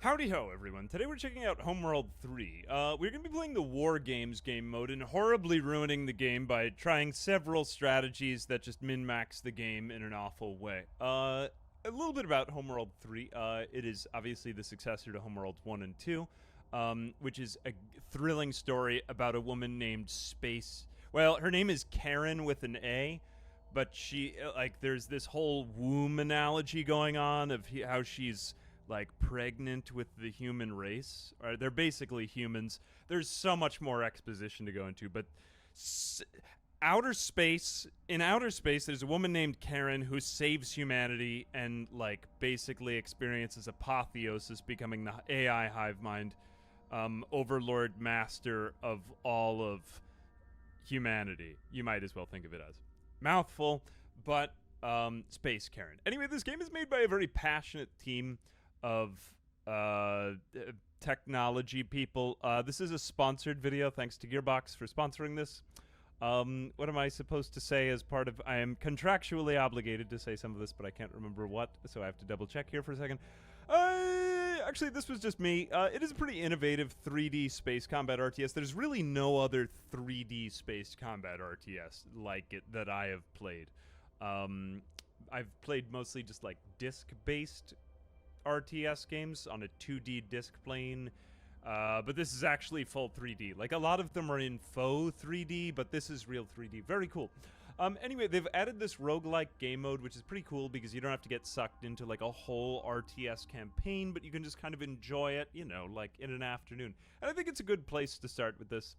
Howdy ho, everyone. Today we're checking out Homeworld 3. We're going to be playing the War Games game mode and horribly ruining the game by trying several strategies that just min-max the game in an awful way. A little bit about Homeworld 3. It is obviously the successor to Homeworld 1 and 2, which is a thrilling story about a woman named Space. Well, her name is Karen with an A, but she, there's this whole womb analogy going on of how she's pregnant with the human race. They're basically humans. There's so much more exposition to go into, but outer space, there's a woman named Karen who saves humanity and basically experiences apotheosis, becoming the AI hive mind, overlord master of all of humanity. You might as well think of it as mouthful, but Space Karen. Anyway, this game is made by a very passionate team of technology people. This is a sponsored video. Thanks to Gearbox for sponsoring this. What am I supposed to say as part of... I am contractually obligated to say some of this, but I can't remember what, so I have to double check here for a second. Actually, this was just me. It is a pretty innovative 3D space combat RTS. There's really no other 3D space combat RTS like it that I have played. I've played mostly just disc-based RTS games on a 2D disc plane, but this is actually full 3D. A lot of them are in faux 3D, but this is real 3D. Very cool. Anyway, they've added this roguelike game mode, which is pretty cool because you don't have to get sucked into a whole RTS campaign, but you can just kind of enjoy it, in an afternoon. And I think it's a good place to start with this.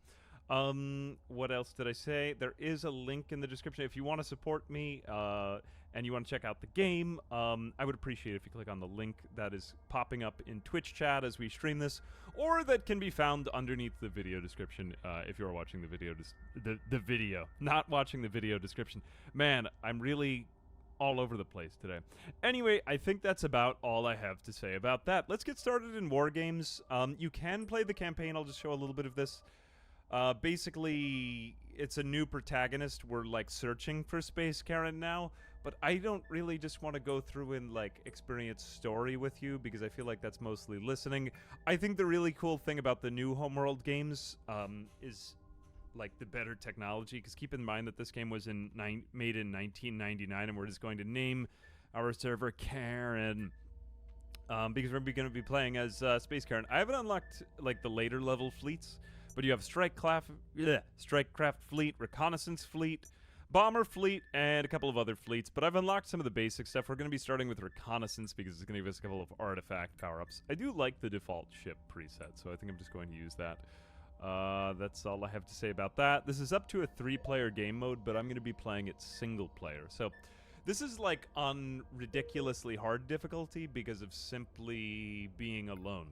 What else did I say? There is a link in the description if you want to support me, and you want to check out the game. I would appreciate it if you click on the link that is popping up in Twitch chat as we stream this, or that can be found underneath the video description, if you're watching the video, the video, not watching the video description. Man, I'm really all over the place today. Anyway, I think that's about all I have to say about that. Let's get started in War Games. You can play the campaign. I'll just show a little bit of this. Basically, it's a new protagonist. We're, searching for Space Karen now, but I don't really just want to go through and, experience story with you, because I feel like that's mostly listening. I think the really cool thing about the new Homeworld games, is, the better technology, because keep in mind that this game was made in 1999, and we're just going to name our server Karen, because we're going to be playing as, Space Karen. I haven't unlocked, the later level fleets, but you have Strikecraft Fleet, Reconnaissance Fleet, Bomber Fleet, and a couple of other fleets. But I've unlocked some of the basic stuff. We're going to be starting with Reconnaissance because it's going to give us a couple of artifact power-ups. I do like the default ship preset, so I think I'm just going to use that. That's all I have to say about that. This is up to a 3-player game mode, but I'm going to be playing it single-player. So this is on ridiculously hard difficulty because of simply being alone.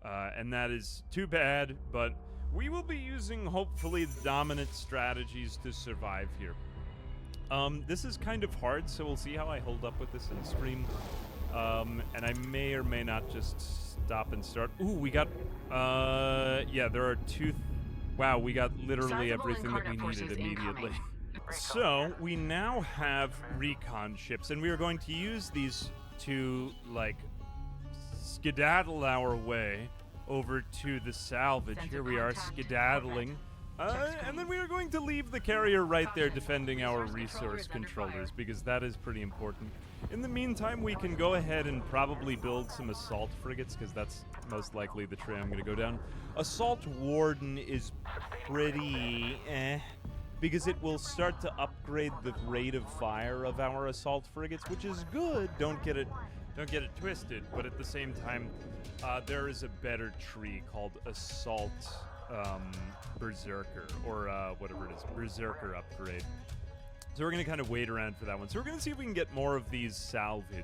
And that is too bad, but we will be using, hopefully, dominant strategies to survive here. This is kind of hard, so we'll see how I hold up with this in stream. And I may or may not just stop and start. Ooh, we got, yeah, there are two... Wow, we got literally everything that we needed immediately. So, we now have recon ships, and we are going to use these to, skedaddle our way over to the salvage. Here we are, skedaddling. And then we are going to leave the carrier right there defending our resource controllers, because that is pretty important. In the meantime, we can go ahead and probably build some assault frigates, because that's most likely the tray I'm going to go down. Assault Warden is pretty because it will start to upgrade the rate of fire of our assault frigates, which is good. Don't get it twisted, but at the same time, there is a better tree called Assault Berserker, or whatever it is, Berserker upgrade. So we're going to kind of wait around for that one. So we're going to see if we can get more of these salvage,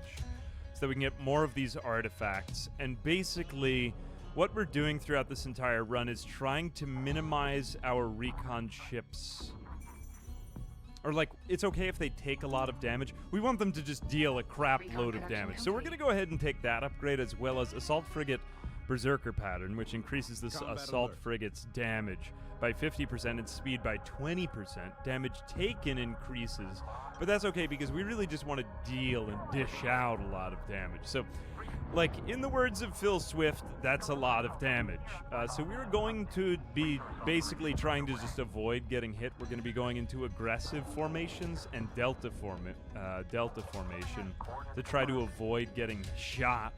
so that we can get more of these artifacts. And basically, what we're doing throughout this entire run is trying to minimize our recon ships. Or, it's okay if they take a lot of damage. We want them to just deal a crap load of damage. So we're going to go ahead and take that upgrade, as well as Assault Frigate Berserker pattern, which increases the assault frigate's damage by 50% and speed by 20%. Damage taken increases, but that's okay because we really just want to deal and dish out a lot of damage. So, like, in the words of Phil Swift, that's a lot of damage. So we're going to be basically trying to just avoid getting hit. We're going to be going into aggressive formations and delta formation to try to avoid getting shot.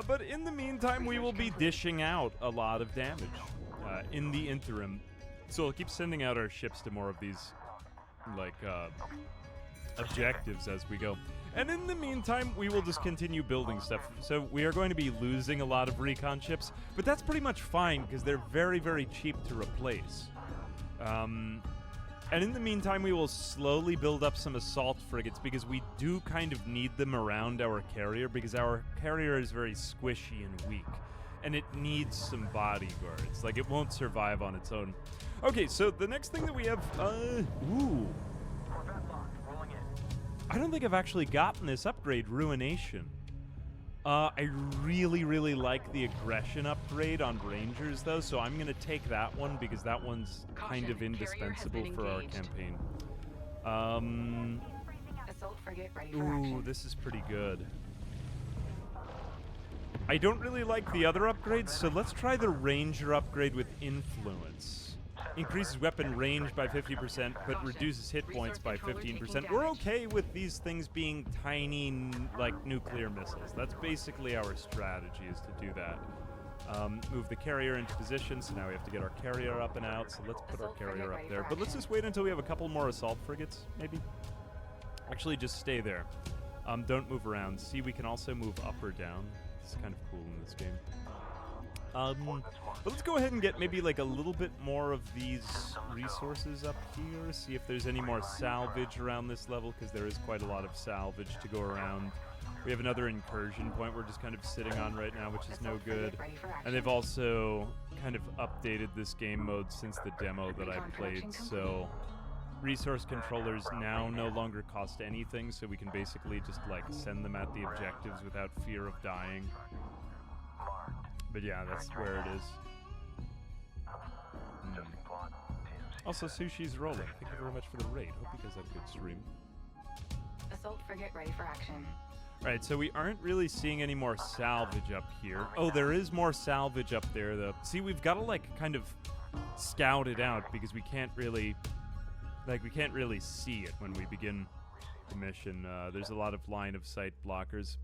But in the meantime, we will be dishing out a lot of damage in the interim. So we'll keep sending out our ships to more of these, like, objectives as we go. And in the meantime, we will just continue building stuff. So we are going to be losing a lot of recon ships, but that's pretty much fine because they're very, very cheap to replace. And in the meantime, we will slowly build up some assault frigates because we do kind of need them around our carrier because our carrier is very squishy and weak. And it needs some bodyguards. Like, it won't survive on its own. Okay, so the next thing that we have, ooh. I don't think I've actually gotten this upgrade, Ruination. I really, really like the aggression upgrade on Rangers, though, so I'm going to take that one because that one's kind of indispensable for our campaign. Assault frigate ready for action. Ooh, this is pretty good. I don't really like the other upgrades, so let's try the Ranger upgrade with Influence. Increases weapon range by 50%, but reduces hit points by 15%. We're okay with these things being tiny, like, nuclear missiles. That's basically our strategy, is to do that. Move the carrier into position, so now we have to get our carrier up and out, so let's put our carrier up there. But let's just wait until we have a couple more assault frigates, maybe? Actually, just stay there. Don't move around. See, we can also move up or down. It's kind of cool in this game. But let's go ahead and get maybe like a little bit more of these resources up here. See if there's any more salvage around this level, because there is quite a lot of salvage to go around. We have another incursion point we're just kind of sitting on right now, which is no good. And they've also kind of updated this game mode since the demo that I played, so resource controllers now no longer cost anything, so we can basically just like send them at the objectives without fear of dying. But yeah, that's where it is. Also, Sushi's rolling. Thank you very much for the raid. Hope you guys had a good stream. Assault frigate ready for action. Alright, so we aren't really seeing any more salvage up here. Oh, there is more salvage up there, though. See, we've got to, like, kind of scout it out, because we can't really... Like, we can't really see it when we begin the mission. There's a lot of line-of-sight blockers.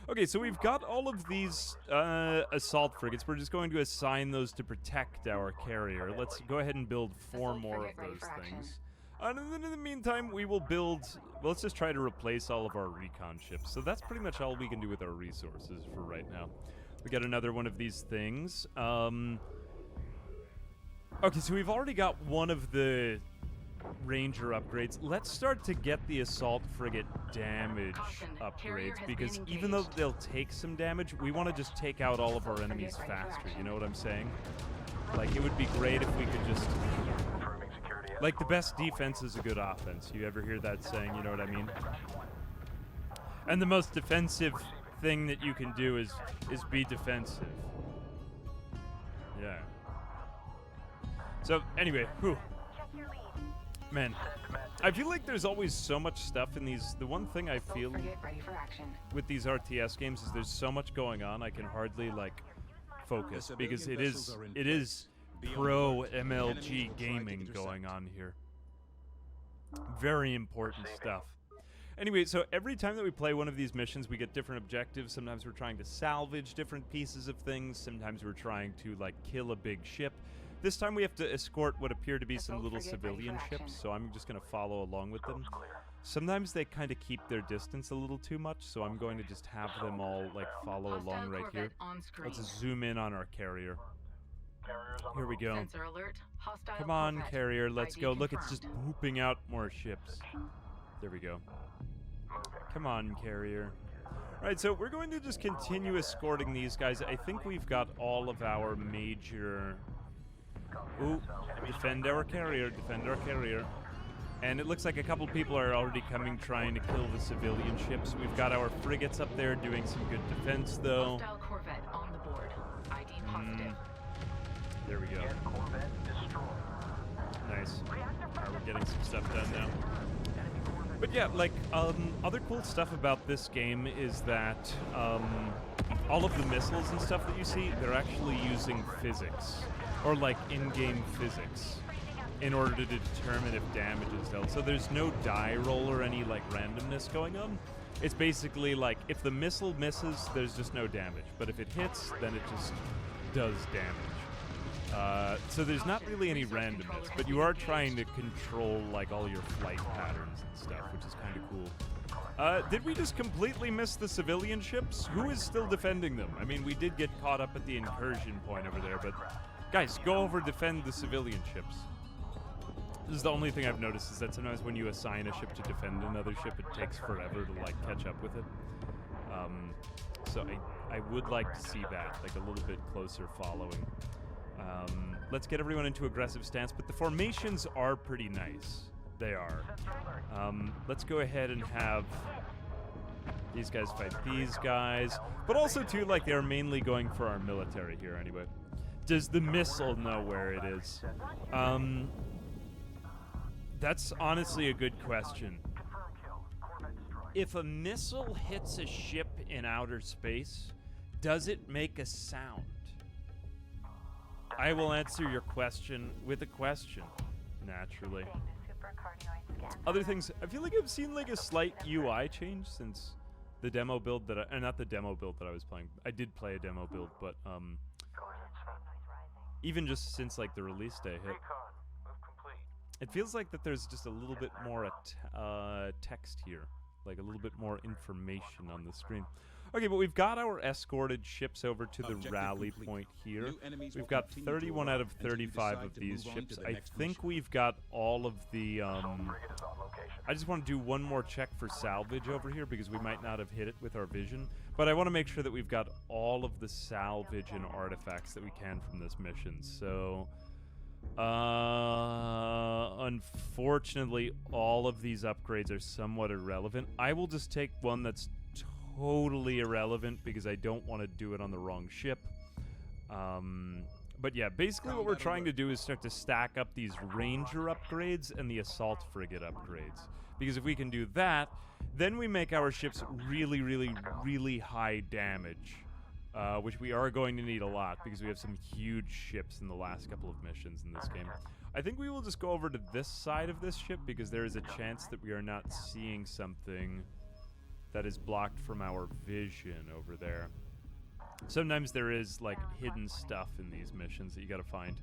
Okay, so we've got all of these assault frigates. We're just going to assign those to protect our carrier. Let's go ahead and build 4 more of those things. And then in the meantime, we will build... Well, let's just try to replace all of our recon ships. So that's pretty much all we can do with our resources for right now. We got another one of these things. Okay, so we've already got one of the Ranger upgrades. Let's start to get the assault frigate damage upgrades, because even though they'll take some damage, we want to just take out all of our enemies faster. You know what I'm saying? Like, it would be great if we could just... Like, the best defense is a good offense. You ever hear that saying? You know what I mean? And the most defensive thing that you can do is be defensive. Yeah. So, anyway, whew. Man, I feel like there's always so much stuff in these. The one thing I feel with these RTS games is there's so much going on, I can hardly, like, focus, because it is pro MLG gaming going on here. Very important stuff. Anyway, so every time that we play one of these missions, we get different objectives. Sometimes we're trying to salvage different pieces of things. Sometimes we're trying to, like, kill a big ship. This time we have to escort what appear to be some little civilian ships, so I'm just going to follow along with them. Sometimes they kind of keep their distance a little too much, so I'm going to just have them all, like, follow along right here. Let's zoom in on our carrier. Here we go. Come on, carrier, let's go. Look, it's just pooping out more ships. There we go. Come on, carrier. Alright, so we're going to just continue escorting these guys. I think we've got all of our major... Ooh, defend our carrier, defend our carrier. And it looks like a couple people are already coming trying to kill the civilian ships. We've got our frigates up there doing some good defense, though. Hostile Corvette on the board. There we go. Nice. Alright, we're getting some stuff done now. But yeah, like, other cool stuff about this game is that, all of the missiles and stuff that you see, they're actually using physics, or like in-game physics, in order to determine if damage is dealt. So there's no die roll or any like randomness going on. It's basically like, if the missile misses, there's just no damage. But if it hits, then it just does damage. So there's not really any randomness, but you are trying to control like all your flight patterns and stuff, which is kind of cool. Did we just completely miss the civilian ships? Who is still defending them? I mean, we did get caught up at the incursion point over there, but guys, go over defend the civilian ships. This is the only thing I've noticed, is that sometimes when you assign a ship to defend another ship, it takes forever to like catch up with it. So I would like to see that, like a little bit closer following. Let's get everyone into aggressive stance, but the formations are pretty nice. They are. Let's go ahead and have these guys fight these guys, but also too, like, they're mainly going for our military here anyway. Does the missile know where it is? That's honestly a good question. If a missile hits a ship in outer space, does it make a sound? I will answer your question with a question, naturally. Other things, I feel like I've seen like a slight UI change since the demo build that not the demo build that I was playing. I did play a demo build, but even just since like the release day hit, it feels like that there's just a little bit more text here, like a little bit more information on the screen. Okay, but we've got our escorted ships over to the rally point here. We've got 31 out of 35 of these ships. I think we've got all of the, I just want to do one more check for salvage over here because we might not have hit it with our vision. But I want to make sure that we've got all of the salvage and artifacts that we can from this mission. So, unfortunately, all of these upgrades are somewhat irrelevant. I will just take one that's totally irrelevant because I don't want to do it on the wrong ship. But yeah, basically what we're trying to do is start to stack up these Ranger upgrades and the Assault Frigate upgrades. Because if we can do that, then we make our ships really, really, really high damage. Which we are going to need a lot because we have some huge ships in the last couple of missions in this game. I think we will just go over to this side of this ship because there is a chance that we are not seeing something that is blocked from our vision over there. Sometimes there is like hidden stuff in these missions that you gotta find.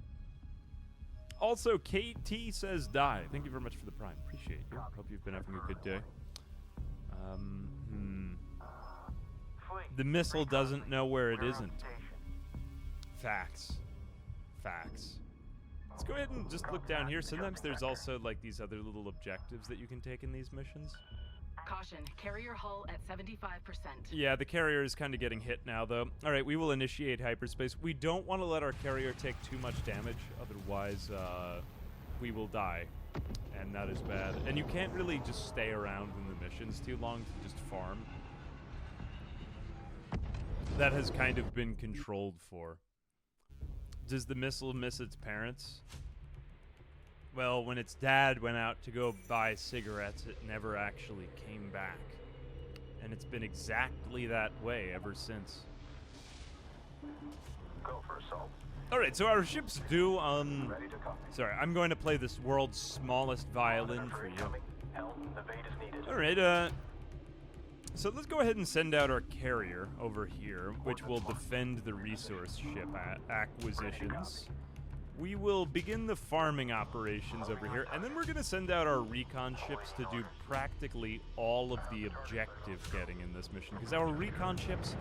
Also, KT says die. Thank you very much for the prime. Appreciate you. Hope you've been having a good day. The missile doesn't know where it isn't. Facts. Facts. Let's go ahead and just look down here. Sometimes there's also like these other little objectives that you can take in these missions. Caution, carrier hull at 75%. Yeah, the carrier is kind of getting hit now, though. All right, we will initiate hyperspace. We don't want to let our carrier take too much damage, otherwise we will die, and that is bad. And you can't really just stay around in the missions too long to just farm. That has kind of been controlled for. Does the missile miss its parents? Well, when its dad went out to go buy cigarettes, it never actually came back. And it's been exactly that way ever since. Go for assault. Alright, so our ships do, sorry, I'm going to play this world's smallest violin for you. Alright, so let's go ahead and send out our carrier over here, which will defend the resource ship acquisitions. We will begin the farming operations over here, and then we're going to send out our recon ships to do practically all of the objective getting in this mission, because our recon ships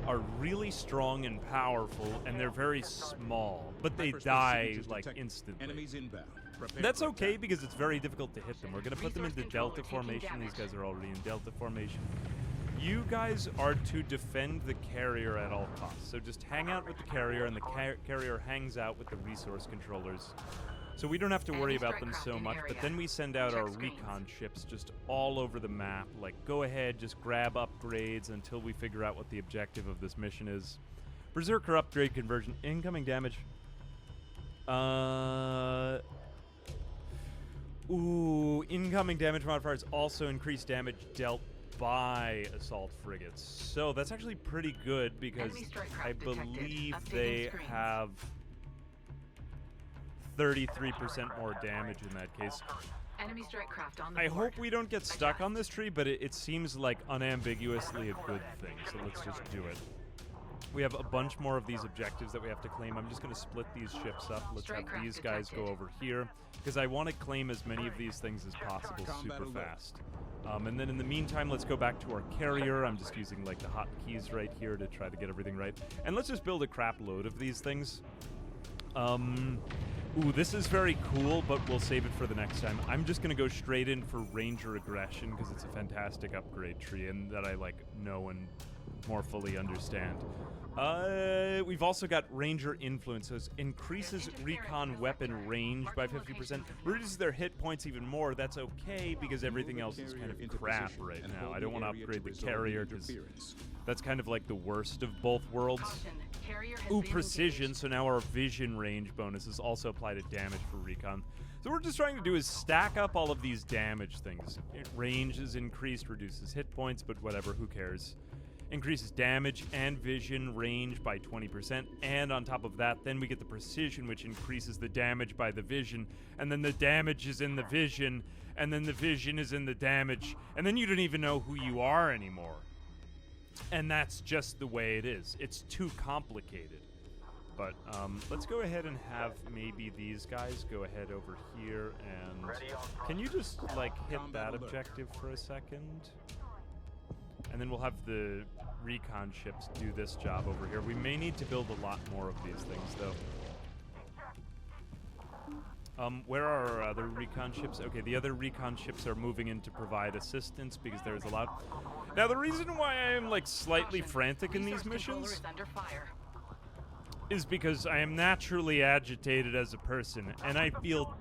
are really strong and powerful, and they're very small, but they die, like, instantly. That's okay, because it's very difficult to hit them. We're going to put them into Delta formation. These guys are already in Delta formation. You guys are to defend the carrier at all costs. So just hang out with the carrier, and the carrier hangs out with the resource controllers. So we don't have to worry about them so much, but then we send out our recon ships just all over the map. Like, go ahead, just grab upgrades until we figure out what the objective of this mission is. Berserker upgrade conversion. Incoming damage. Ooh, incoming damage modifiers also increase damage dealt by assault frigates. So that's actually pretty good because I believe they have 33% more damage in that case. Enemy strike craft on the I board. hope we don't get stuck on this tree, but it seems like unambiguously a good thing, so let's just do it. We have a bunch more of these objectives that we have to claim. I'm just going to split these ships up. Let's have these guys go over here, because I want to claim as many of these things as possible super fast. And then in the meantime, let's go back to our carrier. I'm just using like the hotkeys right here to try to get everything right. And let's just build a crap load of these things. Ooh, this is very cool, but we'll save it for the next time. I'm just going to go straight in for Ranger Aggression, because it's a fantastic upgrade tree, and that I, like, know and more fully understand. We've also got Ranger Influence, so it increases recon weapon range by 50%, reduces their hit points even more. That's okay, because everything else is kind of crap right now. I don't want to upgrade the carrier, because that's kind of like the worst of both worlds. Ooh, precision, so now our vision range bonuses also apply to damage for recon. So what we're just trying to do is stack up all of these damage things. Range is increased, reduces hit points, but whatever, who cares. Increases damage and vision range by 20%, and on top of that, then we get the precision, which increases the damage by the vision, and then the damage is in the vision, and then the vision is in the damage, and then you don't even know who you are anymore. And that's just the way it is. It's too complicated. But let's go ahead and have maybe these guys go ahead over here, and can you just like hit that objective for a second? And then we'll have the recon ships do this job over here. We may need to build a lot more of these things, though. Where are our other recon ships? Okay, the other recon ships are moving in to provide assistance because there's a lot. Now, the reason why I am, like, slightly frantic in these missions is because I am naturally agitated as a person, and I feel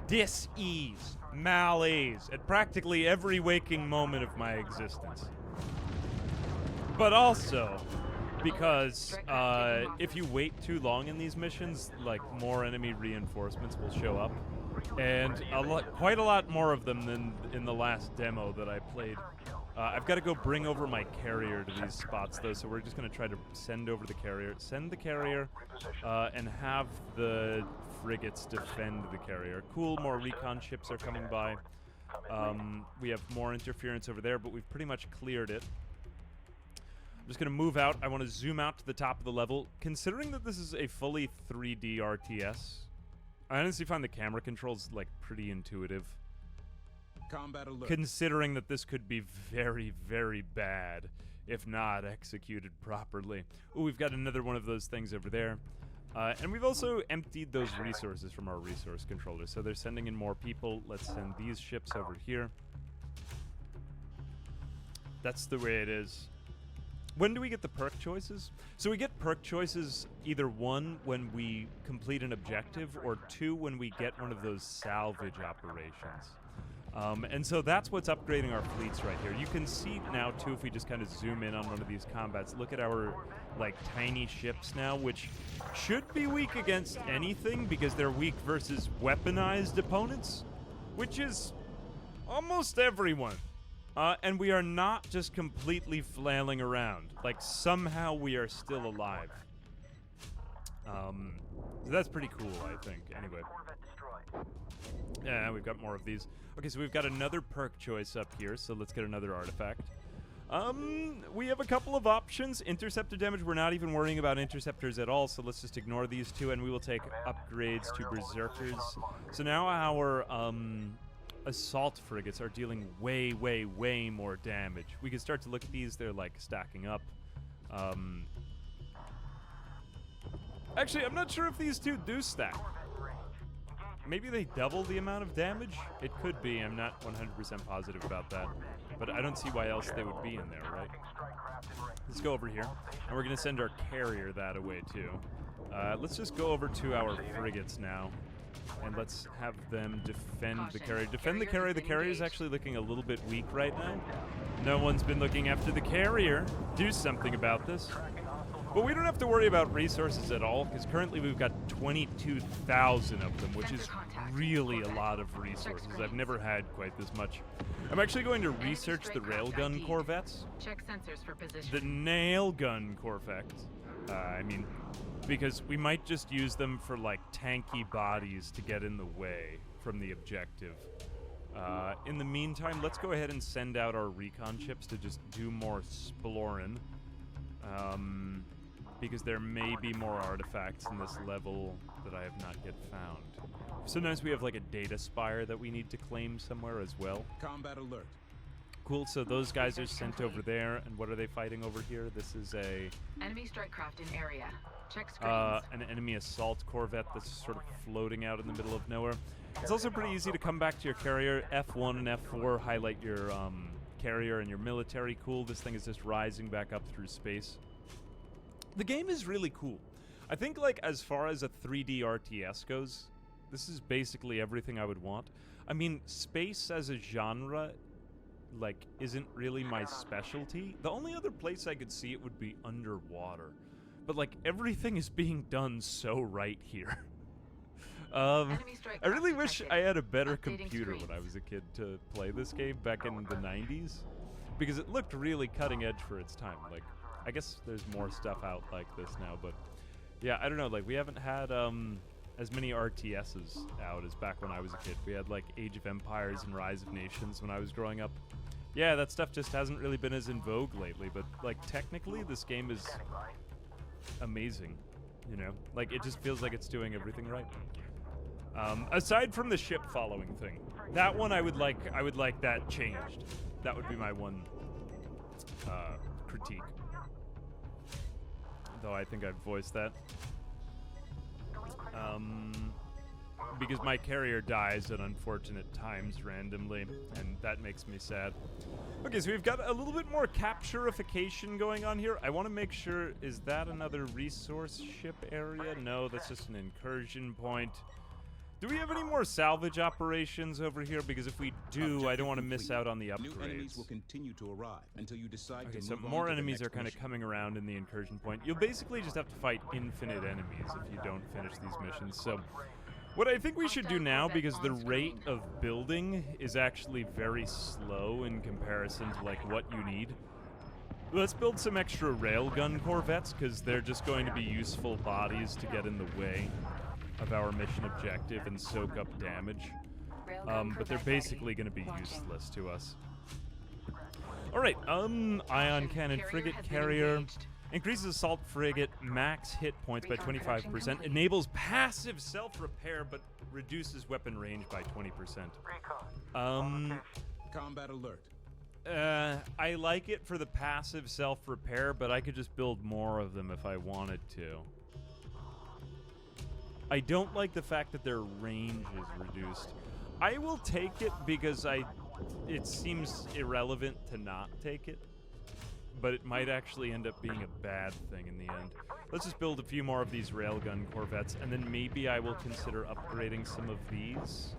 dis-ease, malaise at practically every waking moment of my existence. But also, because if you wait too long in these missions, like, more enemy reinforcements will show up, and quite a lot more of them than in the last demo that I played. I've got to go bring over my carrier to these spots, though, so we're just going to try to send over the carrier, and have the frigates defend the carrier. Cool, more recon ships are coming by. We have more interference over there, but we've pretty much cleared it. I'm just going to move out. I want to zoom out to the top of the level. Considering that this is a fully 3D RTS, I honestly find the camera controls, like, pretty intuitive. Combat alert. Considering that this could be very, very bad if not executed properly. Ooh, we've got another one of those things over there. And we've also emptied those resources from our resource controller, so they're sending in more people. Let's send these ships over here. That's the way it is. When do we get the perk choices? So we get perk choices either 1, when we complete an objective, or 2, when we get one of those salvage operations. And so that's what's upgrading our fleets right here. You can see now, too, if we just kind of zoom in on one of these combats. Look at our, like, tiny ships now, which should be weak against anything because they're weak versus weaponized opponents, which is almost everyone. And we are not just completely flailing around. Like, somehow we are still alive. So that's pretty cool, I think. Anyway. Yeah, we've got more of these. Okay, so we've got another perk choice up here, so let's get another artifact. We have a couple of options. Interceptor damage, we're not even worrying about interceptors at all, so let's just ignore these two, and we will take upgrades to berserkers. So now our assault frigates are dealing way, way, way more damage. We can start to look at these. They're, like, stacking up. Actually, I'm not sure if these two do stack. Maybe they double the amount of damage? It could be. I'm not 100% positive about that. But I don't see why else they would be in there, right? Let's go over here. And we're going to send our carrier that away, too. Let's just go over to our frigates now. And let's have them defend the carrier. Defend the carrier. The carrier is actually looking a little bit weak right now. No one's been looking after the carrier. Do something about this. But we don't have to worry about resources at all, because currently we've got 22,000 of them, which is really a lot of resources. I've never had quite this much. I'm actually going to research the railgun corvettes. Check sensors for position. The nail gun corvettes. Because we might just use them for, like, tanky bodies to get in the way from the objective. In the meantime, let's go ahead and send out our recon ships to just do more exploring. Because there may be more artifacts in this level that I have not yet found. Sometimes we have like a data spire that we need to claim somewhere as well. Combat alert. Cool, so those guys are sent over there, and what are they fighting over here? This is a... Enemy strike craft in area. Check screens. an enemy assault corvette that's sort of floating out in the middle of nowhere. It's also pretty easy to come back to your carrier. F1 and F4 highlight your carrier and your military. Cool, this thing is just rising back up through space. The game is really cool. I think, like, as far as a 3D RTS goes, this is basically everything I would want. I mean, space as a genre, like, isn't really my specialty. The only other place I could see it would be underwater. But, like, everything is being done so right here. I really wish I had a better computer when I was a kid to play this game back in the 90s. Because it looked really cutting edge for its time. Like, I guess there's more stuff out like this now, but yeah, I don't know, like, we haven't had as many RTSs out as back when I was a kid. We had, like, Age of Empires and Rise of Nations when I was growing up. Yeah, that stuff just hasn't really been as in vogue lately, but, like, technically this game is amazing, you know? Like, it just feels like it's doing everything right. Aside from the ship following thing, that one I would like that changed. That would be my one critique. Though I think I've voiced that. Because my carrier dies at unfortunate times randomly, and that makes me sad. Okay, so we've got a little bit more capturification going on here. I want to make sure, is that another resource ship area? No, that's just an incursion point. Do we have any more salvage operations over here? Because if we do, I don't want to miss out on the upgrades. New enemies will continue to arrive until you decide to so move on more to the enemies next are kind of mission. coming around in the incursion point. You'll basically just have to fight infinite enemies if you don't finish these missions. So what I think we should do now, because the rate of building is actually very slow in comparison to, like, what you need. Let's build some extra railgun corvettes, because they're just going to be useful bodies to get in the way of our mission objective and soak up damage. But they're basically going to be useless to us. Alright, ion cannon frigate carrier. Increases assault frigate max hit points by 25%. Enables passive self-repair, but reduces weapon range by 20%. Combat alert. I like it for the passive self-repair, but I could just build more of them if I wanted to. I don't like the fact that their range is reduced. I will take it because it seems irrelevant to not take it, but it might actually end up being a bad thing in the end. Let's just build a few more of these railgun corvettes, and then maybe I will consider upgrading some of these.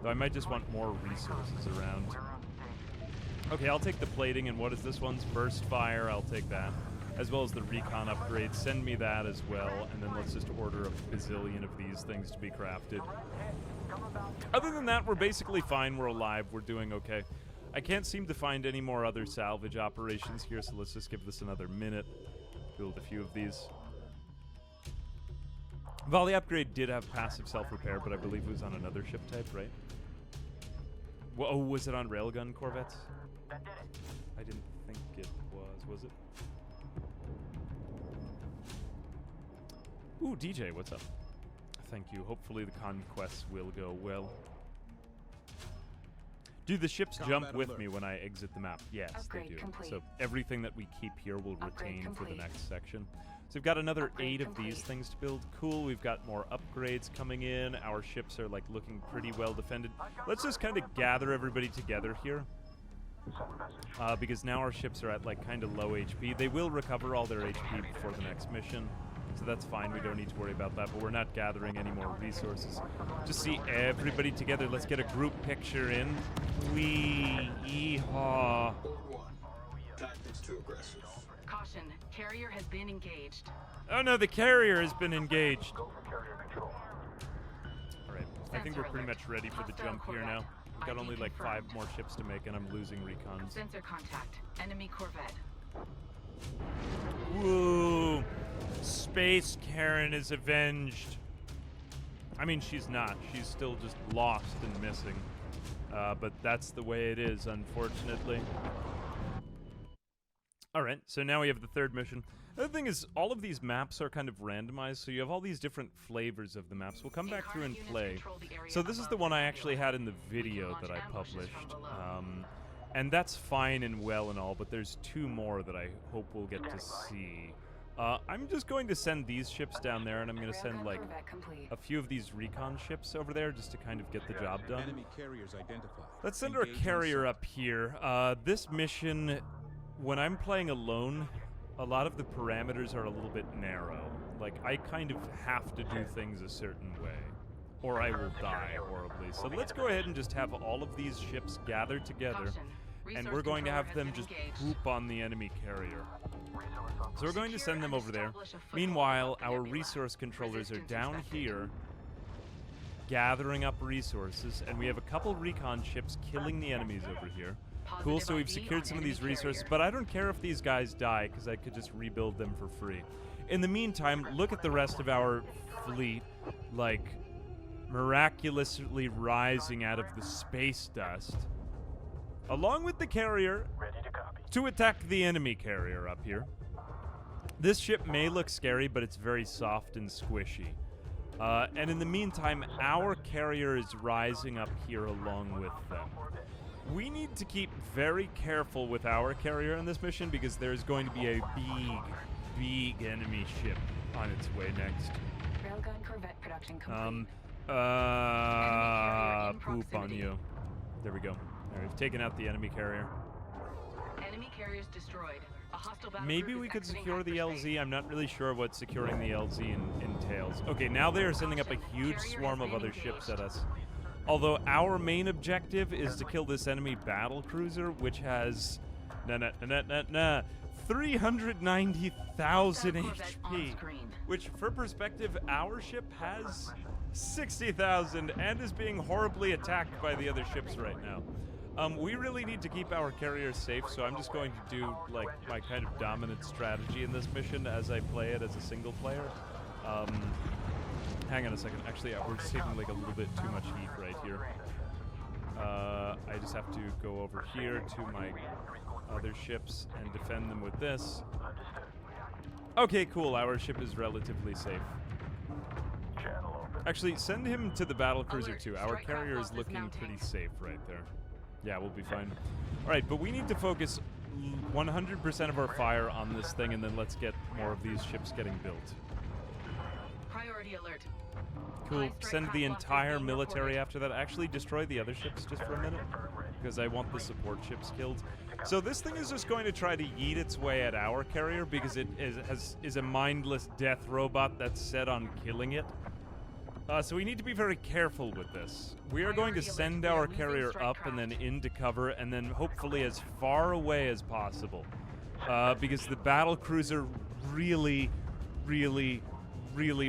Though I might just want more resources around. Okay, I'll take the plating, and what is this one's? Burst fire, I'll take that. As well as the recon upgrade, send me that as well, and then let's just order a bazillion of these things to be crafted. Other than that, we're basically fine, we're alive, we're doing okay. I can't seem to find any more other salvage operations here, so let's just give this another minute. Build a few of these. Volley upgrade did have passive self-repair, but I believe it was on another ship type, right? Oh, was it on railgun corvettes? I didn't think it was it? Ooh, DJ, what's up? Thank you. Hopefully the conquests will go well. Do the ships jump with me when I exit the map? Yes, they do. So everything that we keep here will retain for the next section. So we've got another 8 of these things to build. Cool, we've got more upgrades coming in. Our ships are, like, looking pretty well defended. Let's just kind of gather everybody together here. Because now our ships are at, like, kind of low HP. They will recover all their HP before the next mission. So that's fine, we don't need to worry about that, but we're not gathering any more resources. Just see everybody together. Let's get a group picture in. Yeehaw. Tactics too aggressive. Caution, carrier has been engaged. Oh no, the carrier has been engaged. Alright, I think we're pretty much ready for the jump here now. We've got only like 5 more ships to make and I'm losing recons. Sensor contact. Enemy corvette. Woo! Space Karen is avenged. I mean, she's not. She's still just lost and missing. But that's the way it is, unfortunately. Alright, so now we have the third mission. The other thing is, all of these maps are kind of randomized, so you have all these different flavors of the maps. We'll come back through and play. So this is the one I actually had in the video that I published. And that's fine and well and all, but there's 2 more that I hope we'll get to see. I'm just going to send these ships down there, and I'm going to send, like, a few of these recon ships over there just to kind of get the job done. Enemy carriers identified. Let's send our carrier up here. This mission, when I'm playing alone, a lot of the parameters are a little bit narrow. Like, I kind of have to do things a certain way, or I will die horribly. So let's go ahead and just have all of these ships gathered together, and we're going to have them just poop on the enemy carrier. So we're going to send them over there. Meanwhile, our resource controllers are down here, gathering up resources, and we have a couple recon ships killing the enemies over here. Cool, so we've secured some of these resources, but I don't care if these guys die, because I could just rebuild them for free. In the meantime, look at the rest of our fleet, like, miraculously rising out of the space dust, along with the carrier, to attack the enemy carrier up here. This ship may look scary, but it's very soft and squishy. And in the meantime, our carrier is rising up here along with them. We need to keep very careful with our carrier in this mission because there's going to be a big enemy ship on its way next. Railgun corvette production complete. Poop on you. There we go. Alright, we've taken out the enemy carrier. Enemy carriers destroyed. A hostile battle Maybe group we is could exiting secure the hyperspace. LZ. I'm not really sure what securing the LZ entails. Okay, now they are sending up a huge swarm of other ships at us. Although our main objective is to kill this enemy battle cruiser, which has 390,000 HP. Which, for perspective, our ship has 60,000 and is being horribly attacked by the other ships right now. We really need to keep our carriers safe, so I'm just going to do, like, my kind of dominant strategy in this mission as I play it as a single player. Hang on a second. Actually, we're saving, like, a little bit too much heat right here. I just have to go over here to my other ships and defend them with this. Okay, cool. Our ship is relatively safe. Actually, send him to the battlecruiser too. Our carrier is looking pretty safe right there. Yeah, we'll be fine. Alright, but we need to focus 100% of our fire on this thing, and then let's get more of these ships getting built. Priority alert. Cool. Send the entire military after that. Actually, destroy the other ships just for a minute, because I want the support ships killed. So this thing is just going to try to yeet its way at our carrier, because it is a mindless death robot that's set on killing it. So we need to be very careful with this. We are going to send our carrier up and then into cover, and then hopefully as far away as possible. Because the battlecruiser really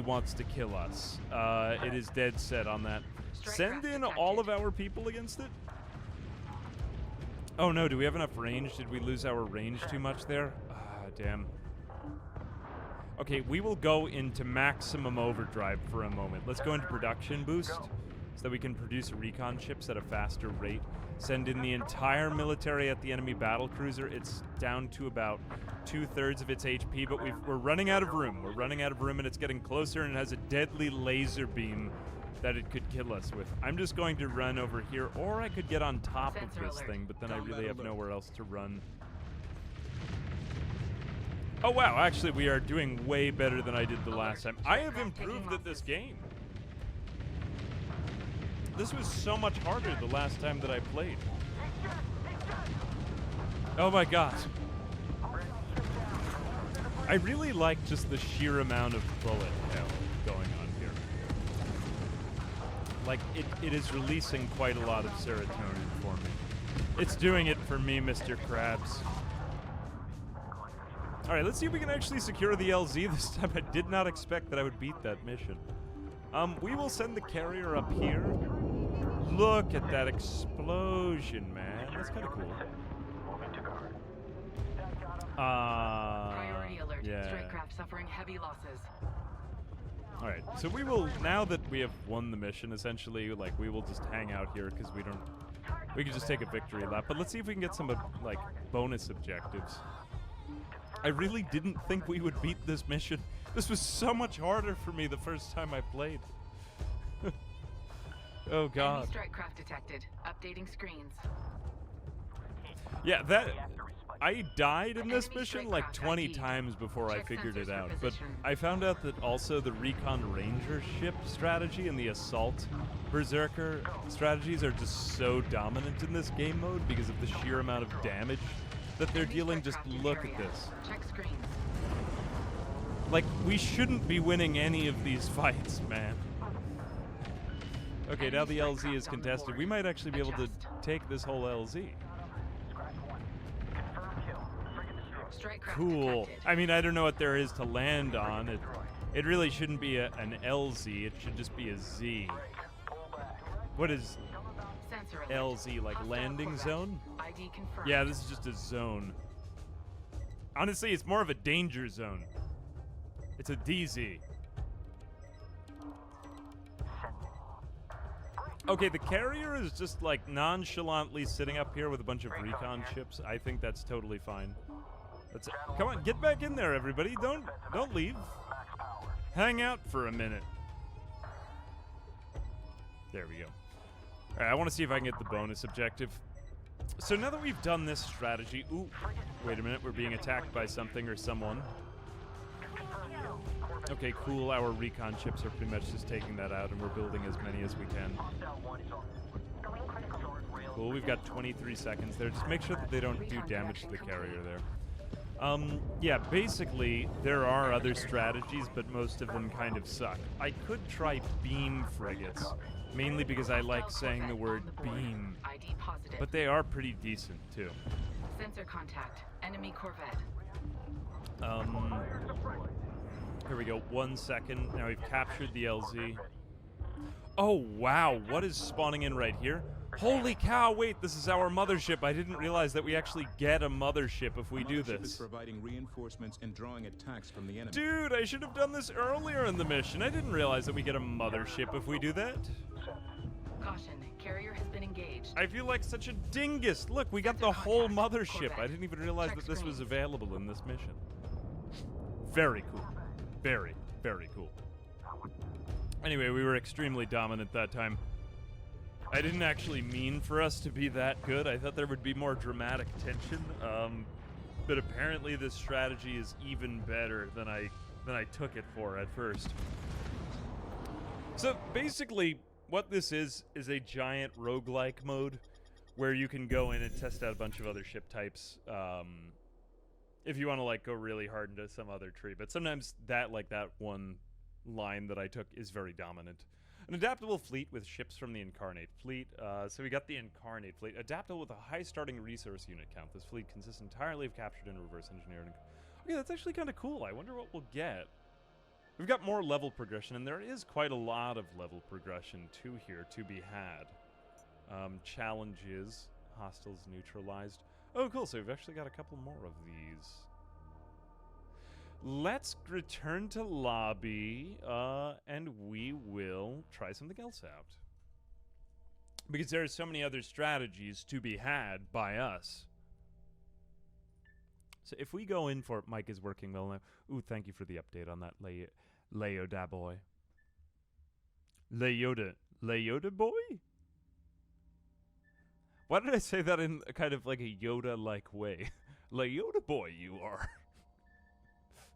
wants to kill us. It is dead set on that. Send in all of our people against it? Oh no, do we have enough range? Did we lose our range too much there? Ah, damn. Okay, we will go into maximum overdrive for a moment. Let's go into production boost so that we can produce recon ships at a faster rate. Send in the entire military at the enemy battlecruiser. It's down to about 2/3 of its HP, but we're running out of room. We're running out of room, and it's getting closer, and it has a deadly laser beam that it could kill us with. I'm just going to run over here, or I could get on top of this thing, but then I really have nowhere else to run. Oh wow, actually we are doing way better than I did the last time. I have improved at this game. This was so much harder the last time that I played. Oh my god. I really like just the sheer amount of bullet hell going on here. Like, it is releasing quite a lot of serotonin for me. It's doing it for me, Mr. Krabs. Alright, let's see if we can actually secure the LZ this time. I did not expect that I would beat that mission. We will send the carrier up here. Look at that explosion, man. That's kind of cool. Priority alert. Yeah. Strike craft suffering heavy losses. Alright, so we will, now that we have won the mission, essentially, like, we will just hang out here because we can just take a victory lap. But let's see if we can get some, like, bonus objectives. I really didn't think we would beat this mission. This was so much harder for me the first time I played. Oh, God. Enemy strike craft detected. Updating screens. Yeah, that... I died in this Enemy mission strike like craft 20 ID. times before I Check figured it sensors for out. But position. I found out that also the Recon Ranger ship strategy and the Assault Berserker strategies are just so dominant in this game mode because of the sheer amount of damage that they're Enemy dealing. strike Just craft in look at area. this. Check screens. Like, we shouldn't be winning any of these fights, man. Okay, now the LZ is contested. We might actually be able to take this whole LZ. Strike craft Cool. detected. I mean, I don't know what there is to land on. It really shouldn't be an LZ. It should just be a Z. What is Sensor alert. LZ, like Hostile landing Corvette. zone? ID confirmed. Yeah, this is just a zone. Honestly, it's more of a danger zone. It's a DZ. Okay, the carrier is just like nonchalantly sitting up here with a bunch of recon ships. I think that's totally fine. That's it. Come on, get back in there, everybody. Don't leave. Hang out for a minute. There we go. All right, I want to see if I can get the bonus objective. So now that we've done this strategy, ooh, wait a minute, we're being attacked by something or someone. Okay, cool. Our recon ships are pretty much just taking that out, and we're building as many as we can. Cool, we've got 23 seconds there. Just make sure that they don't do damage to the carrier there. Yeah, basically, there are other strategies, but most of them kind of suck. I could try beam frigates, mainly because I like saying the word beam, ID positive. but they are pretty decent, too. Sensor contact. Enemy Corvette. Here we go, 1 second. Now we've captured the LZ. Oh, wow, what is spawning in right here? Holy cow, wait, this is our mothership. I didn't realize that we actually get a mothership if we do Mothership is this. providing reinforcements and drawing attacks from the enemy. Dude, I should have done this earlier in the mission. I didn't realize that we get a mothership if we do that. Caution. Carrier has been engaged. I feel like such a dingus. Look, we got the whole mothership. I didn't even realize that this was available in this mission. Very cool. Very, very cool. Anyway, we were extremely dominant that time. I didn't actually mean for us to be that good. I thought there would be more dramatic tension. But apparently this strategy is even better than I took it for at first. So basically, what this is a giant roguelike mode where you can go in and test out a bunch of other ship types. If you want to like go really hard into some other tree, but sometimes that one line that I took is very dominant. An adaptable fleet with ships from the incarnate fleet. So we got the incarnate fleet, adaptable with a high starting resource unit count. This fleet consists entirely of captured and reverse engineered. Okay, that's actually kind of cool. I wonder what we'll get. We've got more level progression, and there is quite a lot of level progression too here to be had. Challenges, hostiles neutralized. Oh, cool. So we've actually got a couple more of these. Let's return to lobby, and we will try something else out. Because there are so many other strategies to be had by us. So if we go in for... Mike is working well now. Ooh, thank you for the update on that, Leyoda boy. Leyoda boy? Why did I say that in kind of like a Yoda-like way? Leyoda boy, you are.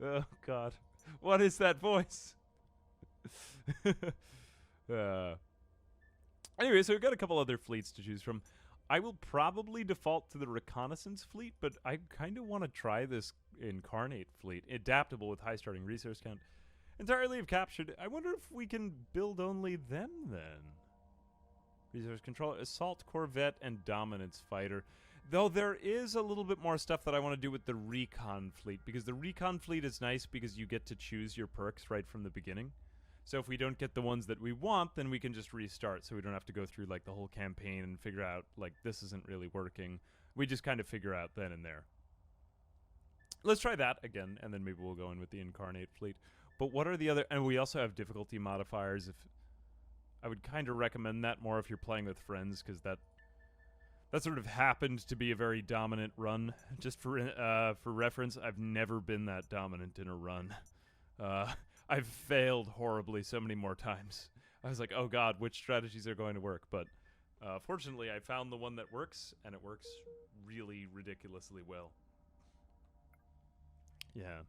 Oh, God. What is that voice? Anyway, so we've got a couple other fleets to choose from. I will probably default to the reconnaissance fleet, but I kind of want to try this incarnate fleet. Adaptable with high starting resource count. Entirely have captured. I wonder if we can build only them, then. Resource control, assault corvette, and dominance fighter. Though there is a little bit more stuff that I want to do with the recon fleet, because the recon fleet is nice because you get to choose your perks right from the beginning. So if we don't get the ones that we want, then we can just restart, so we don't have to go through like the whole campaign and figure out like this isn't really working. We just kind of figure out then and there. Let's try that again, and then maybe we'll go in with the incarnate fleet. But what are the other... And we also have difficulty modifiers. If I would kind of recommend that more if you're playing with friends, because that sort of happened to be a very dominant run. Just for reference, I've never been that dominant in a run. I've failed horribly so many more times. I was like, oh god, which strategies are going to work? But fortunately, I found the one that works, and it works really ridiculously well. Yeah.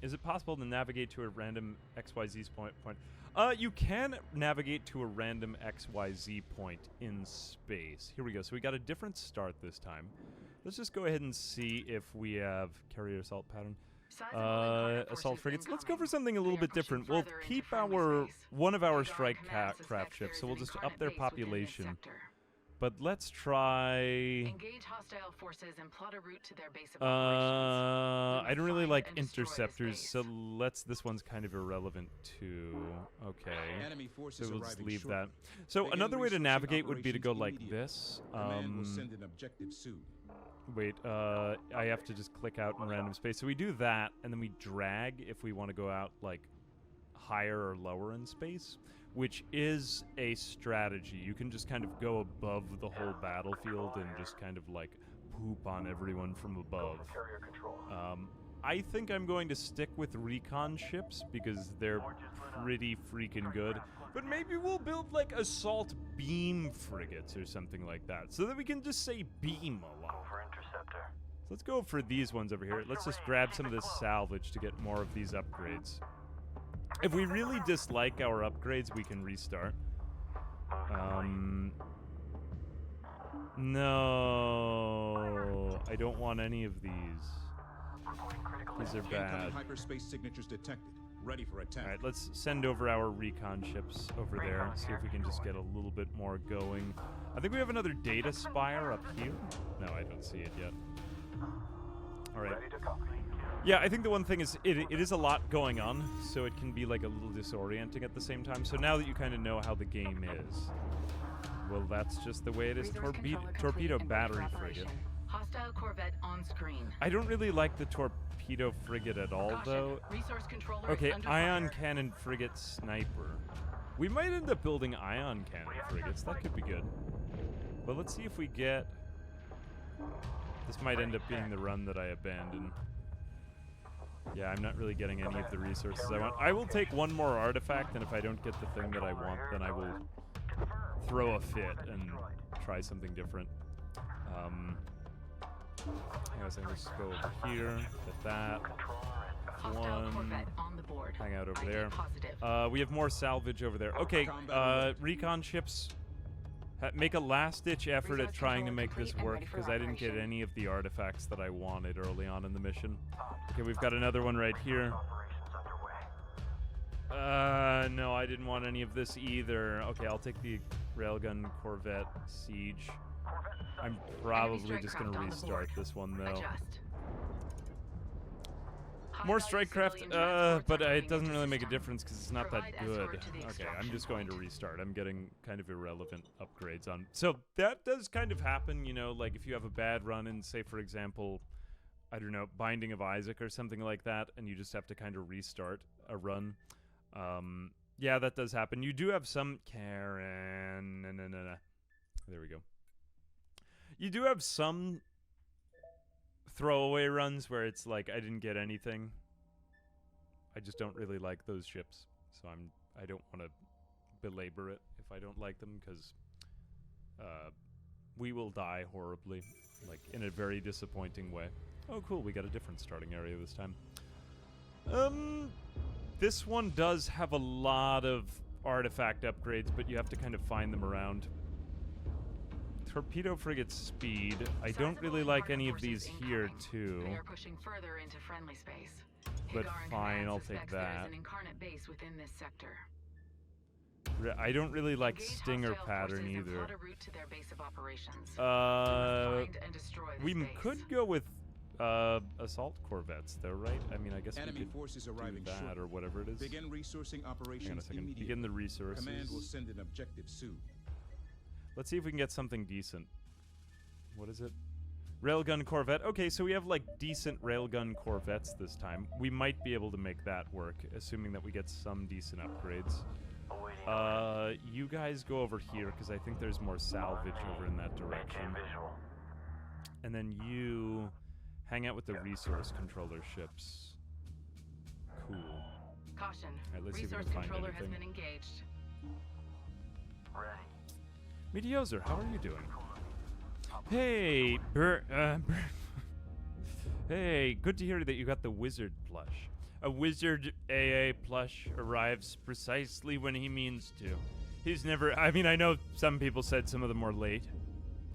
Is it possible to navigate to a random XYZ point? You can navigate to a random XYZ point in space. Here we go. So we got a different start this time. Let's just go ahead and see if we have carrier assault pattern. Assault frigates. Let's go for something a little bit different. We'll keep one of our strike craft ships, so we'll just up their population. But let's try... Engage hostile forces and plot a route to their base of operations. I don't really like interceptors, so this one's kind of irrelevant too. Okay. Enemy forces So we'll just arriving leave shortly. that. So Begin another way to resourcing navigate would be to go operations like immediately. this. Command will send an objective soon. Wait, I have to just click out in random space. So we do that, and then we drag if we want to go out, like, higher or lower in space, which is a strategy. You can just kind of go above the whole battlefield and just kind of, like, poop on everyone from above. I think I'm going to stick with recon ships because they're pretty freaking good. But maybe we'll build, like, assault beam frigates or something like that, so that we can just say beam a lot. So let's go for these ones over here. Let's just grab some of this salvage to get more of these upgrades. If we really dislike our upgrades, we can restart. No, I don't want any of these. These are bad. Incoming hyperspace signatures detected. Ready for attack. Alright, let's send over our recon ships over there. See if we can just get a little bit more going. I think we have another data spire up here. No, I don't see it yet. Alright. Yeah, I think the one thing is, it is a lot going on, so it can be like a little disorienting at the same time. So now that you kind of know how the game is, well, that's just the way it is. Torpedo battery frigate. Hostile corvette on screen. I don't really like the torpedo frigate at all, though. Resource controller Okay, under ion fire. cannon frigate sniper. We might end up building ion cannon frigates. That could be good. But let's see if we get... This might end up being the run that I abandon. Yeah, I'm not really getting any of the resources I want. I will take one more artifact, and if I don't get the thing that I want, then I will throw a fit and try something different. I guess I'll just go over here, get that. Hostile One. corvette on the board. Hang out over ID there. positive. We have more salvage over there. Okay, recon ships. Make a last-ditch effort at trying to make this work, because I didn't get any of the artifacts that I wanted early on in the mission. Okay, we've got another one right here. No, I didn't want any of this either. Okay, I'll take the railgun corvette siege. I'm probably just going to restart this one, though. Adjust. More strike craft, but it doesn't really make a difference because it's not that good. Okay, I'm just going to restart. I'm getting kind of irrelevant upgrades on. So that does kind of happen, you know, like if you have a bad run in, say, for example, I don't know, Binding of Isaac or something like that, and you just have to kind of restart a run. Yeah, that does happen. You do have some... Karen... No. There we go. You do have some... throwaway runs where it's like I didn't get anything. I just don't really like those ships, so I don't want to belabor it if I don't like them, because we will die horribly, like in a very disappointing way. Oh cool, we got a different starting area this time. This one does have a lot of artifact upgrades, but you have to kind of find them around. Torpedo frigate speed. I don't really like any of these here, too. They are pushing further into friendly space. But Higar and fine, Command I'll take suspects there is that. an incarnate base within this sector. I don't really like Engage stinger hostile pattern forces and either. plot a route to their base of operations. Find and destroy this We base. could go with assault corvettes, though, right? I mean, I guess Enemy we could forces do arriving that shortly. or whatever it is. Begin resourcing Hang on a operations second. immediately. Begin the resources. Command will send an objective soon. Let's see if we can get something decent. What is it? Railgun corvette. Okay, so we have like decent railgun corvettes this time. We might be able to make that work, assuming that we get some decent upgrades. You guys go over here because I think there's more salvage over in that direction. And then you hang out with the resource controller ships. Cool. Caution. Alright, let's see if we Resource can find controller has anything. been engaged. Meteoser, how are you doing? Hey, hey, good to hear that you got the wizard plush. A wizard AA plush arrives precisely when he means to. He's never, I mean, I know some people said some of them were late,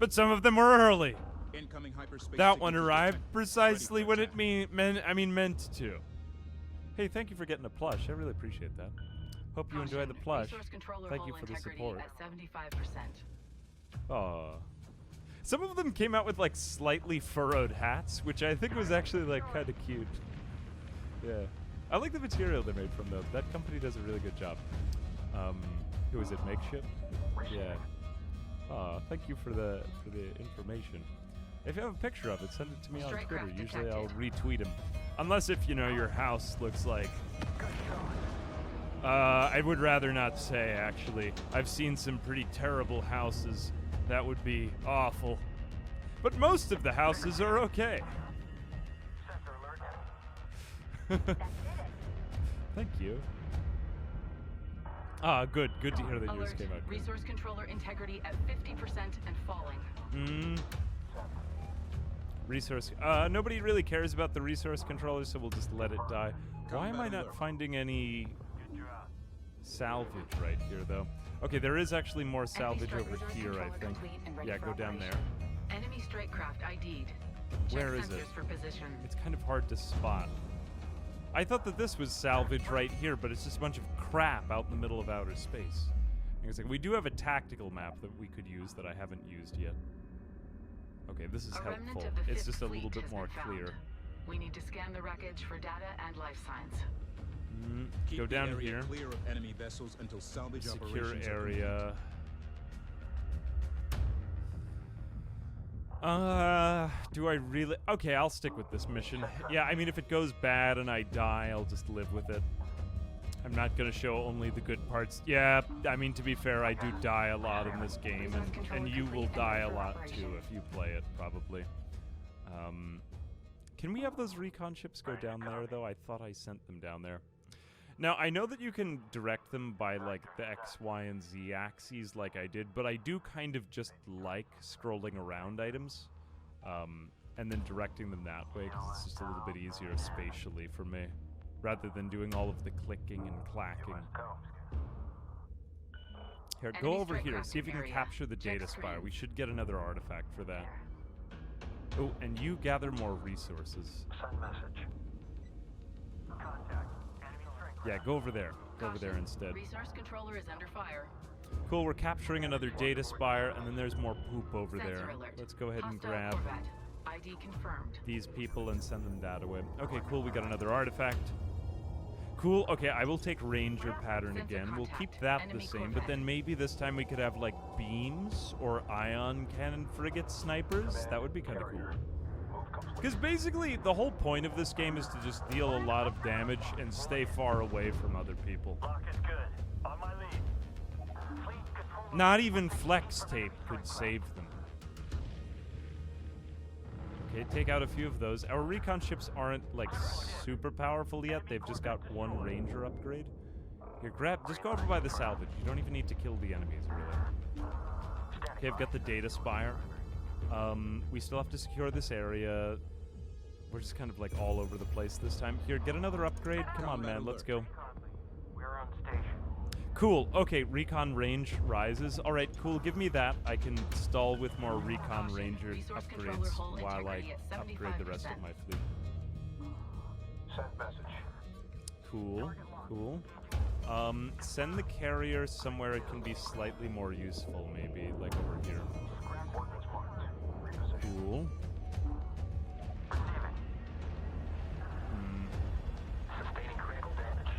but some of them were early. Incoming hyperspace That one signatures arrived detected. precisely Ready when for it meant to. Hey, thank you for getting a plush. I really appreciate that. Hope you enjoy the Caution. plush. Resource controller Thank you hull for the integrity support. at 75%. Aw. Some of them came out with like slightly furrowed hats, which I think was actually like kind of cute. Yeah. I like the material they made from them. That company does a really good job. Who is it? Makeshift? Yeah. Aw, thank you for the information. If you have a picture of it, send it to me on Strike Twitter. craft Usually I'll detected. retweet them. Unless if, you know, your house looks like... I would rather not say, actually. I've seen some pretty terrible houses. That would be awful. But most of the houses are okay. Thank you. Ah, good. Good to hear that yours Alert. came out good. Resource controller integrity at 50% and falling. Resource. Nobody really cares about the resource controller, so we'll just let it die. Why am I not finding any salvage right here, though? Okay, there is actually more salvage Enemy strike over resource here, I controller think. complete and ready Yeah, for go down there. operation. Enemy strike craft ID'd. Check Where is sensors it? for position. It's kind of hard to spot. I thought that this was salvage right here, but it's just a bunch of crap out in the middle of outer space. It's like, we do have a tactical map that we could use that I haven't used yet. Okay, this is A remnant helpful. of the It's Fifth just a Fleet little bit has more been found. clear. We need to scan the wreckage for data and life signs. Keep Go the down area here. clear of enemy vessels until salvage Secure operations are complete. area. Do I really? Okay, I'll stick with this mission. Yeah, I mean, if it goes bad and I die, I'll just live with it. I'm not gonna show only the good parts. Yeah, I mean, to be fair, I do die a lot in this game, and you will die a lot too if you play it, probably. Can we have those recon ships go down there, though? I thought I sent them down there. Now, I know that you can direct them by, like, the X, Y, and Z axes like I did, but I do kind of just like scrolling around items, and then directing them that way, because it's just a little bit easier spatially for me, rather than doing all of the clicking and clacking. Here, go Enemy over strike here, craft see if you can area. capture the Check data spire. screen. We should get another artifact for that. Oh, and you gather more resources. Send message. Contact. Enemy strike Yeah, go over there. Go over there Caution. instead. Resource controller is under fire. Cool, we're capturing another data spire, and then there's more poop over Sensor there. alert. Let's go ahead and Hostile grab Corvette. ID confirmed. these people and send them that away. Okay, cool, we got another artifact. Cool, okay, I will take ranger pattern Sensor again. We'll keep contact. that the Enemy same, but Corvette. then maybe this time we could have, like, beams or ion cannon frigate snipers. That would be kind of cool. Because basically, the whole point of this game is to just deal a lot of damage and stay far away from other people. Lock is good. On my lead. Fleet control. Not even flex tape could save them. Okay, take out a few of those. Our recon ships aren't, like, super powerful yet. They've just got one ranger upgrade. Here, just go over by the salvage. You don't even need to kill the enemies, really. Okay, I've got the data spire. We still have to secure this area. We're just kind of, like, all over the place this time. Here, get another upgrade. Come on, man, let's go. We're on station. Cool. Okay, recon range rises. All right, cool. Give me that. I can stall with more recon Caution. ranger Resource controller upgrades hull while I integrity at upgrade the rest of 75%. my fleet. Send message. Cool. Cool. Send the carrier somewhere it can be slightly more useful, maybe, like over here. Cool. Sustaining critical damage.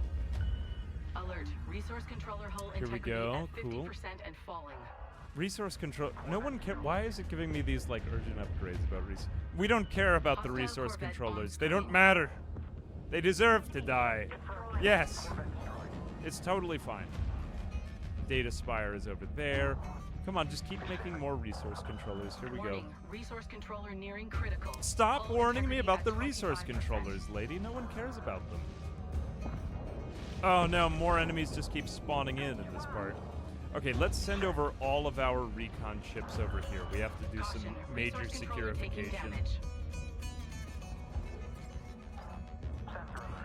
Alert. Resource controller hull Here we integrity go, at 50% cool. and falling. Resource control. No one care. Why is it giving me these like urgent upgrades about We don't care about the Hostile resource Corvette controllers. on They don't screen. matter. They deserve to die. Yes. It's totally fine. Data Spire is over there. Come on, just keep making more resource controllers. Here we go. Warning. Resource controller nearing critical. Stop Hull warning me integrity about the at resource 25%. controllers, lady. No one cares about them. Oh no, more enemies just keep spawning in this part. Okay, let's send over all of our recon ships over here. We have to do some Caution. major Resource controller taking securification. damage.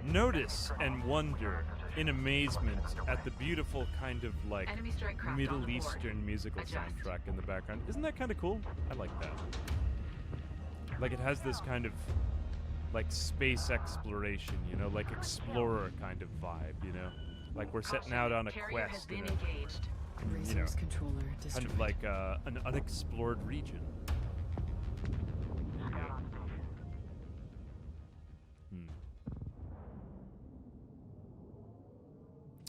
Notice and wonder in amazement at the beautiful kind of like Enemy strike craft on Middle the board. Eastern musical Adjust. soundtrack in the background. Isn't that kind of cool? I like that. Like it has this kind of like space exploration, you know, like explorer kind of vibe, you know? Like we're setting out on a Carrier has quest been in a, engaged. you know, Resource controller destroyed. kind of like an unexplored region.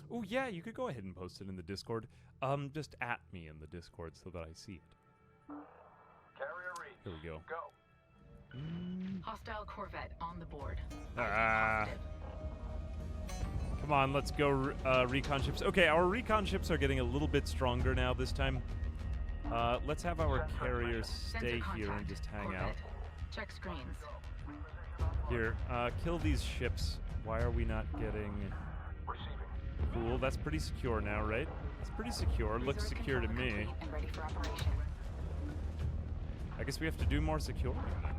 Oh yeah, you could go ahead and post it in the Discord. Just at me in the Discord so that I see it. Carrier reach. Here we go. Go. Hostile Corvette on the board. Ah. Positive. Come on, let's go recon ships. Okay, our recon ships are getting a little bit stronger now this time. Let's have our carriers stay Sensor here and contact. just hang Corvette. out. Check screens. Here, kill these ships. Why are we not getting... Cool, that's pretty secure now, right? That's pretty secure. Looks Resource secure to controller me. complete and ready for operation. I guess we have to do more securing then.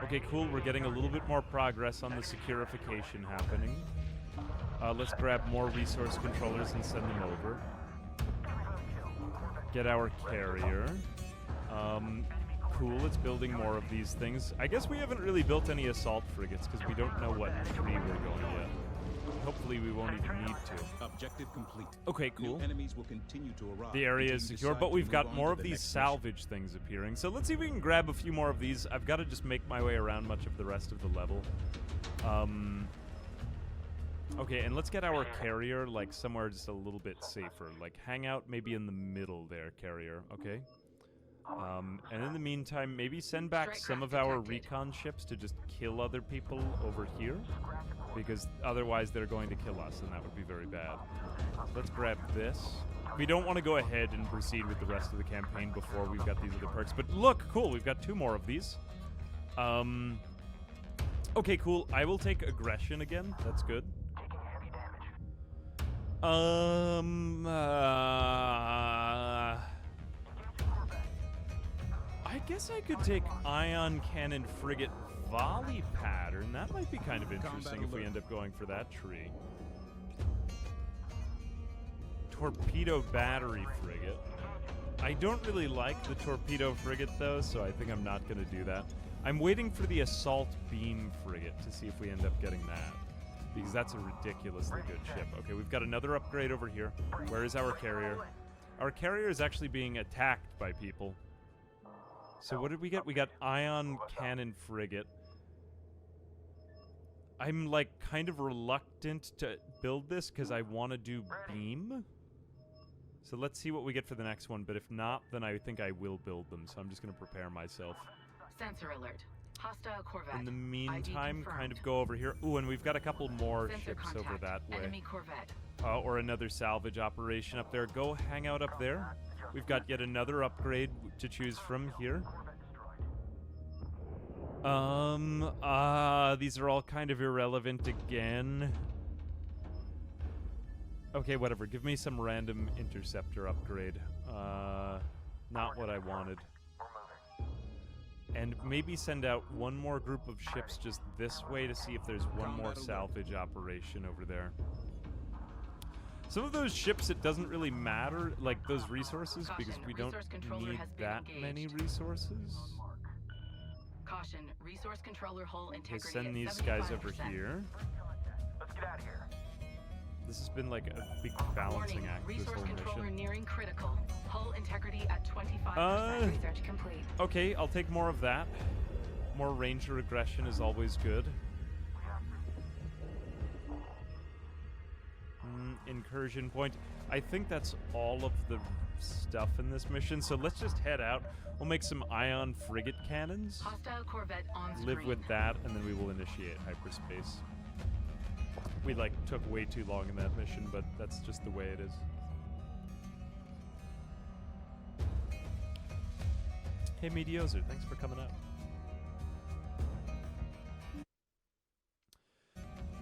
Okay, cool. We're getting a little bit more progress on the securification happening. Let's grab more resource controllers and send them over. Get our carrier. Cool, it's building more of these things. I guess we haven't really built any assault frigates because we don't know what tree we're going yet. Hopefully we won't even need to. Objective complete. Okay, cool. New enemies will continue to arrive. The area until is you secure, decide but to we've move got on more to of the these next mission. salvage things appearing. So let's see if we can grab a few more of these. I've got to just make my way around much of the rest of the level. Okay, and let's get our carrier like somewhere just a little bit safer. Like hang out maybe in the middle there, carrier. Okay. And in the meantime, maybe send back Strike some of craft our detected. recon ships to just kill other people over here. Because otherwise they're going to kill us, and that would be very bad. Let's grab this. We don't want to go ahead and proceed with the rest of the campaign before we've got these other perks. But look, cool, we've got 2 more of these. Okay, cool. I will take aggression again. That's good. Taking heavy damage. I guess I could take ion cannon frigate volley pattern. That might be kind of interesting if we end up going for that tree. Torpedo battery frigate. I don't really like the torpedo frigate though, so I think I'm not going to do that. I'm waiting for the assault beam frigate to see if we end up getting that, because that's a ridiculously good ship. Okay, we've got another upgrade over here. Where is our carrier? Our carrier is actually being attacked by people. So what did we get? We got ion cannon frigate. I'm like kind of reluctant to build this because I want to do beam. So let's see what we get for the next one, but if not, then I think I will build them. So I'm just going to prepare myself. Sensor alert. Hostile Corvette. In the ID meantime, kind confirmed. of go over here. Ooh, and we've got a couple more Sensor ships contact. over that way. Enemy Corvette. Or another salvage operation up there. Go hang out up there. We've got yet another upgrade to choose from here. These are all kind of irrelevant again. Okay, whatever. Give me some random interceptor upgrade. Not what I wanted. And maybe send out one more group of ships just this way to see if there's one more salvage operation over there. Some of those ships, it doesn't really matter, like those resources, because we don't Resource controller need has been that many engaged. resources. Caution. Resource controller hull Okay, integrity send at these guys over 75%. here. get out of here. This has been like a big balancing Warning, act, this resource whole controller mission. nearing critical. Hull integrity at 25%. Research complete. Okay, I'll take more of that. More Ranger aggression is always good. Incursion point. I think that's all of the stuff in this mission, so let's just head out. We'll make some ion frigate cannons. Hostile corvette on screen. Live with that, and then we will initiate hyperspace. We, like, took way too long in that mission, but that's just the way it is. Hey, Medioser, thanks for coming up.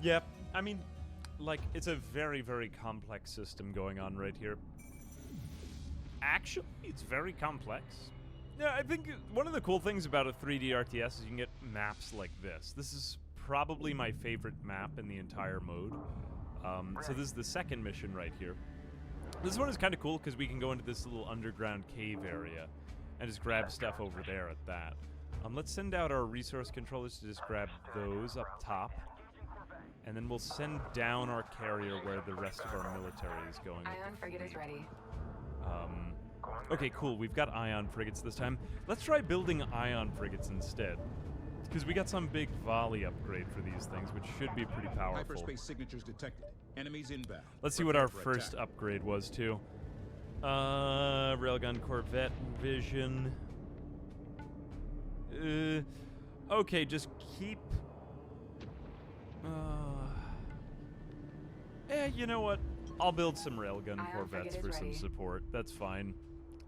Yep, I mean, like, it's a very, very complex system going on right here. Actually, it's very complex. Yeah, I think one of the cool things about a 3D RTS is you can get maps like this. This is probably my favorite map in the entire mode. So this is the second mission right here. This one is kind of cool because we can go into this little underground cave area and just grab stuff over there at that. Let's send out our resource controllers to just grab those up top. And then we'll send down our carrier where the rest of our military is going. Ion frigate is ready. Okay, cool. We've got ion frigates this time. Let's try building ion frigates instead. Because we got some big volley upgrade for these things, which should be pretty powerful. Hyperspace signatures detected. Enemies inbound. Let's see what our Prepare for first attack. upgrade was, too. Railgun Corvette Vision. Okay, just keep... you know what? I'll build some railgun Ion Corvettes frigate for is some ready. support. That's fine.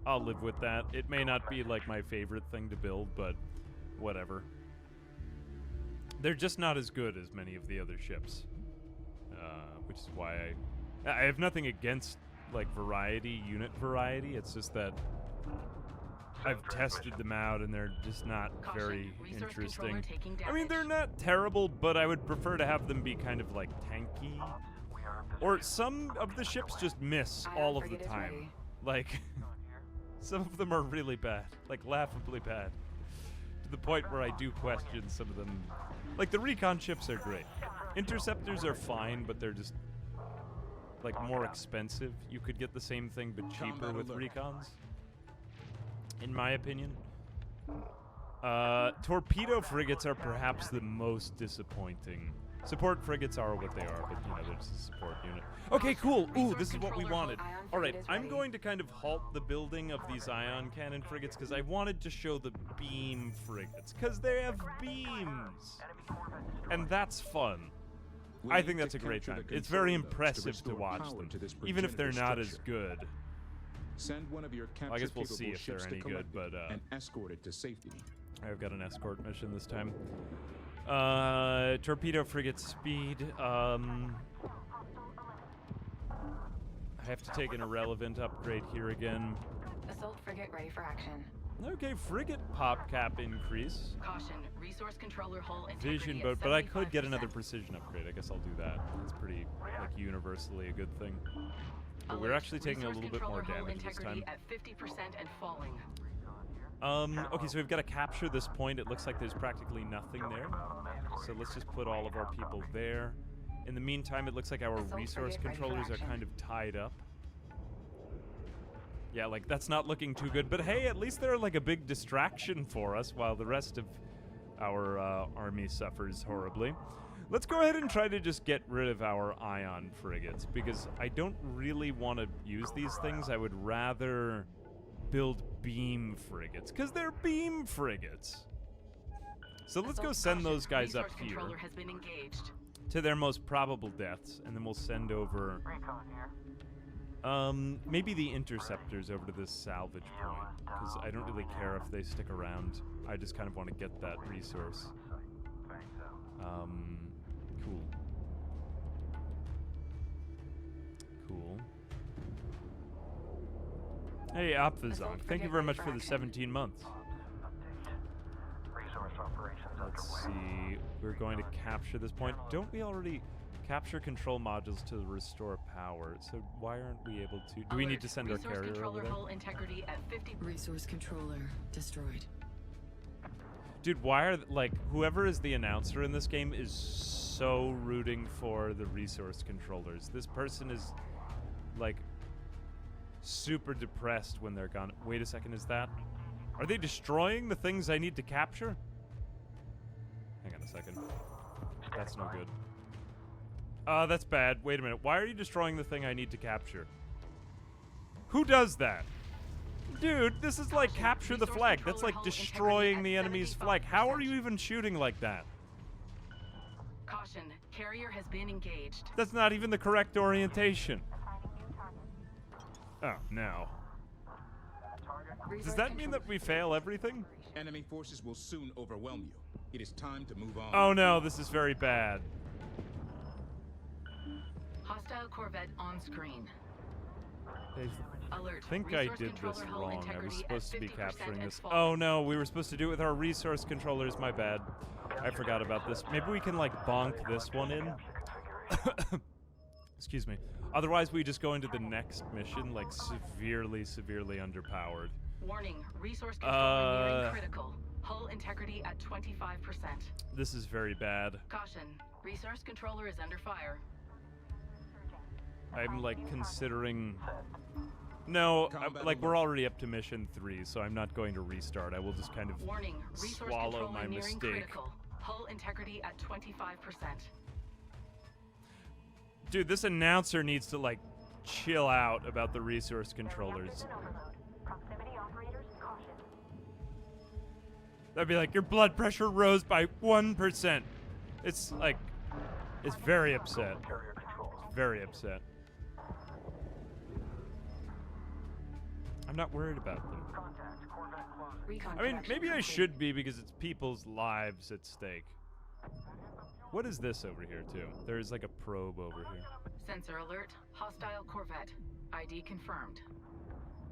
I'll live with that. It may not be, like, my favorite thing to build, but whatever. They're just not as good as many of the other ships. Which is why I have nothing against, like, unit variety. It's just that I've tested them out and they're just not Caution, very resource controller interesting. taking I mean, they're damage. not terrible, but I would prefer to have them be kind of, like, tanky. Or some of the ships just miss Ion all of the frigate is time. ready. Like, some of them are really bad. Like, laughably bad. To the point where I do question some of them. Like, the recon ships are great. Interceptors are fine, but they're just, like, more expensive. You could get the same thing, but cheaper Combat with alert. recons. In my opinion. Torpedo frigates are perhaps the most disappointing. Support frigates are what they are, but, you know, they're just a support unit. Okay, cool. Ooh, this is what we wanted. All right, I'm going to kind of halt the building of these ion cannon frigates because I wanted to show the beam frigates, because they have beams. And that's fun. We I need think to that's a great capture time. the It's very control nodes impressive to restore watch power them, to this even if they're progenitor not as structure. good. Send one of your Well, I guess we'll see capture-capable if they're ships any to good, collect but, it and escort it to safety. I've got an escort mission this time. Torpedo frigate speed. I have to take an irrelevant upgrade here again. Assault frigate ready for action. Okay, frigate pop cap increase. Caution, resource controller hull integrity Vision at boat, but I could get 75%. another precision upgrade. I guess I'll do that. It's pretty, like, universally a good thing. But we're Alert, actually taking a resource little bit more controller hull damage this time. integrity at 50% and falling. Okay, so we've got to capture this point. It looks like there's practically nothing there. So let's just put all of our people there. In the meantime, it looks like our Assault resource frigate ready for controllers are action. kind of tied up. Yeah, like, that's not looking too good. But hey, at least they're like a big distraction for us while the rest of our army suffers horribly. Let's go ahead and try to just get rid of our ion frigates, because I don't really want to use these things. I would rather build beam frigates, because they're beam frigates. So let's go Assault send caution, those guys up resource here controller has been engaged. to their most probable deaths, and then we'll send over Recon here. maybe the interceptors over to this salvage point, because I don't really care if they stick around. I just kind of want to get that resource. Cool. Cool. Hey, Apfazong, Assault thank you frigate very ready much for for the action. 17 months. Resource operations Let's underway. see. We're going to capture this point. Don't we already capture control modules to restore power? So why aren't we able to? Do we need Alert, to send our resource carrier controller over there? hull integrity at 50. Resource controller destroyed. Dude, why are like whoever is the announcer in this game is so rooting for the resource controllers. This person is, like, super depressed when they're gone. Wait a second, is that... Are they destroying the things I need to capture? Hang on a second. That's no good. That's bad. Wait a minute. Why are you destroying the thing I need to capture? Who does that? Dude, this is like capture the flag. That's like destroying the enemy's flag. How are you even shooting like that? Caution, carrier has been engaged. That's not even the correct orientation. Oh, no. Does that mean that we fail everything? Enemy forces will soon overwhelm you. It is time to move on. Oh no, this is very bad. Hostile Corvette on screen. Alert. I think I Resource did this controller hull wrong. I was integrity supposed to at be 50% capturing and this. falling. Oh no, we were supposed to do it with our resource controllers. My bad. I forgot about this. Maybe we can, like, bonk this one in. Excuse me. Otherwise, we just go into the next mission, like, severely, severely underpowered. Warning. Resource controller nearing critical. Hull integrity at 25%. This is very bad. Caution. Resource controller is under fire. I'm, like, considering... No, like, we're already up to mission 3, so I'm not going to restart. I will just kind of Warning. Resource swallow controller my nearing mistake. critical. Hull integrity at 25%. Dude, this announcer needs to, like, chill out about the resource controllers. That'd be like, your blood pressure rose by 1%. It's like, it's very upset. It's very upset. I'm not worried about them. Recon I mean, connection maybe I complete. should be because it's people's lives at stake. What is this over here, too? There's like a probe over here. Sensor alert. Hostile Corvette. ID confirmed.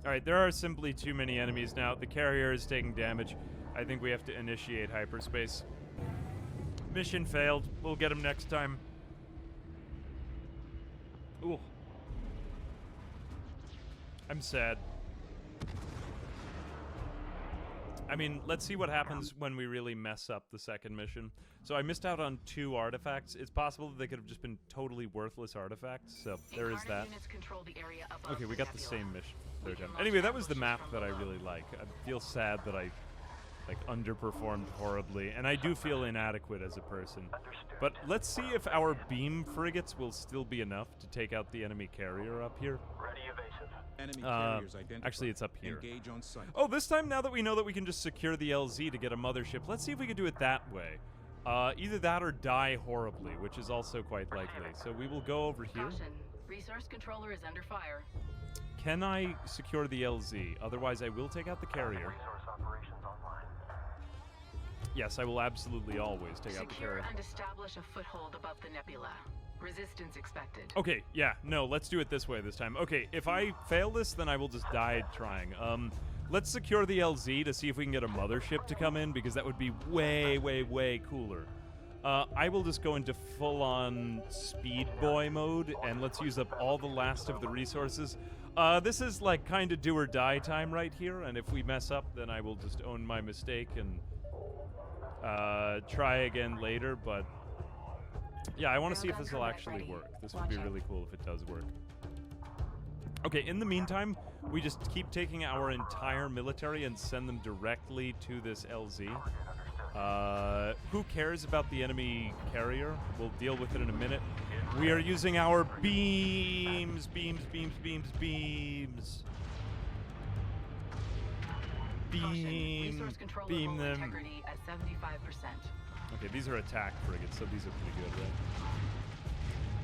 Alright, there are simply too many enemies now. The carrier is taking damage. I think we have to initiate hyperspace. Mission failed. We'll get him next time. Ooh. I'm sad. I mean, let's see what happens when we really mess up the second mission. So I missed out on 2 artifacts. It's possible that they could have just been totally worthless artifacts, so there is that. Incarnate units control the area above Okay, we the got the nebula. same mission. We Third can time. launch Anyway, that was the ambushes map from that I below. really like. I feel sad that I, like, underperformed horribly, and I do feel inadequate as a person. But let's see if our beam frigates will still be enough to take out the enemy carrier up here. Ready evasive. Enemy carriers identified. Actually, it's up here. Engage on sight. Oh, this time, now that we know that we can just secure the LZ to get a mothership, let's see if we can do it that way. Either that or die horribly, which is also quite likely. So we will go over here. Caution. Resource controller is under fire. Can I secure the LZ? Otherwise, I will take out the carrier. Resource operations online. Yes, I will absolutely always take out the Secure carrier. and establish a foothold above the nebula. Resistance expected. Okay, yeah, no, let's do it this way this time. Okay, if I fail this, then I will just die trying. Let's secure the LZ to see if we can get a mothership to come in, because that would be way, way, way cooler. I will just go into full-on Speed Boy mode, and let's use up all the last of the resources. This is, like, kind of do or die time right here, and if we mess up, then I will just own my mistake and try again later, but... Yeah, I want to see if this will actually work. This would be really cool if it does work. Okay, in the meantime, we just keep taking our entire military and send them directly to this LZ. Who cares about the enemy carrier? We'll deal with it in a minute. We are using our beams, beams, beams, beams, beams. Beam, Resource controller beam hull them. integrity at 75%. Okay, these are attack frigates, so these are pretty good,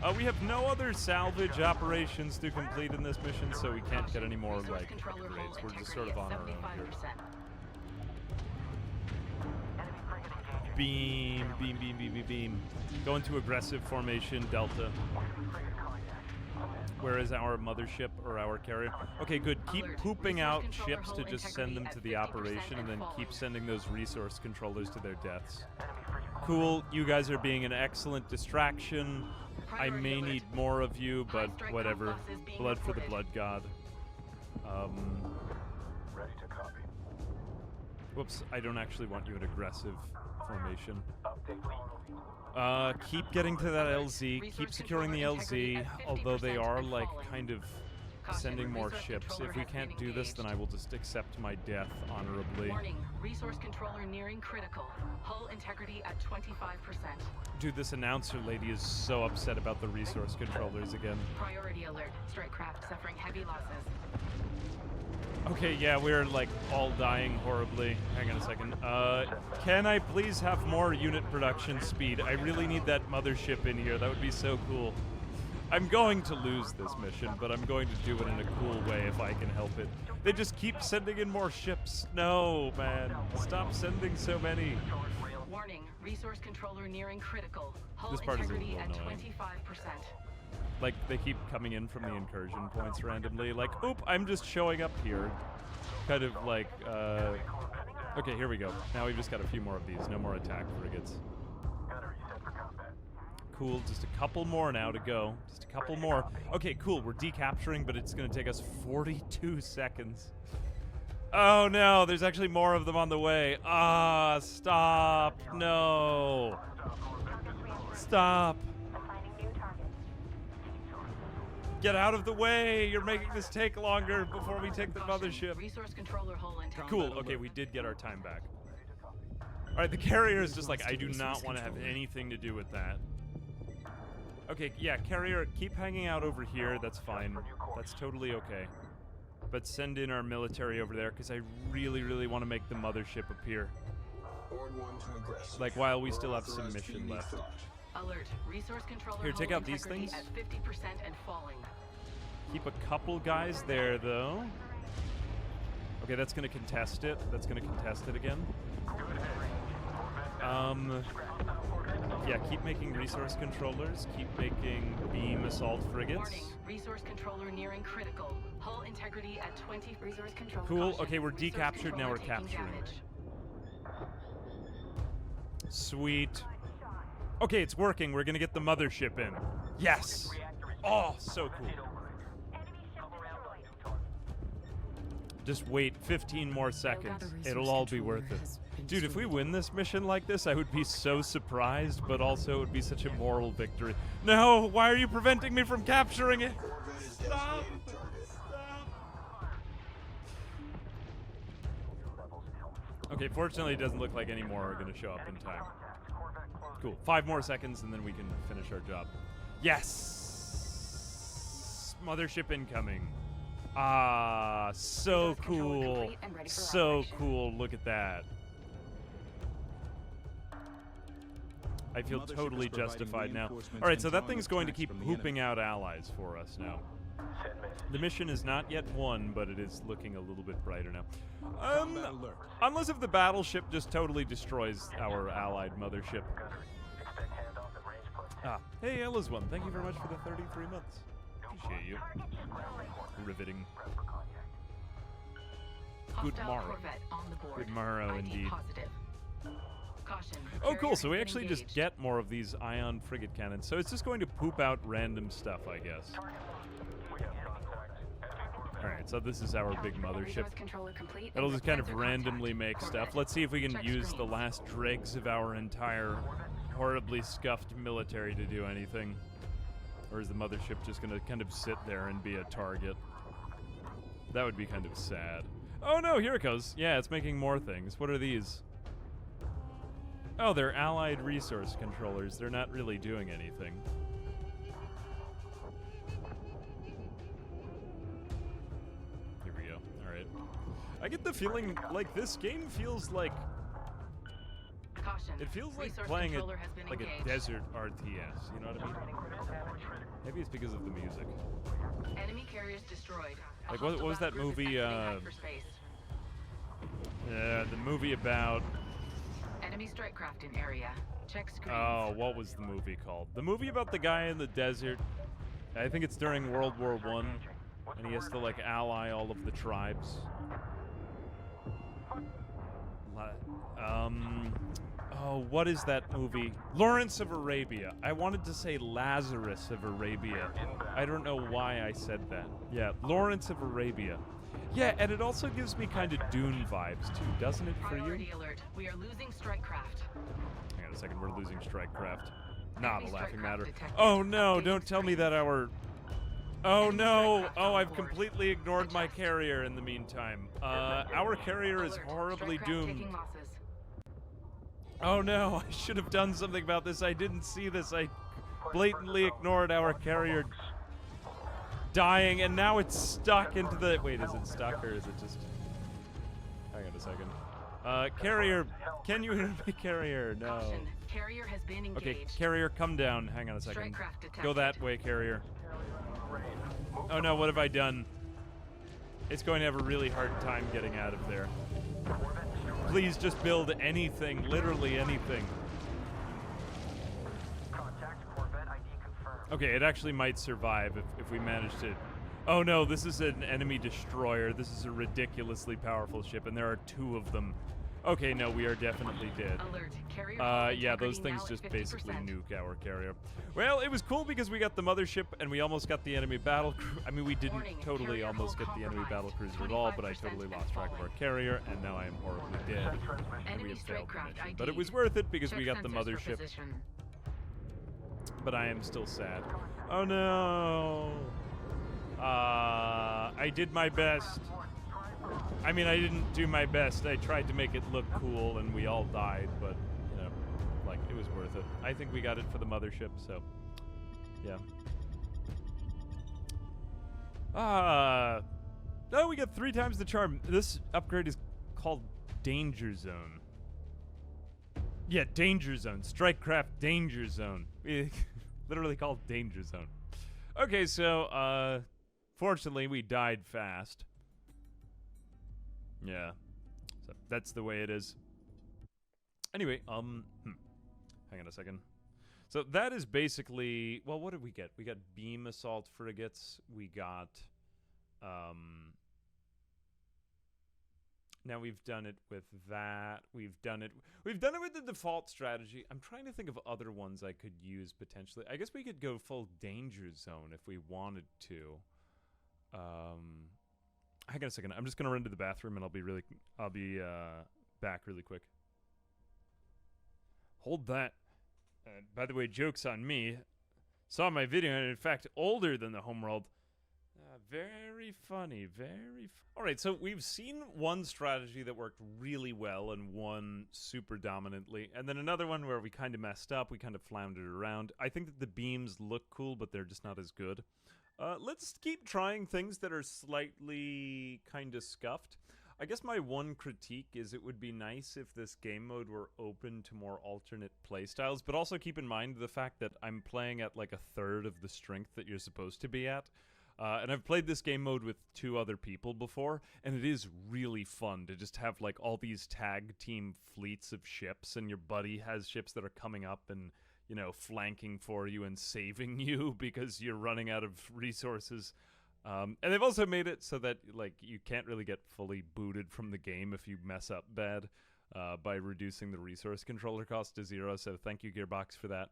right? We have no other salvage operations to complete in this mission, so we can't get any more, Resource like, controller hull upgrades. We're just integrity sort of on at our own here. 75%. Enemy frigate engaging. Beam, beam, beam, beam, beam, beam. Go into aggressive formation, Delta. Enemy frigate contact. Where is our mothership or our carrier? Okay, good. Keep Alert. pooping Resource out controller ships to hull just send them to integrity the at 50% operation and then and keep falling. sending those resource controllers to their deaths. Enemy frigate Cool, you guys are being an excellent distraction. I Priority may alert. need more of you, but High strike whatever. compass is being Blood for the reported. blood god. ready to copy. Whoops, I don't actually want you in aggressive formation. Update lead. Keep getting to that LZ, keep Resource securing the controller integrity LZ, at although they 50% are, and like, falling. kind of Caution, sending more resource ships. controller If we has can't been do this, then I engaged. will just accept my death honorably. Warning, resource controller nearing critical. Hull integrity at 25%. Dude, this announcer lady is so upset about the resource controllers again. Priority alert. Strike craft suffering heavy losses. Okay, yeah, we're, like, all dying horribly. Hang on a second. Can I please have more unit production speed? I really need that mothership in here. That would be so cool. I'm going to lose this mission, but I'm going to do it in a cool way if I can help it. They just keep sending in more ships. No, man. Stop sending so many. Warning, resource controller nearing critical. Hull This part is a integrity little at annoying. 25%. Like, they keep coming in from the incursion points randomly. Like, oop, I'm just showing up here. Kind of like, okay, here we go. Now we've just got a few more of these. No more attack frigates. Gunner, you set for combat. Cool, just a couple more now to go. Just a couple more. Okay, cool, we're decapturing, but it's gonna take us 42 seconds. Oh no, there's actually more of them on the way. Ah, stop, no. Stop. Get out of the way! You're making this take longer before we take the Caution, mothership. resource controller hull integrity. Cool, okay, we did get our time back. Alright, the carrier is just like, I do not want to have anything to do with that. Okay, yeah, carrier, keep hanging out over here, that's fine. That's totally okay. But send in our military over there, because I really, really want to make the mothership appear. Like, while we still have some mission left. Alert, resource controller Here, take hull out these integrity things. at 50% and falling. Keep a couple guys there, though. Okay, that's gonna contest it. That's gonna contest it again. Yeah, keep making resource controllers. Keep making beam assault frigates. Warning, resource controller nearing critical. Hull integrity at 20. Resource controller. Cool, caution, okay, we're resource decaptured, now we're controller taking capturing. damage. Sweet. Okay, it's working. We're gonna get the mothership in. Yes! Oh, so cool. Just wait 15 more seconds. It'll all be worth it. Dude, if we win this mission like this, I would be so surprised, but also it would be such a moral victory. No! Why are you preventing me from capturing it? Stop! Okay, fortunately it doesn't look like any more are gonna show up in time. Cool. 5 more seconds and then we can finish our job. Yes! Mothership incoming. Ah, so cool. So cool. Look at that. I feel Mothership totally is providing justified now. reinforcements Alright, and so that drawing thing's going to attacks keep from the pooping enemy. out allies for us now. The mission is not yet won, but it is looking a little bit brighter now. Combat alert. Unless if the battleship just totally destroys our allied mothership. Expect handoff at range plus 10. Ah, hey, Ella's one. Thank you very much for the 33 months. Appreciate you. Riveting. Good Hostile morrow. Corvette on the board. Good morrow, ID indeed. Positive. Caution. Oh, carrier cool. So we has been actually just engaged. get more of these ion frigate cannons. So it's just going to poop out random stuff, I guess. Alright, so this is our big mothership. Resource controller complete. It'll just kind of Sensor contact. randomly make stuff. Corvette. Let's see if we can Check use the screens. last dregs of our entire horribly scuffed military to do anything. Or is the mothership just going to kind of sit there and be a target? That would be kind of sad. Oh no, here it goes. Yeah, it's making more things. What are these? Oh, they're allied resource controllers. They're not really doing anything. Here we go. Alright. I get the feeling like this game feels like Caution. it feels like Resource playing controller has been like a engaged. desert RTS. You know what I mean? Maybe it's because of the music. Enemy carriers destroyed. A Like, what hostile was that battle group is movie, exiting hyperspace. The movie about Enemy strike craft in area. Check screens. oh, what was the movie called? The movie about the guy in the desert. I think it's during World War I, and he has to like ally all of the tribes. Oh, what is that movie? Lawrence of Arabia. I wanted to say Lazarus of Arabia. I don't know why I said that. Yeah, Lawrence of Arabia. Yeah, and it also gives me kind of Dune vibes too, doesn't it, for you? Priority alert. We are losing strike craft. Hang on a second, we're losing strike craft. Not Enemy a strike laughing craft matter. detected. Oh no, Updating don't tell me screens. that our... Oh Enemy no! strike craft Oh, on I've board. completely ignored my Adjust. carrier in the meantime. Our carrier is Alert. horribly Strike craft doomed. taking losses. Oh no, I should have done something about this. I didn't see this. I blatantly ignored our carrier dying, and now it's stuck into the... Wait, is it stuck, or is it just... Hang on a second. Carrier, can you hear me, carrier? No. Caution. Carrier has been engaged. Okay, carrier, come down. Hang on a second. Strike craft detected. Go that way, carrier. Oh no, what have I done? It's going to have a really hard time getting out of there. Please just build anything, literally anything. Contact Corvette ID confirmed. Okay, it actually might survive if we manage to... Oh no, this is an enemy destroyer. This is a ridiculously powerful ship, and there are 2 of them. Okay, no, we are definitely dead. Alert. Carrier hull Yeah, those integrity things now just at basically 50%. nuke our carrier. Well, it was cool because we got the mothership and we almost got the enemy battle cruiser. I mean, we didn't Warning, totally carrier almost hull get the enemy battle compromised. cruiser at all, but I 25% totally and lost track of our falling. carrier, and now I am horribly dead. Send transmission. And we Enemy have strike failed the craft mission. ID. But it was worth it because we Check got the sensors for mothership. position. But I am still sad. Oh no! I did my best. I mean, I didn't do my best. I tried to make it look cool, and we all died, but, you know, like, it was worth it. I think we got it for the mothership, so, yeah. Oh, we got 3 times the charm. This upgrade is called Danger Zone. Yeah, Danger Zone. Strikecraft Danger Zone. Literally called Danger Zone. Okay, so, fortunately, we died fast. Yeah. So that's the way it is. Anyway, hang on a second. So that is basically, well, what did we get? We got beam assault frigates. We got, now we've done it with that. We've done it with the default strategy. I'm trying to think of other ones I could use potentially. I guess we could go full danger zone if we wanted to. Hang on a second. I'm just gonna run to the bathroom and I'll be back really quick. Hold that. By the way, joke's on me. Saw my video and in fact older than the Homeworld. Very funny, Alright, so we've seen one strategy that worked really well and one super dominantly, and then another one where we kind of messed up, we kind of floundered around. I think that the beams look cool, but they're just not as good. Let's keep trying things that are slightly kind of scuffed. I guess my one critique is it would be nice if this game mode were open to more alternate playstyles, but also keep in mind the fact that I'm playing at like 1/3 of the strength that you're supposed to be at. And I've played this game mode with 2 other people before, and it is really fun to just have like all these tag team fleets of ships, and your buddy has ships that are coming up and, you know, flanking for you and saving you because you're running out of resources. And they've also made it so that, like, you can't really get fully booted from the game if you mess up bad by reducing the resource controller cost to 0, so thank you, Gearbox, for that.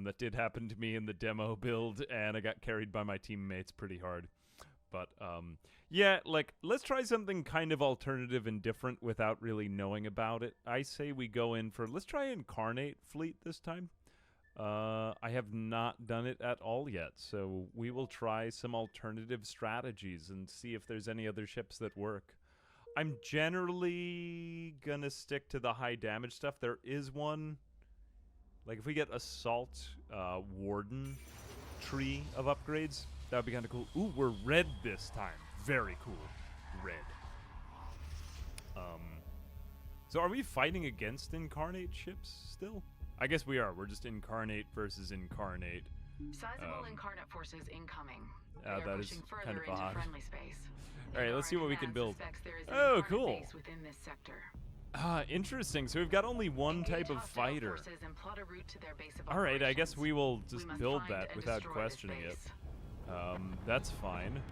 That did happen to me in the demo build, and I got carried by my teammates pretty hard. But, yeah, like, let's try something kind of alternative and different without really knowing about it. I say we go in for, let's try Incarnate Fleet this time. I have not done it at all yet, so we will try some alternative strategies and see if there's any other ships that work. I'm generally gonna stick to the high damage stuff. There is one, like if we get Assault Warden tree of upgrades, that would be kind of cool. Ooh, we're red this time. Very cool. Red. So are we fighting against Incarnate ships still? I guess we are. We're just Incarnate versus Incarnate. Sizable incarnate forces incoming. That They are is pushing further kind of into odd. friendly space. All right, let's see what we can Command build. suspects there is an Oh, incarnate cool. base within this sector. Interesting. So we've got only one Engage type of hostile fighter. forces and plot a route to their base of All right, I guess operations. we will We just must build find that and without destroy this questioning it. base. That's fine.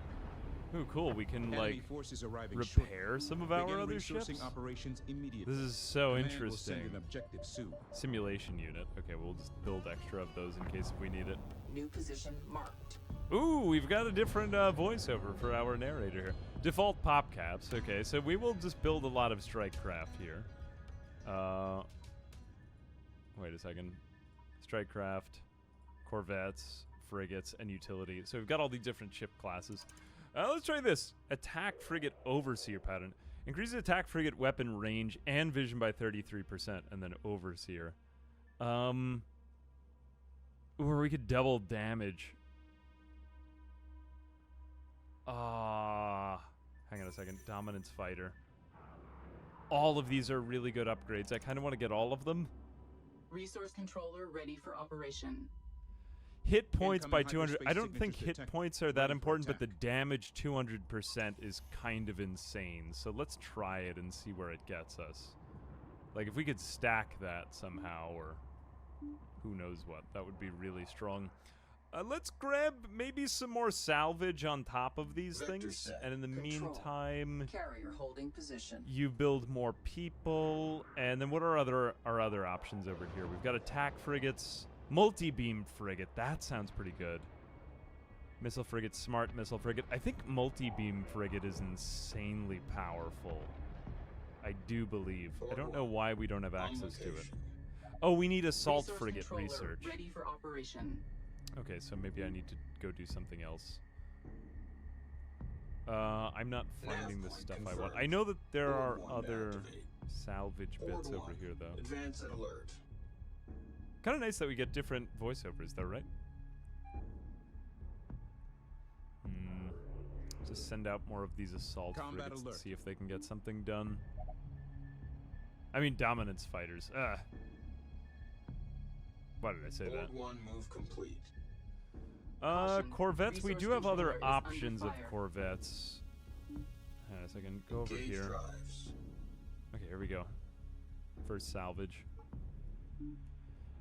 Ooh, cool. We can, Enemy like, forces arriving repair some of our Begin other resourcing ships. operations immediately. This is so Command will interesting. send an objective soon. Simulation unit. Okay, we'll just build extra of those in case if we need it. New position marked. Ooh, we've got a different voiceover for our narrator here. Default pop caps. Okay, so we will just build a lot of strike craft here. Wait a second. Strike craft, corvettes, frigates, and utility. So we've got all these different ship classes. Let's try this. Attack frigate overseer pattern. Increases attack frigate weapon range and vision by 33%, and then overseer. Or we could double damage. Hang on a second. Dominance fighter. All of these are really good upgrades. I kind of want to get all of them. Resource controller ready for operation. Hit points by Incoming 200. I hyperspace don't think signature hit detected. points are that Ready for important, but the attack. damage 200% is kind of insane. So let's try it and see where it gets us. Like if we could stack that somehow, or who knows what, that would be really strong. Let's grab maybe some more salvage on top of these Vector things, set. and in the Control. meantime, Carrier holding position. you build more people. And then what are our other options over here? We've got attack frigates, multi-beam frigate. That sounds pretty good. Missile frigate, smart missile frigate. I think multi-beam frigate is insanely powerful. I do believe. I don't know why we don't have access to it. Oh, we need assault Resource frigate controller research. ready for operation. Okay, so maybe I need to go do something else. I'm not finding the stuff I want. I know that there are other salvage bits over here, though. Advance and alert. Kind of nice that we get different voiceovers, though, right? Just send out more of these assault Combat frigates alert. to see if they can get something done. I mean, dominance fighters. Why did I say that? Board 1 move complete. Caution. Corvettes. We Resource do have other controller is under options of fire. corvettes. Hang on a second. Go over Engage here. drives. Okay, here we go. First salvage.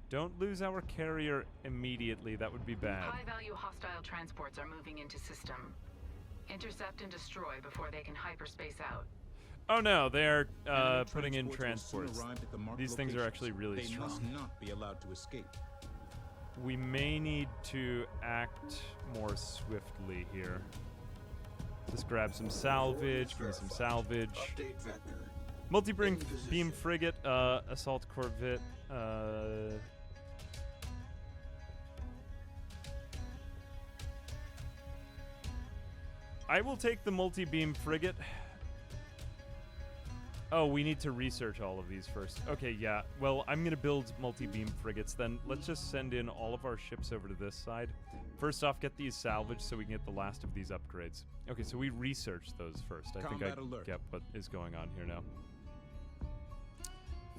Don't lose our carrier immediately. That would be bad. High-value hostile transports are moving into system. Intercept and destroy before they can hyperspace out. Oh no, they're Enemy putting in transports will soon transports. arrive at the marked These things are locations. actually really They strong. must not be allowed to escape. We may need to act more swiftly here. Just grab some salvage. Give me some salvage. Update vector. Multi-beam In position. beam frigate, assault corvette. I will take the multi-beam frigate. Oh, we need to research all of these first. Okay, yeah. Well, I'm going to build multi-beam frigates then. Let's just send in all of our ships over to this side. First off, get these salvaged so we can get the last of these upgrades. Okay, so we researched those first. I think Combat I alert. get what is going on here now.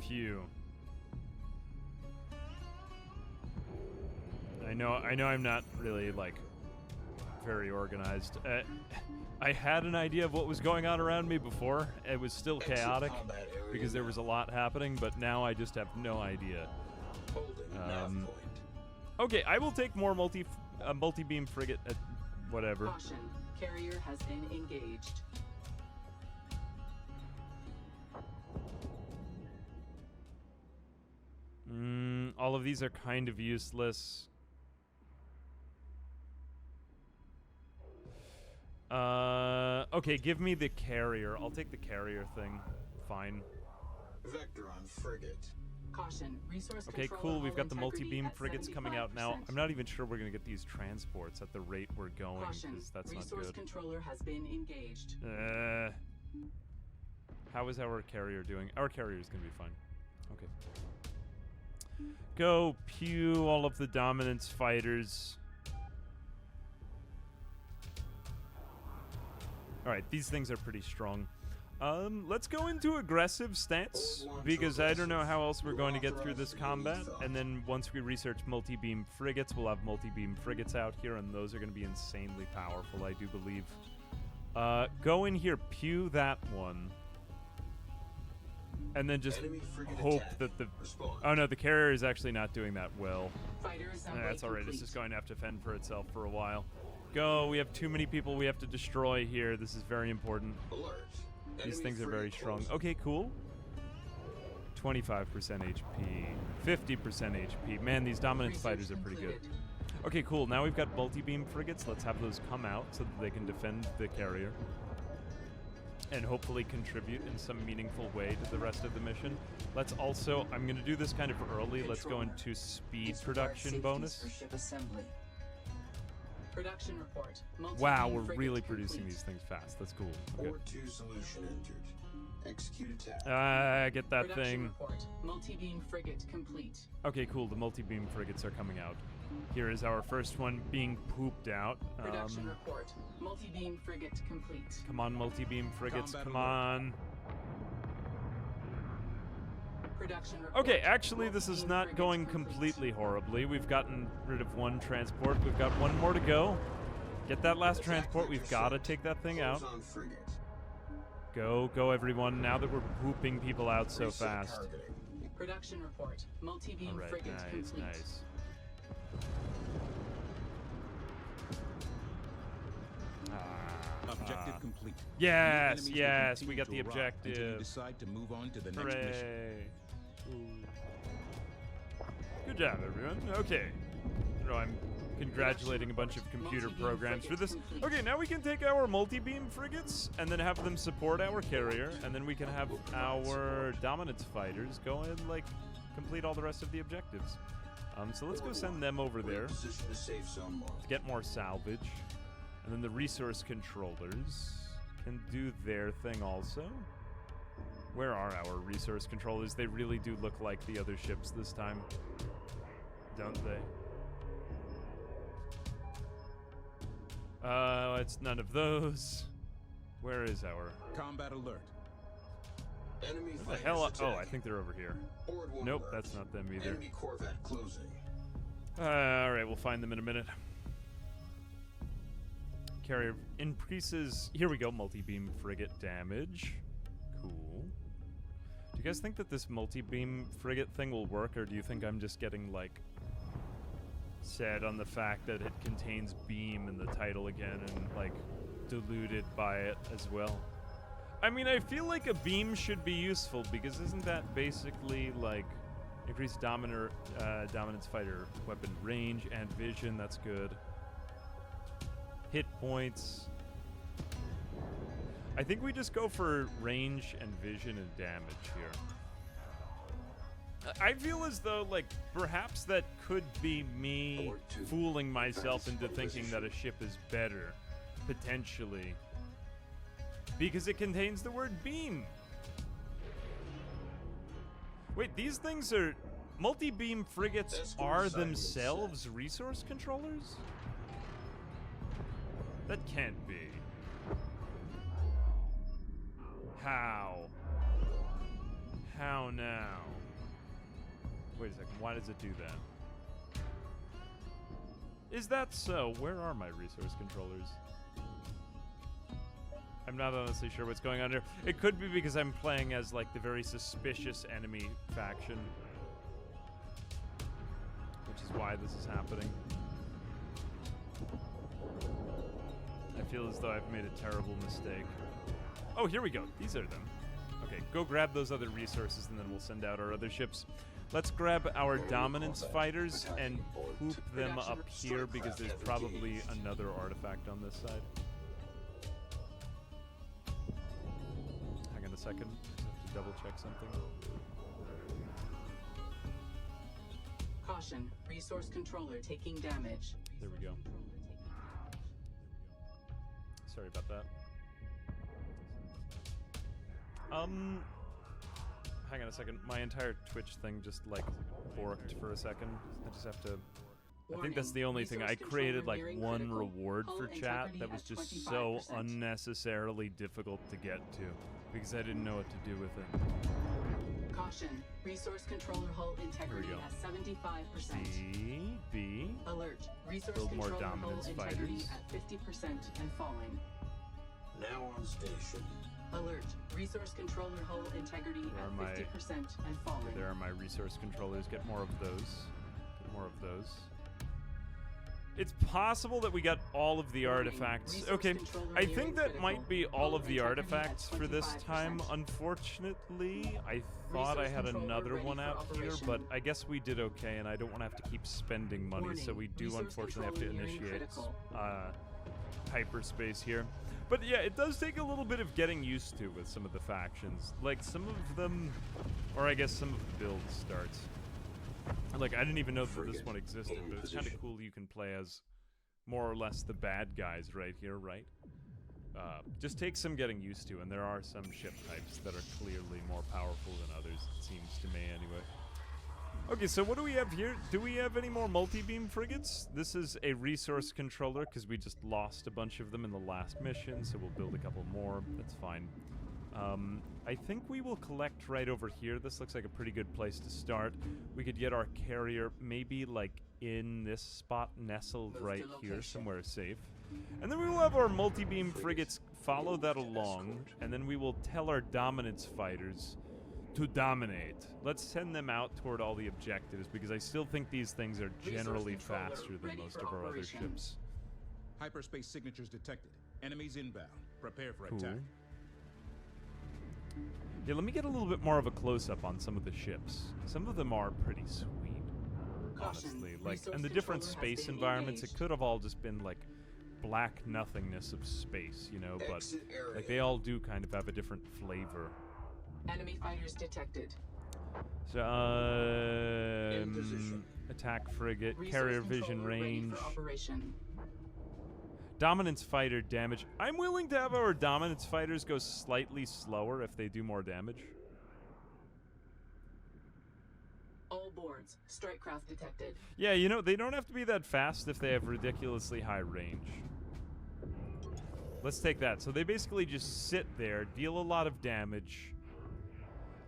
Phew. I know I'm not really, like, very organized. I had an idea of what was going on around me before. It was still Exit chaotic combat area because there was a lot happening, but now I just have no idea. Holding nav point. Okay, I will take more multi-beam frigate at whatever. Caution. Carrier has been engaged. All of these are kind of useless. Okay, give me the carrier. I'll take the carrier thing. Fine. Vector on frigate. Caution. Resource Okay, controller cool. We've got the hull integrity multi-beam at frigates coming out now. 75%. I'm not even sure we're going to get these transports at the rate we're going, Caution. because that's not Resource good. controller has been engaged. How is our carrier doing? Our carrier is going to be fine. Okay. Go pew all of the dominance fighters. Alright, these things are pretty strong. Let's go into aggressive stance, because I don't know how else we're going to get through this combat. And then once we research multi-beam frigates, we'll have multi-beam frigates out here, and those are going to be insanely powerful, I do believe. Go in here, pew that one. And then just Enemy frigate hope attack. that the... Respond. Oh no, the carrier is actually not doing that well. Fighter assembly That's alright, it's complete. just going to have to fend for itself for a while. Go, we have too many people we have to destroy here. This is very important. Alert. These Enemy things are very frigate strong. closing. Okay, cool. 25% HP, 50% HP. Man, these dominance Research fighters are pretty good. concluded. Okay, cool. Now we've got multi-beam frigates. Let's have those come out so that they can defend the carrier. and hopefully contribute in some meaningful way to the rest of the mission. Let's also, I'm going to do this kind of early. Let's go into speed production bonus. For ship assembly. Production report. Wow, we're really producing these things fast. That's cool. Okay. Port 2 solution entered. Execute attack. Get that Production thing. report. Multi-beam frigate complete. Okay, cool. The multi-beam frigates are coming out. Here is our first one being pooped out. Production report. Multi-beam frigate complete. Come on, multi-beam frigates. Combat Come alert. on. Production report. Okay, actually, this is Multi-beam not frigate going complete. completely horribly. We've gotten rid of one transport. We've got one more to go. Get that last transport. We've got to take that thing out. Close on frigate. Go, go, everyone. Now that we're pooping people out so Reset fast. targeting. Production report. Multi-beam All right, frigate nice, complete. nice. Objective complete. Yes, Enemies will yes, continue we got to the arrive until you objective. decide to move on to the next mission. Hooray. Ooh. Good job, everyone. Okay. You know, I'm congratulating a bunch of computer programs for this. Okay, now we can take our multi-beam frigates and then have them support our carrier, and then we can have our dominance fighters go and, like, complete all the rest of the objectives. So let's go send them over there to Position to safe zone mark. get more salvage. And then the resource controllers can do their thing also. Where are our resource controllers? They really do look like the other ships this time, don't they? It's none of those. Where is our... Combat alert. Enemy The fighters hell? Oh, I attacking. think they're over here. Board one Nope, alert. that's not them either. Enemy corvette closing. Alright, we'll find them in a minute. Carrier increases... Here we go, multi-beam frigate damage. Cool. Do you guys think that this multi-beam frigate thing will work, or do you think I'm just getting, like, sad on the fact that it contains beam in the title again and, like, diluted by it as well? I mean, I feel like a beam should be useful, because isn't that basically, like, increased dominance fighter weapon range and vision? That's good. Hit points. I think we just go for range and vision and damage here. I feel as though, like, perhaps that could be me fooling myself into thinking that a ship is better, potentially, because it contains the word beam. Wait, these things are... Multi-beam frigates Escort are sighting themselves resource controllers? That can't be. How? How now? Wait a second, why does it do that? Is that so? Where are my resource controllers? I'm not honestly sure what's going on here. It could be because I'm playing as, like, the very suspicious enemy faction, which is why this is happening. I feel as though I've made a terrible mistake. Oh, here we go. These are them. Okay, go grab those other resources, and then we'll send out our other ships. Let's grab our dominance fighters and poop them up here, because there's probably another artifact on this side. Hang on a second. I have to double check something. Caution. Resource controller taking damage. There we go. Sorry about that. Hang on a second. My entire Twitch thing just, like, borked for a second. I just have to... I think that's the only thing. I created, like, one reward for chat that was just so unnecessarily difficult to get to, because I didn't know what to do with it. Caution. Resource controller hull integrity go. at 75%. C, B. Alert. Resource Build more controller hull dominance integrity fighters. at 50% and falling. Now on station. Alert. Resource controller hull integrity Where are at 50% and falling. There are my resource controllers. Get more of those. Get more of those. It's possible that we got all of the artifacts. Okay, I think that might be all of the artifacts for this time. Unfortunately, I thought I had another one out here, but I guess we did okay, and I don't want to have to keep spending money, so we do unfortunately have to initiate hyperspace here. But yeah, it does take a little bit of getting used to with some of the factions. Like, some of them, or I guess some of the build starts. Like, I didn't even know that this one existed, but it's kind of cool you can play as more or less the bad guys right here, right? Just takes some getting used to, and there are some ship types that are clearly more powerful than others, it seems to me anyway. Okay, so what do we have here? Do we have any more multi-beam frigates? This is a resource controller, because we just lost a bunch of them in the last mission, so we'll build a couple more. That's fine. I think we will collect right over here. This looks like a pretty good place to start. We could get our carrier maybe, like, in this spot, nestled right here, somewhere safe. And then we will have our multi-beam frigates follow that along, and then we will tell our dominance fighters to dominate. Let's send them out toward all the objectives, because I still think these things are generally faster than most of our other ships. Hyperspace signatures detected. Enemies inbound. Prepare for Cool. attack. Yeah, let me get a little bit more of a close-up on some of the ships. Some of them are pretty sweet, honestly. Like, and the different space environments, it could have all just been, like, black nothingness of space, you know, but, like, they all do kind of have a different flavor. Enemy fighters detected. So, attack frigate, carrier vision range, dominance fighter damage. I'm willing to have our dominance fighters go slightly slower if they do more damage. All boards. Strike craft detected. Yeah, you know, they don't have to be that fast if they have ridiculously high range. Let's take that. So they basically just sit there, deal a lot of damage.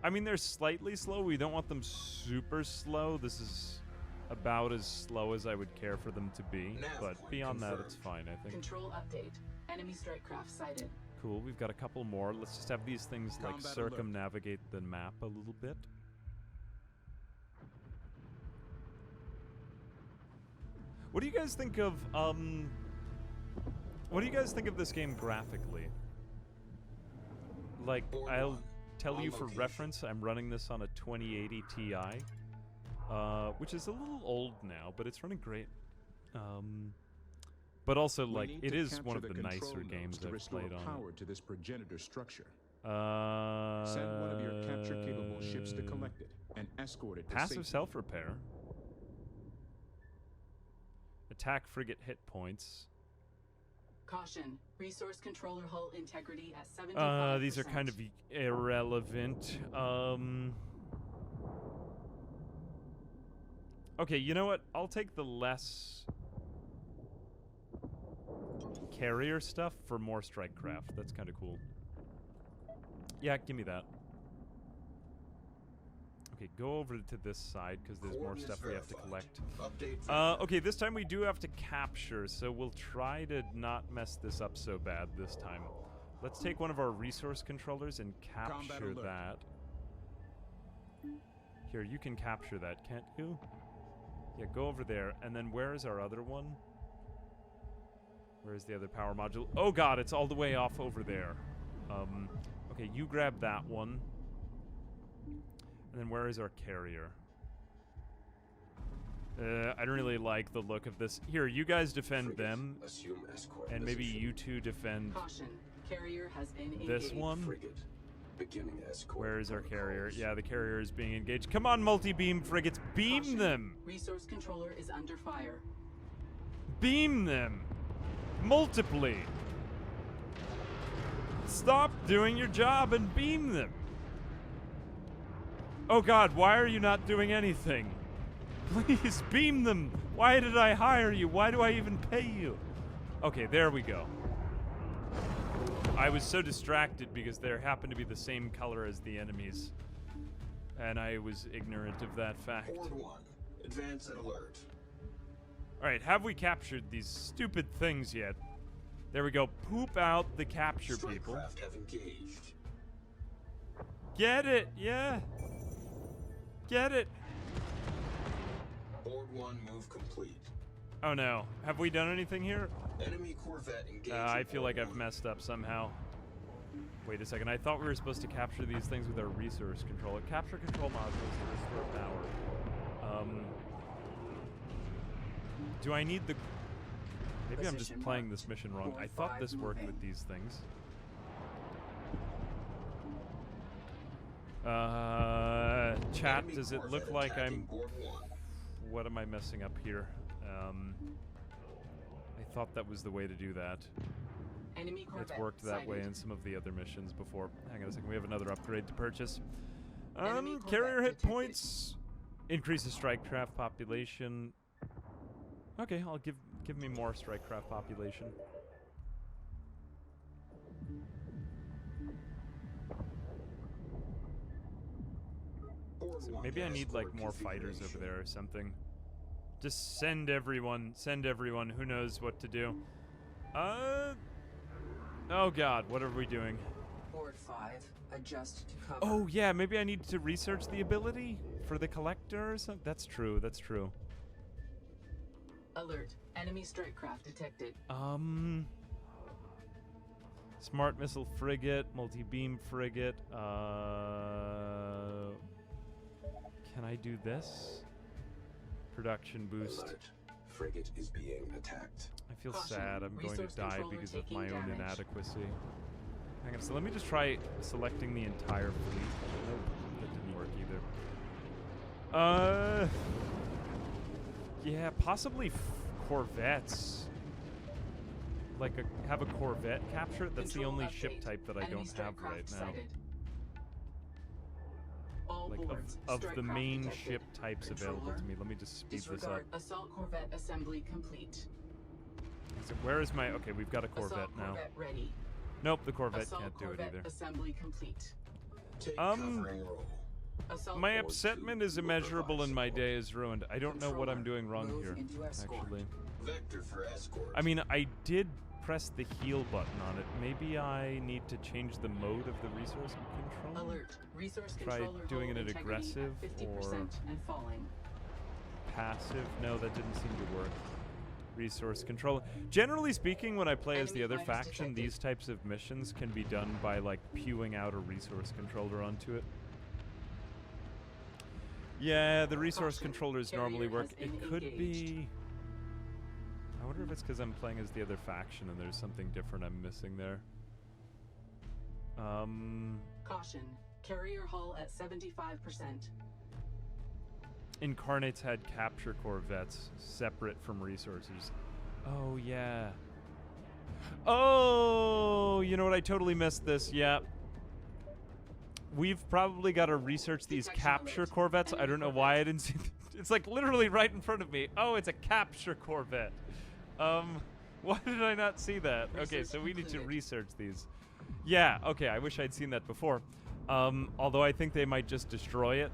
I mean, they're slightly slow. We don't want them super slow. This is about as slow as I would care for them to be. But beyond that, it's fine, I think. Control update. Enemy strike craft sighted. Cool, we've got a couple more. Let's just have these things, like, Combat circumnavigate the map a little bit. What do you guys think of, what do you guys think of this game graphically? Like, I'll tell you for reference, I'm running this on a 2080 Ti, which is a little old now, but it's running great. But also, like, it is one of the nicer games I've played on. Power to this progenitor structure. Send Send one of your capture-capable ships to collect it and escort it to passive safety. self-repair. Attack frigate hit points. Caution. Resource controller hull integrity at 75%. These are kind of irrelevant. Okay, you know what? I'll take the less carrier stuff for more strike craft. That's kind of cool. Yeah, give me that. Okay, go over to this side, because there's more stuff we have to collect. Okay, this time we do have to capture, so we'll try to not mess this up so bad this time. Let's take one of our resource controllers and capture that. Here, you can capture that, can't you? Yeah, go over there, and then where is our other one? Where's the other power module? Oh god, it's all the way off over there. Okay, you grab that one. And then where is our carrier? I don't really like the look of this. Here, you guys defend them. And maybe you two defend Caution. Carrier has been this engaged. one. Where is our carrier? Yeah, the carrier is being engaged. Come on, multi-beam frigates, beam Caution. them! Resource controller is under fire. Beam them! Multiply! Stop doing your job and beam them! Oh god, why are you not doing anything? Please, beam them! Why did I hire you? Why do I even pay you? Okay, there we go. I was so distracted because there happened to be the same color as the enemies. And I was ignorant of that fact. Horde 1, advance and alert. Alright, have we captured these stupid things yet? There we go. Poop out the capture people. Strikecraft have engaged. Get it, yeah. Get it. Horde 1 move complete. Oh no. Have we done anything here? Enemy Corvette engaged. I feel like Horde I've 1. messed up somehow. Wait a second. I thought we were supposed to capture these things with our resource controller. Capture control modules to restore power. Do I need the... Maybe I'm just Position playing marked. this mission wrong. Board I thought 5 this worked moving. with these things. Chat, Enemy does it look Corvette like attacking I'm... Board 1. What am I messing up here? I thought that was the way to do that. Enemy It's Corvette worked that way sighted. in some of the other missions before. Hang on a second, we have another upgrade to purchase. Enemy Carrier Corvette hit detected. points. Increases strike craft population. Okay, I'll give me more strike craft population. Board So 1 maybe I need like escort more fighters over configuration. there or something. Just send everyone. Send everyone. Who knows what to do? Oh God, what are we doing? Board 5, adjust to cover. Oh yeah, maybe I need to research the ability for the collector or something. That's true. That's true. Alert. Enemy strike craft detected. Smart missile frigate, multi-beam frigate. Can I do this? Production boost. Alert. Frigate is being attacked. I feel Caution, sad. I'm going to resource die controller because of taking my own damage. inadequacy. Hang on. So let me just try selecting the entire fleet. Nope, that didn't work either. Yeah, possibly corvettes. Like have a corvette capture. That's the Control only update. ship type that I Enemy don't strike have right craft now. sighted. All Like boards. of strike the craft main detected. ship types available Controller, to me. Let me just speed this up. Disregard assault corvette assembly complete. So where is my? Okay, we've got a corvette Assault now. corvette ready. Nope, the corvette Assault can't do it corvette either. assembly complete. Take Um, covering roll. Assault My Board upsetment 2 is will immeasurable provide and my support. day is ruined. I don't know what I'm doing wrong Move here, into escort. actually. Vector for escort. I mean, I did press the heal button on it. Maybe I need to change the mode of the resource control? Alert. Resource Try controller doing hull it at integrity aggressive at 50% or- and falling. Passive? No, that didn't seem to work. Resource control. Generally speaking, when I play as the Enemy other fighters faction, detected. these types of missions can be done by, like, pewing out a resource controller onto it. Yeah, the resource Caution, controllers normally carrier work. has been It could engaged. be... I wonder if it's because I'm playing as the other faction and there's something different I'm missing there. Caution. Carrier hull at 75%. Incarnates had capture corvettes separate from resources. Oh, yeah. Oh, you know what? I totally missed this. Yeah. We've probably got to research these Detection capture alert. corvettes. I Enemy don't know corvette. why I didn't see. It's like literally right in front of me. Oh, it's a capture corvette. Why did I not see that? Okay, Research so we need to concluded. research these. Yeah, okay, I wish I'd seen that before. Although I think they might just destroy it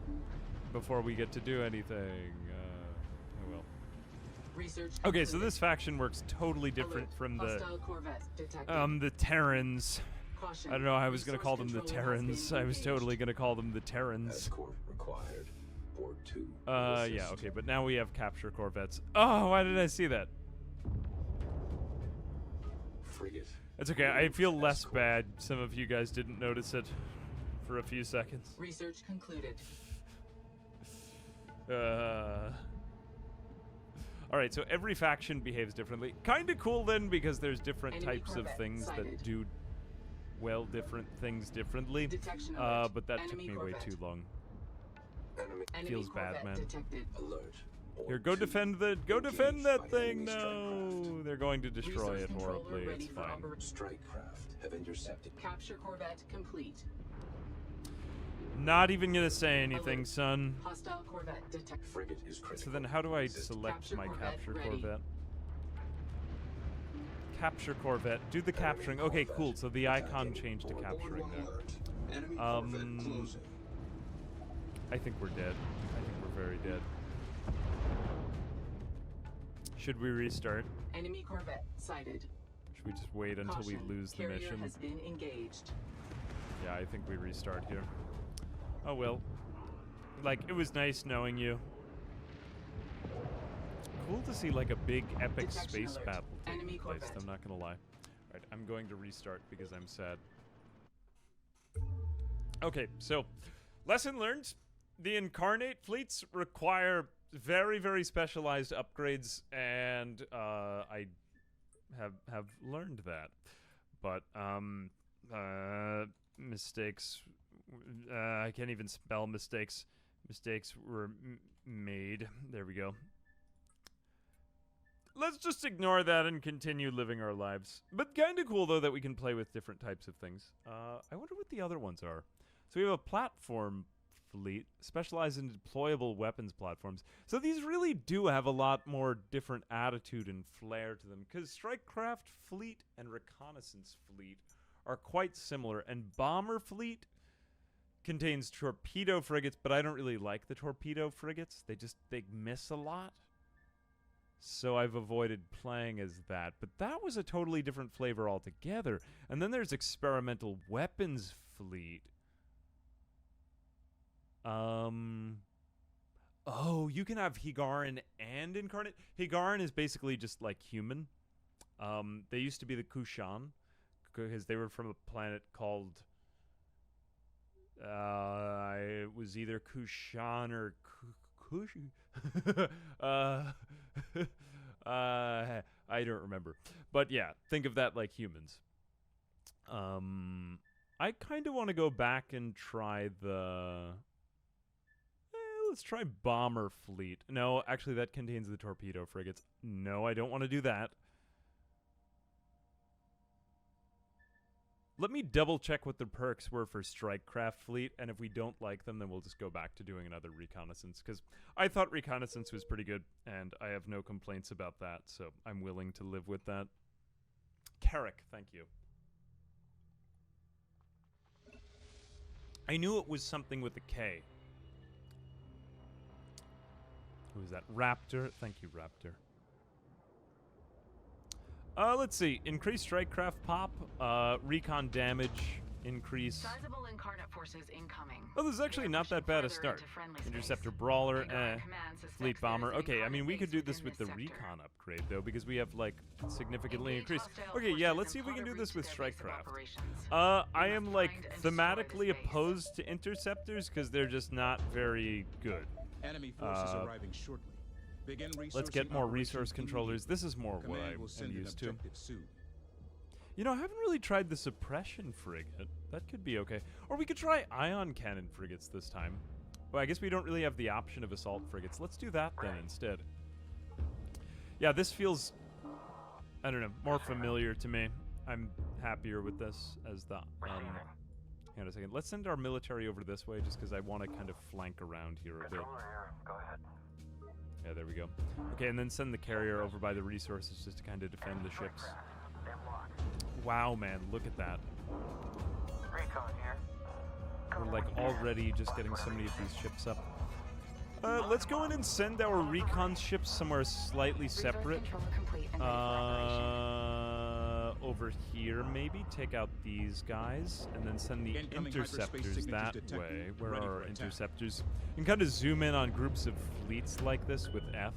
before we get to do anything. Oh well. Research Okay, so concluded. this faction works totally different Alert. from the Hostile corvette detected. the Terrans. Caution. I don't know, I was gonna Resource call them the controller has been Terrans. I was engaged. totally gonna call them the Terrans. Escort required. Board 2. Yeah, assist. okay, but now we have capture corvettes. Oh, why did I see that? Frigate. It's okay, I feel less bad. Some of you guys didn't notice it for a few seconds. Research concluded. Alright, so every faction behaves differently. Kinda cool then, because there's different Enemy types of corvette things sighted. that do, well, different things differently. Detection alert. But that took Enemy me way corvette. too long. Enemy Enemy Feels bad, corvette man. Detected. alert. Board Here, go 2. defend that Engaged by thing. enemy strike No, craft. they're going to destroy Resource it controller horribly. ready It's for fine. Strike craft have intercepted. Capture corvette complete. Not even gonna say anything, Alert. son. Hostile corvette detected. Frigate is critical. So then, how do I Resist. select Capture my corvette capture ready. corvette? Capture corvette. Do the Enemy capturing. Okay, corvette cool. So the icon attacking. changed to Board capturing 1 there. alert. Enemy corvette closing. I think we're dead. I think we're very dead. Should we restart? Enemy corvette sighted. Should we just wait until we Caution, lose the carrier mission? has been engaged. Yeah, I think we restart here. Oh well. Like, it was nice knowing you. Cool to see like a big epic Detection space alert. battle Enemy taking place, corvette. I'm not gonna lie. Alright, I'm going to restart because I'm sad. Okay, so lesson learned. The incarnate fleets require very, very specialized upgrades, and I have learned that. But mistakes. I can't even spell mistakes. Mistakes were made. There we go. Let's just ignore that and continue living our lives. But kind of cool, though, that we can play with different types of things. I wonder what the other ones are. So we have a platform fleet, specialized in deployable weapons platforms. So these really do have a lot more different attitude and flair to them, because Strikecraft fleet and reconnaissance fleet are quite similar, and bomber fleet contains torpedo frigates, but I don't really like the torpedo frigates. They miss a lot. So I've avoided playing as that. But that was a totally different flavor altogether. And then there's experimental weapons fleet. Oh, you can have Higaran and Incarnate. Higaran is basically just like human. They used to be the Kushan, because they were from a planet called... it was either Kushan or Kush. I don't remember. But yeah, think of that like humans. I kind of want to go back and try the... let's try bomber fleet. No, actually that contains the torpedo frigates. No, I don't want to do that. Let me double check what the perks were for Strikecraft fleet, and if we don't like them, then we'll just go back to doing another reconnaissance, because I thought reconnaissance was pretty good, and I have no complaints about that, so I'm willing to live with that. Carrick, thank you. I knew it was something with a K. Who is that? Raptor. Thank you, Raptor. Let's see. Increased Strikecraft pop. Recon damage increase. Sizable incarnate forces incoming. Oh, this is actually not that bad a start. Interceptor Brawler, Fleet Bomber. Okay, I mean, we could do this with the recon upgrade, though, because we have, like, significantly increased. Okay, yeah, let's see if we can do this with Strikecraft. I am, like, thematically opposed to interceptors, because they're just not very good. Enemy forces arriving shortly. Begin Let's get more resource Operation controllers. This is more what Command I will am send an used to. objective soon. You know, I haven't really tried the suppression frigate. That could be okay. Or we could try ion cannon frigates this time. Well, I guess we don't really have the option of assault frigates. Let's do that then instead. Yeah, this feels, I don't know, more familiar to me. I'm happier with this as the... hang on a second. Let's send our military over this way just because I want to kind of flank around here a bit. Go ahead. Yeah, there we go. Okay, and then send the carrier over by the resources just to kind of defend the ships. Wow, man, look at that. Recon here. We're like already just getting so many of these ships up. Let's go in and send our recon ships somewhere slightly separate. Over here, maybe take out these guys and then send the interceptors that way. Where are our interceptors? You can kind of zoom in on groups of fleets like this with F.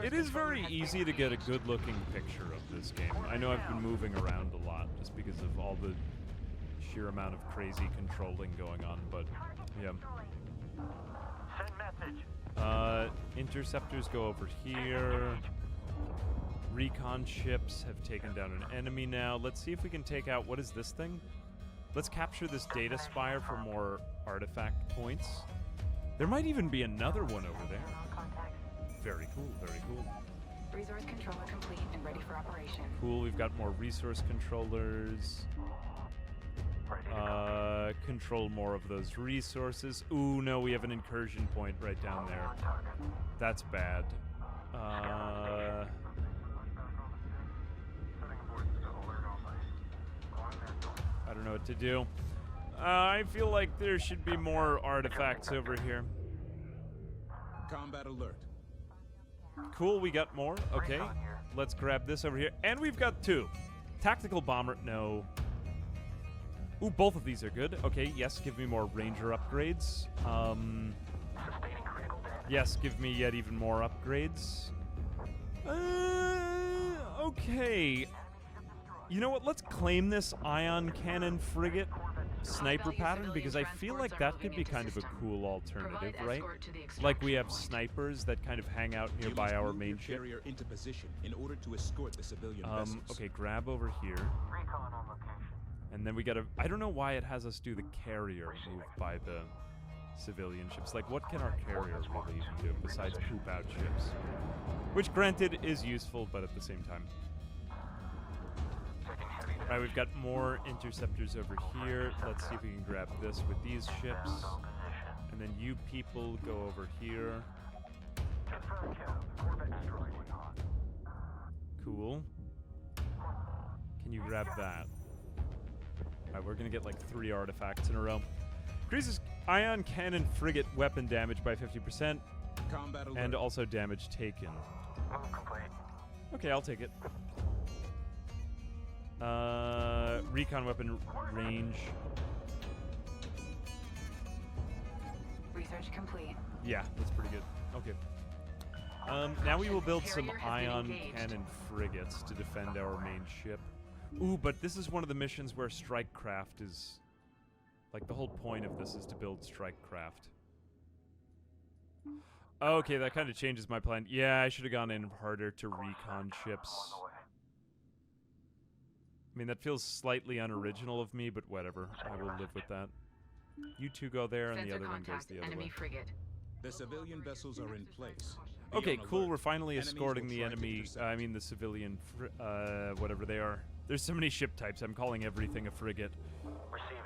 It is very easy to get a good-looking picture of this game. I know I've been moving around a lot just because of all the sheer amount of crazy controlling going on, but yeah. Send message. Interceptors go over here. Recon ships have taken down an enemy now. Let's see if we can take out... What is this thing? Let's capture this data spire for more artifact points. There might even be another one over there. Very cool, very cool. Resource controller complete and ready for operation. Cool, we've got more resource controllers. Control more of those resources. Ooh, no, we have an incursion point right down there. That's bad. I don't know what to do. I feel like there should be more artifacts over here. Combat alert. Cool, we got more. Okay, let's grab this over here. And we've got two. Tactical bomber. No. Ooh, both of these are good. Okay, yes, give me more ranger upgrades. Yes, give me yet even more upgrades. Okay. You know what? Let's claim this ion cannon frigate sniper pattern? Because I feel like that could be kind of a cool alternative, right? Like we have snipers that kind of hang out You nearby must our move main your ship. carrier into position in order to escort the civilian vessels. Okay, grab over here. Recon on location. And then we gotta... I don't know why it has us do the carrier move by the civilian ships. Like, what can our carrier really even do besides poop out ships? Which, granted, is useful, but at the same time. Alright, we've got more interceptors over here. Let's see if we can grab this with these ships. And then you people go over here. Confirm kill. Corvette destroyed. Cool. Can you grab that? Alright, we're gonna get like 3 artifacts in a row. Increases ion cannon frigate weapon damage by 50%, Combat alert. and also damage taken. Move complete. Okay, I'll take it. Recon weapon range. Research complete. Yeah, that's pretty good. Okay. Now we will build some ion cannon frigates to defend our main ship. Ooh, but this is one of the missions where strike craft is... Like, the whole point of this is to build strike craft. Okay, that kind of changes my plan. Yeah, I should have gone in harder to recon ships. I mean, that feels slightly unoriginal of me, but whatever. I will live with that. You two go there, and the other one goes the other enemy way. frigate. The civilian vessels are in place. Be Okay, on cool. alert. We're finally Enemies escorting will the try to enemy. intercept I mean, the civilian, whatever they are. There's so many ship types. I'm calling everything a frigate. Receiving.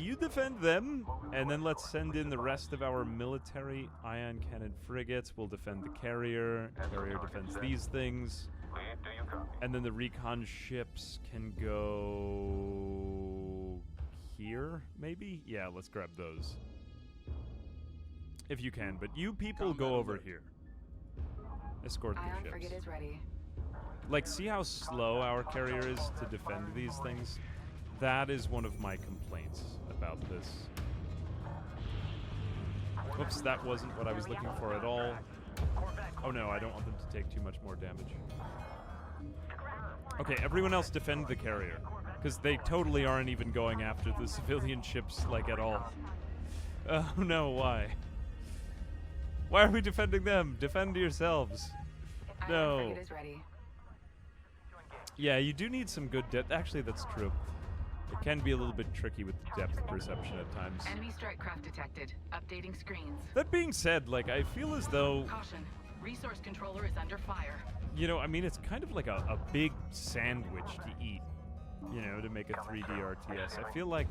You defend them, and then let's send in the rest of our military ion cannon frigates. We'll defend the carrier. Carrier defends these things. Lead, do you copy? And then the recon ships can go here, maybe? Yeah, let's grab those. If you can, but you people Combat go over alert. here. Escort the Ion ships. frigate is ready. Like, see how slow our carrier is to defend these things? That is one of my complaints about this. Whoops, that wasn't what I was looking for at all. Oh no, I don't want them to take too much more damage. Okay, everyone else defend the carrier. Because they totally aren't even going after the civilian ships, like, at all. Oh no, why? Why are we defending them? Defend yourselves. Ion No. frigate is ready. Yeah, you do need some good depth. Actually, that's true. It can be a little bit tricky with the depth perception at times. Enemy strike craft detected. Updating screens. That being said, like, I feel as though, Caution. Resource controller is under fire. you know, I mean, it's kind of like a big sandwich to eat, you know, to make a 3D RTS. I feel like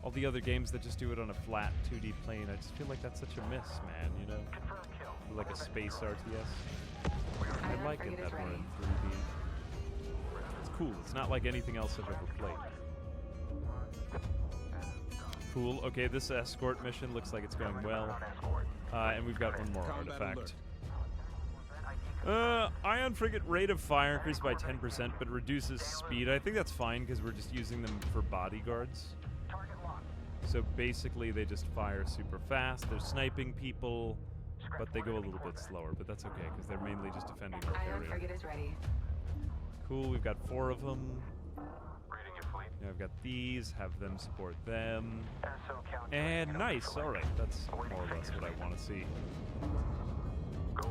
all the other games that just do it on a flat 2D plane, I just feel like that's such a miss, man, you know? Like a space RTS. I Ion like it frigate that is we're in ready. 3D. It's cool. It's not like anything else I've ever played. Cool. Okay, this escort mission looks like it's going well. And we've got one more Combat artifact. Ion frigate rate of fire increased by 10%, but reduces speed. I think that's fine because we're just using them for bodyguards. So basically, they just fire super fast. They're sniping people, but they go a little bit slower. But that's okay because they're mainly just defending the Ion carrier. frigate is ready. Cool. We've got 4 of them. Reading your fleet. Now I've got these. Have them support them. SO count. And nice. All right, that's more or less what I want to see.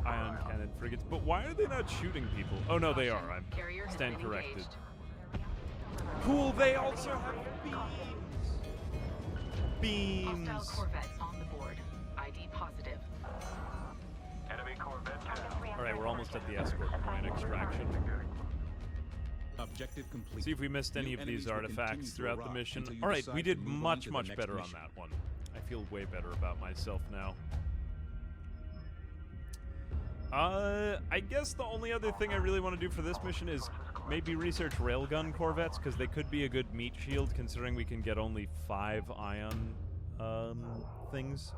Ion cannon frigates. But why are they not shooting people? Oh no, they are. I'm Carrier has stand been corrected. engaged. Cool. They also have beams. Hostile Corvette on the board. ID positive. Enemy Corvette down. All right, we're almost at the escort point extraction. Objective complete. See if we missed any New of these enemies will continue artifacts to throughout the arrive mission. until you All right, decide we to did move on much, to the much next better on mission. that one. I feel way better about myself now. I guess the only other thing I really want to do for this mission is maybe research railgun corvettes, because they could be a good meat shield, considering we can get only 5 ion things.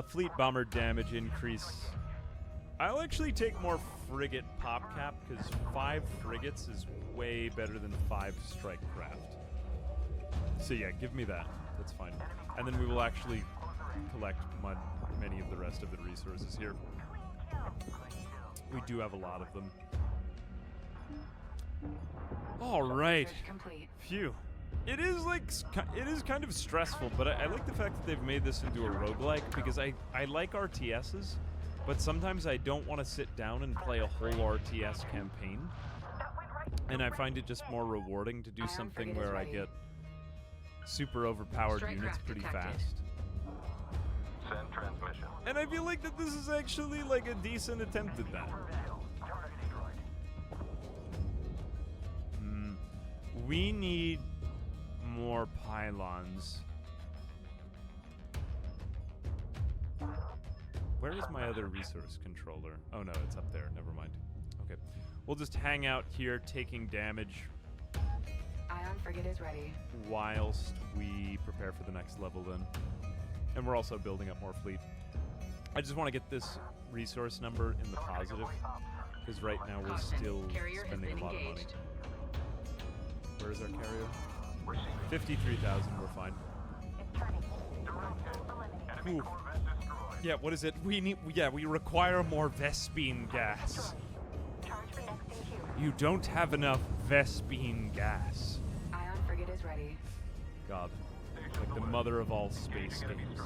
Fleet bomber damage increase. I'll actually take more frigate pop cap, because 5 frigates is way better than 5 strike craft. So yeah, give me that. That's fine. And then we will actually collect many of the rest of the resources here. We do have a lot of them. All right. Research complete. Phew. It is like it is kind of stressful, but I like the fact that they've made this into a roguelike because I like RTSs, but sometimes I don't want to sit down and play a whole RTS campaign, and I find it just more rewarding to do something where I get super overpowered units pretty fast. Send transmission. And I feel like that this is actually like a decent attempt at that. We need more pylons. Where is my other resource controller? Oh no, it's up there. Never mind. Okay. We'll just hang out here taking damage Ion frigate is ready. whilst we prepare for the next level then. And we're also building up more fleet. I just want to get this resource number in the positive, because right now we're still spending a lot of money. Where is our carrier? 53,000, we're fine. Ooh. Yeah, what is it? We require more Vespine gas. You don't have enough Vespine gas. Ion frigate is ready. God. Like the mother of all space games.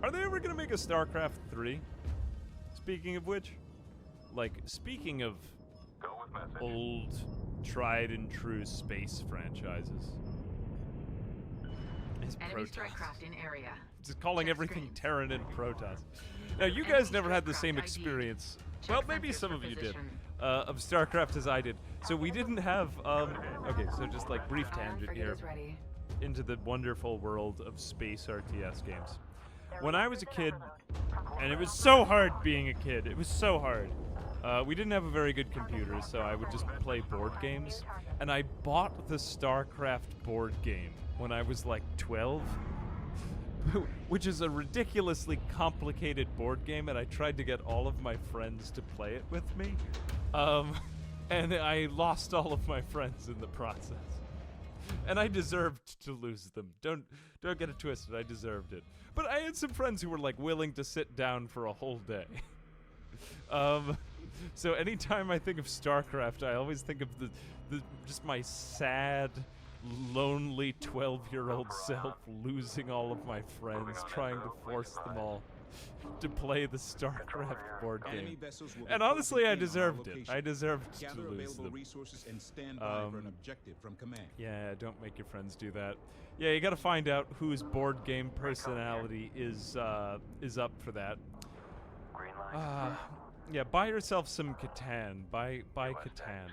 Are they ever gonna make a StarCraft 3? Speaking of which, like, speaking of old, tried and true space franchises. It's Enemy Protoss. strike craft in area. Just calling Check everything screens. Terran and Protoss. Now, you Enemy guys never had the strike same craft ID. experience. Check Well, maybe sensors some for of you did. position. Of StarCraft as I did. So we didn't have, okay, so just like brief Ion tangent frigate here is ready. into the wonderful world of space RTS games. When I was a kid, and it was so hard being a kid, it was so hard. We didn't have a very good computer, so I would just play board games. And I bought the StarCraft board game when I was like 12, which is a ridiculously complicated board game, and I tried to get all of my friends to play it with me. And I lost all of my friends in the process. And I deserved to lose them. Don't get it twisted, I deserved it. But I had some friends who were like willing to sit down for a whole day. So anytime I think of StarCraft, I always think of the just my sad, lonely 12-year-old self losing all of my friends, trying to force them all to play the StarCraft board game. And honestly, I deserved it. I deserved to lose them. Resources and stand by for an objective from command. Yeah, don't make your friends do that. Yeah, you gotta find out whose board game personality is up for that. Yeah, buy yourself some Catan. Buy Catan.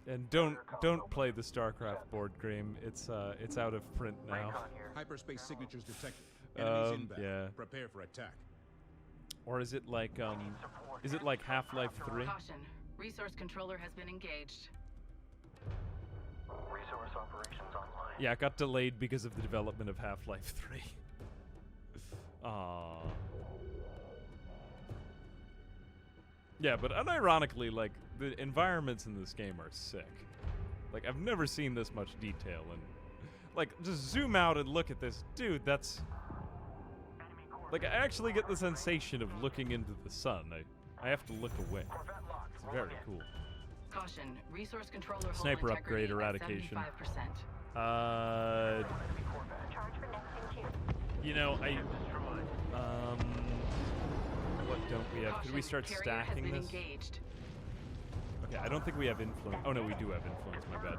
And don't play the StarCraft board game. It's out of print now. Hyperspace signatures detected. Enemies inbound. Yeah. Prepare for attack. Or is it like Half-Life 3? Caution. Resource controller has been engaged. Resource operations online. Yeah, it got delayed because of the development of Half-Life 3. Aww. Yeah, but unironically, like, the environments in this game are sick. Like, I've never seen this much detail, and, like, just zoom out and look at this. Dude, that's... Like, I actually get the sensation of looking into the sun. I have to look away. It's very cool. Caution. Resource controller hull Sniper integrity upgrade at eradication. 75%. You know, what don't we have? Could we start Carrier stacking has been this? engaged. Okay, I don't think we have influence. Oh no, we do have influence, my bad.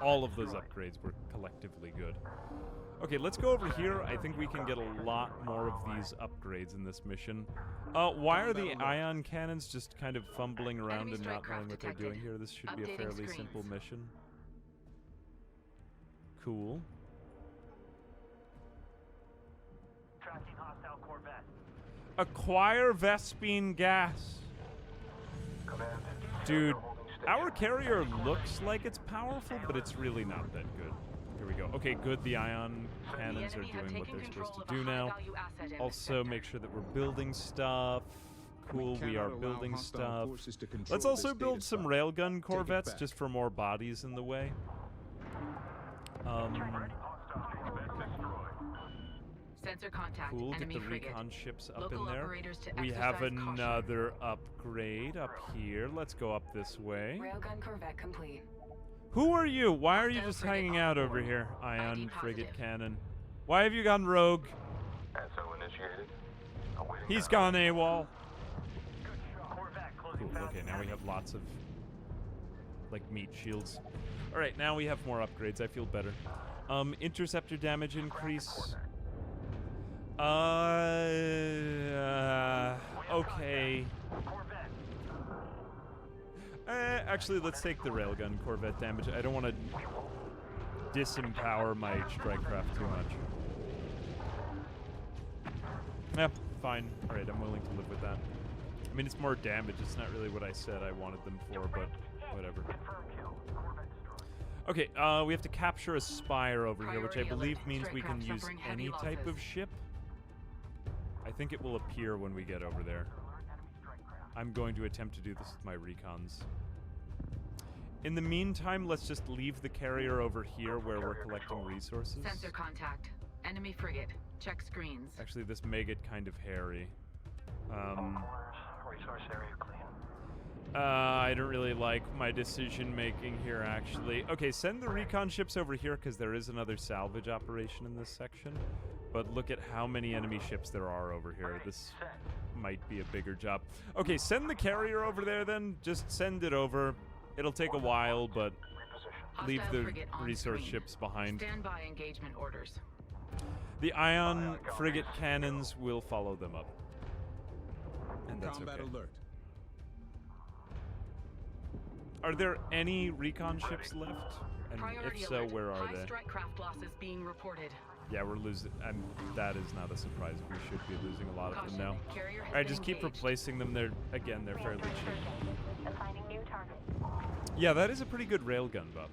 All of those upgrades were collectively good. Okay, let's go over here. I think we can get a lot more of these upgrades in this mission. Why are the ion cannons just kind of fumbling around Enemy and strike not knowing what they're craft doing here? This should be a Updating fairly screens. simple mission. Cool. Tracking hostile Corvette. Acquire Vespine gas. Command. Dude, our carrier looks like it's powerful, but it's really not that good. Here we go. Okay, good. The ion cannons are doing what they're supposed to do now. Also, make sure that we're building stuff. Cool, we are building stuff. Let's also build some railgun corvettes just for more bodies in the way. Sensor contact. Cool, get Enemy the frigate. recon ships up Local in there. operators to We have exercise caution. another upgrade up here. Let's go up this way. Railgun Corvette complete. Who are you? Why are you Hostile just frigate hanging on out board. over here? Ion ID frigate positive. cannon. Why have you gone rogue? SO initiated. Awaiting He's ground. gone AWOL. Corvette closing Cool. fast Okay, and now we have lots of like meat shields. All right, now we have more upgrades. I feel better. Interceptor damage increase. Okay. Corvette. Actually, let's take the railgun Corvette damage. I don't want to disempower my strike craft too much. Yep, fine. All right, I'm willing to live with that. I mean, it's more damage. It's not really what I said I wanted them for, but whatever. Confirm kill. Corvette destroyed. Okay, we have to capture a spire over here, which I Priority believe alert. means we Strike can craft use suffering heavy any type of losses. ship. I think it will appear when we get over there. Enemy strike craft. I'm going to attempt to do this with my recons. In the meantime, let's just leave the carrier over here where we're collecting resources. Sensor contact. Enemy frigate. Check screens. Actually, this may get kind of hairy. Resource area clean. I don't really like my decision making here, actually. Okay, send the recon ships over here because there is another salvage operation in this section. But look at how many enemy ships there are over here. This might be a bigger job. Okay, send the carrier over there then. Just send it over. It'll take a while, but Reposition. leave Hostile the frigate on resource screen. ships behind. Stand by engagement orders. The ion frigate cannons will follow them up. And that's Combat okay. alert. Are there any recon ships left? And Priority if so, alert. where are High they? strike craft losses being reported. Yeah, we're losing. That is not a surprise. We should be losing a lot of them Caution. now. Carrier has All right, been just keep engaged. replacing them. They're fairly cheap. Assigning new target. Yeah, that is a pretty good railgun, Bob.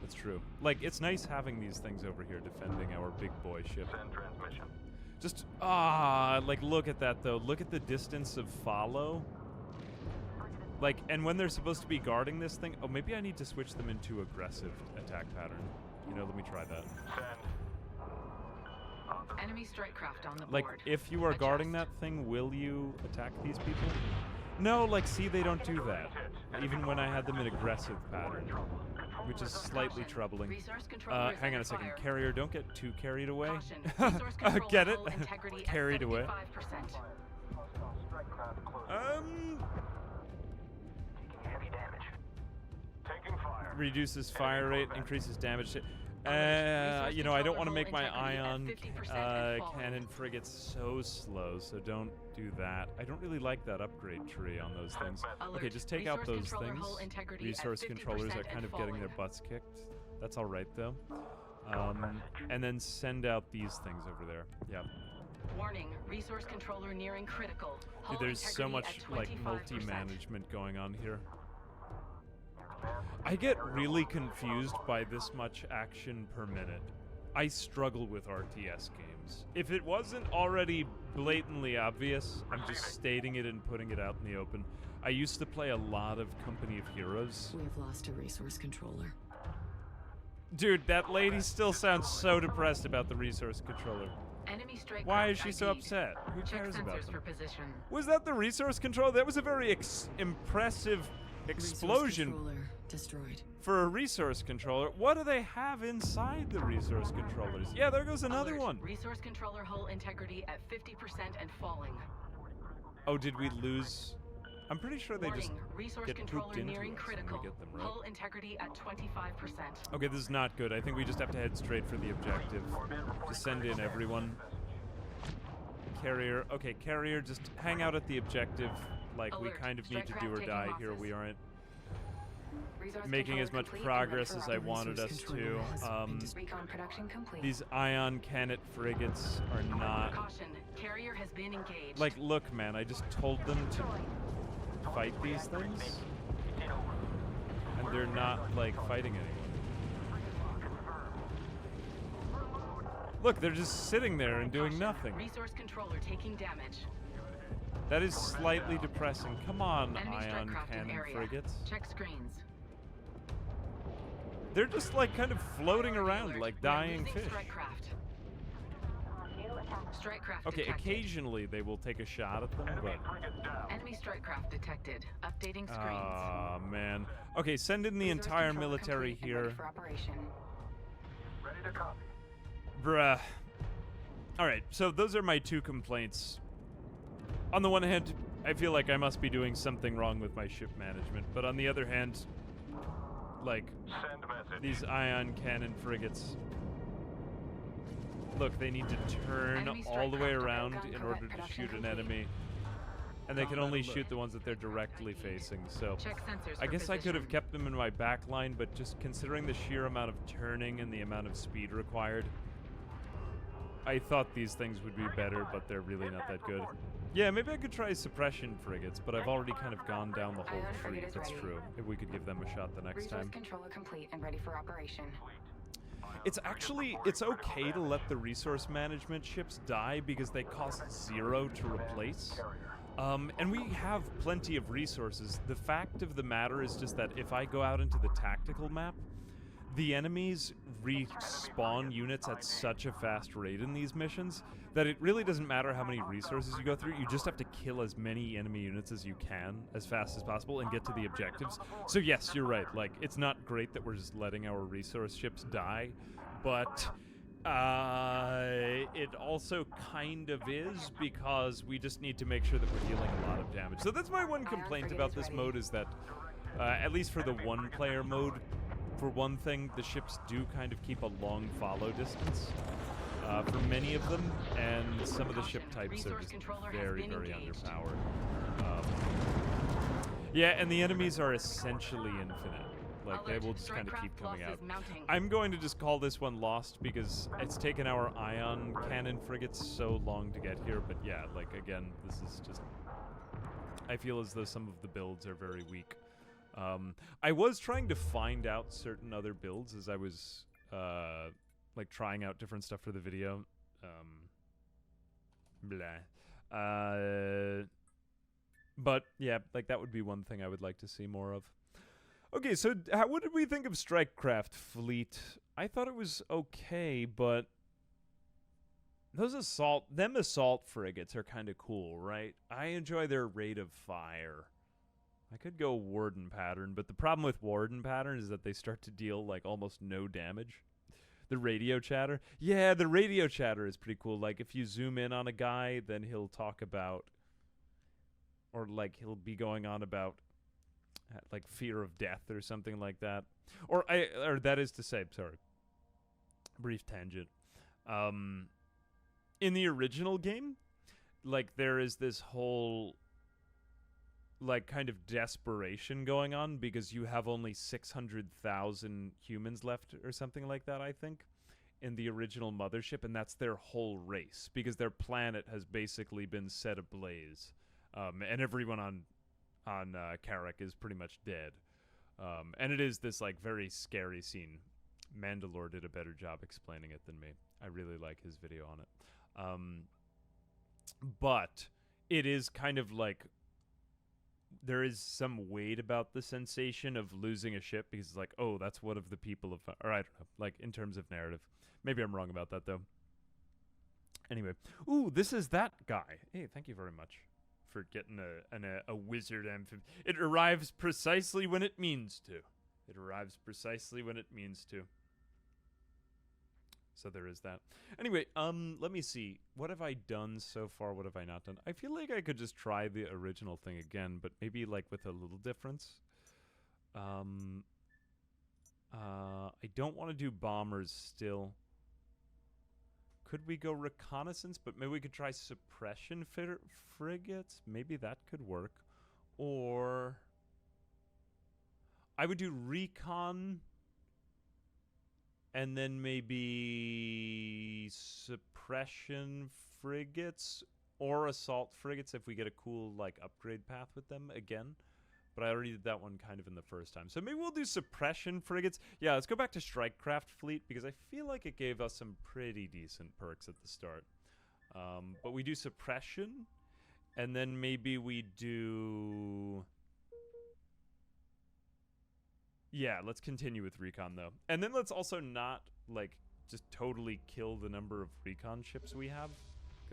That's true. Like, it's nice having these things over here defending our big boy ship. Send transmission. Just, like, look at that, though. Look at the distance of follow. Like, and when they're supposed to be guarding this thing... Oh, maybe I need to switch them into aggressive attack pattern. You know, let me try that. Send. On the Enemy strike craft on the Like, board. if you are guarding Adjust. that thing, will you attack these people? No, like, see, they don't do that. Even when I had them in aggressive pattern. Which is slightly Caution. troubling. Resource controller is Hang on under a second. fire. Carrier, don't get too carried away. Caution. Resource controller Get it? hull integrity at Carried away. 75%. hostile strike craft closing. Taking heavy damage. Taking fire. Reduces fire rate, increases damage. Resource You know, I don't want to controller make my hull integrity at ion 50% and falling. cannon frigates so slow, so don't do that. I don't really like that upgrade tree on those things. Okay, Alert. just take out Resource those controller things. hull integrity at Resource 50% controllers are and kind of getting their falling. butts kicked. That's all right, though. And then send out these things over there. Yeah. Warning, resource controller nearing critical. Hull Dude, there's so integrity much, at like, 25%. multi-management going on here. I get really confused by this much action per minute. I struggle with RTS games. If it wasn't already blatantly obvious, I'm just stating it and putting it out in the open. I used to play a lot of Company of Heroes. We have lost a resource controller. Dude, that lady still sounds so depressed about the resource controller. Enemy strike Why craft is she so ID'd. upset? Who Check cares about sensors them? for position. Was that the resource controller? That was a very impressive explosion Resource controller destroyed. for a resource controller. What do they have inside the resource controllers? Yeah, there goes another Alert. one. Resource controller hull integrity at 50% and falling. Oh, did we lose? I'm pretty sure they just Warning, resource get controller pooped into nearing us when critical. we get them, right? Hull integrity at 25%. Okay, this is not good. I think we just have to head straight for the objective. Just send in everyone. Carrier. Okay, carrier, just hang out at the objective. Like, we Alert. kind of need to Strike do or craft die taking here. losses. We aren't Resource making as controller much complete and progress ready as for I op- wanted us Resource to. controller has been Recon production complete. These ion cannon frigates are not... Caution, carrier has been engaged. Like, look, man, I just told them to fight these things, and they're not, like, fighting anyone. Look, they're just sitting there and doing Caution, nothing. Resource controller taking damage. That is slightly depressing. Come on, Enemy strike ion craft in cannon area. frigates. Check screens. They're just, like, kind of floating Priority around alert. like We are dying losing fish. strike craft. New Strike craft Okay, detected. occasionally they will take a shot at them, but... Enemy strike craft detected. Updating screens. Ah, man. Okay, send in the Resource entire controller military complete and ready here. for operation. Ready to copy. Bruh. Alright, so those are my two complaints. On the one hand, I feel like I must be doing something wrong with my ship management, but on the other hand, like, Send message. these ion cannon frigates... Look, they need to turn Enemy all the way strike craft around gun in correct order to production shoot an complete. enemy. And they can Combat only alert. shoot the ones that they're directly facing, so... Check sensors I for guess I could have position. kept them in my back line, but just considering the sheer amount of turning and the amount of speed required, I thought these things would be better, but they're really not that good. Yeah, maybe I could try suppression frigates, but I've already kind of gone down the whole Ion tree, frigate if is it's ready. true. If we could give them a shot the next Resource time. controller complete and ready for operation. It's actually, it's okay to let the resource management ships die because they cost 0 to replace. And we have plenty of resources. The fact of the matter is just that if I go out into the tactical map, the enemies respawn units at such a fast rate in these missions that it really doesn't matter how many resources you go through. You just have to kill as many enemy units as you can as fast as possible and get to the objectives. So yes, you're right. Like, it's not great that we're just letting our resource ships die, but it also kind of is, because we just need to make sure that we're dealing a lot of damage. So that's my one complaint about this mode, is that at least for the one-player mode, for one thing, the ships do kind of keep a long follow distance for many of them, and some of the ship types are Resource just controller has very, been very engaged. underpowered. Yeah, and the enemies are essentially infinite. Like, they Alert, will just kind of strike keep craft coming out. losses mounting. I'm going to just call this one lost because it's taken our ion cannon frigates so long to get here, but yeah, like, again, this is just... I feel as though some of the builds are very weak. I was trying to find out certain other builds as I was, like, trying out different stuff for the video. But, yeah, like, that would be one thing I would like to see more of. Okay, so what did we think of Strikecraft Fleet? I thought it was okay, but those assault frigates are kind of cool, right? I enjoy their rate of fire. I could go Warden pattern, but the problem with Warden pattern is that they start to deal, like, almost no damage. The radio chatter? Yeah, the radio chatter is pretty cool. Like, if you zoom in on a guy, then he'll talk about, or, like, he'll be going on about, like, fear of death or something like that. Or that is to say, sorry, brief tangent. In the original game, like, there is this whole, like, kind of desperation going on because you have only 600,000 humans left or something like that, I think, in the original mothership, and that's their whole race because their planet has basically been set ablaze, and everyone on Karak is pretty much dead, and it is this, like, very scary scene. Mandalore did a better job explaining it than me. I really like his video on it, but it is kind of like there is some weight about the sensation of losing a ship because it's like, oh, that's one of the people of, or I don't know, like, in terms of narrative. Maybe I'm wrong about that, though. Anyway, ooh, this is that guy. Hey, thank you very much for getting a wizard amphibian. It arrives precisely when it means to. It arrives precisely when it means to. So there is that. Anyway, let me see. What have I done so far? What have I not done? I feel like I could just try the original thing again, but maybe, like, with a little difference. I don't want to do bombers still. Could we go reconnaissance? But maybe we could try suppression frigates. Maybe that could work. Or I would do recon, and then maybe suppression frigates or assault frigates if we get a cool, like, upgrade path with them again. But I already did that one kind of in the first time. So maybe we'll do suppression frigates. Yeah, let's go back to Strikecraft Fleet because I feel like it gave us some pretty decent perks at the start. But we do suppression, and then maybe we do... Yeah, let's continue with recon, though. And then let's also not, like, just totally kill the number of recon ships we have.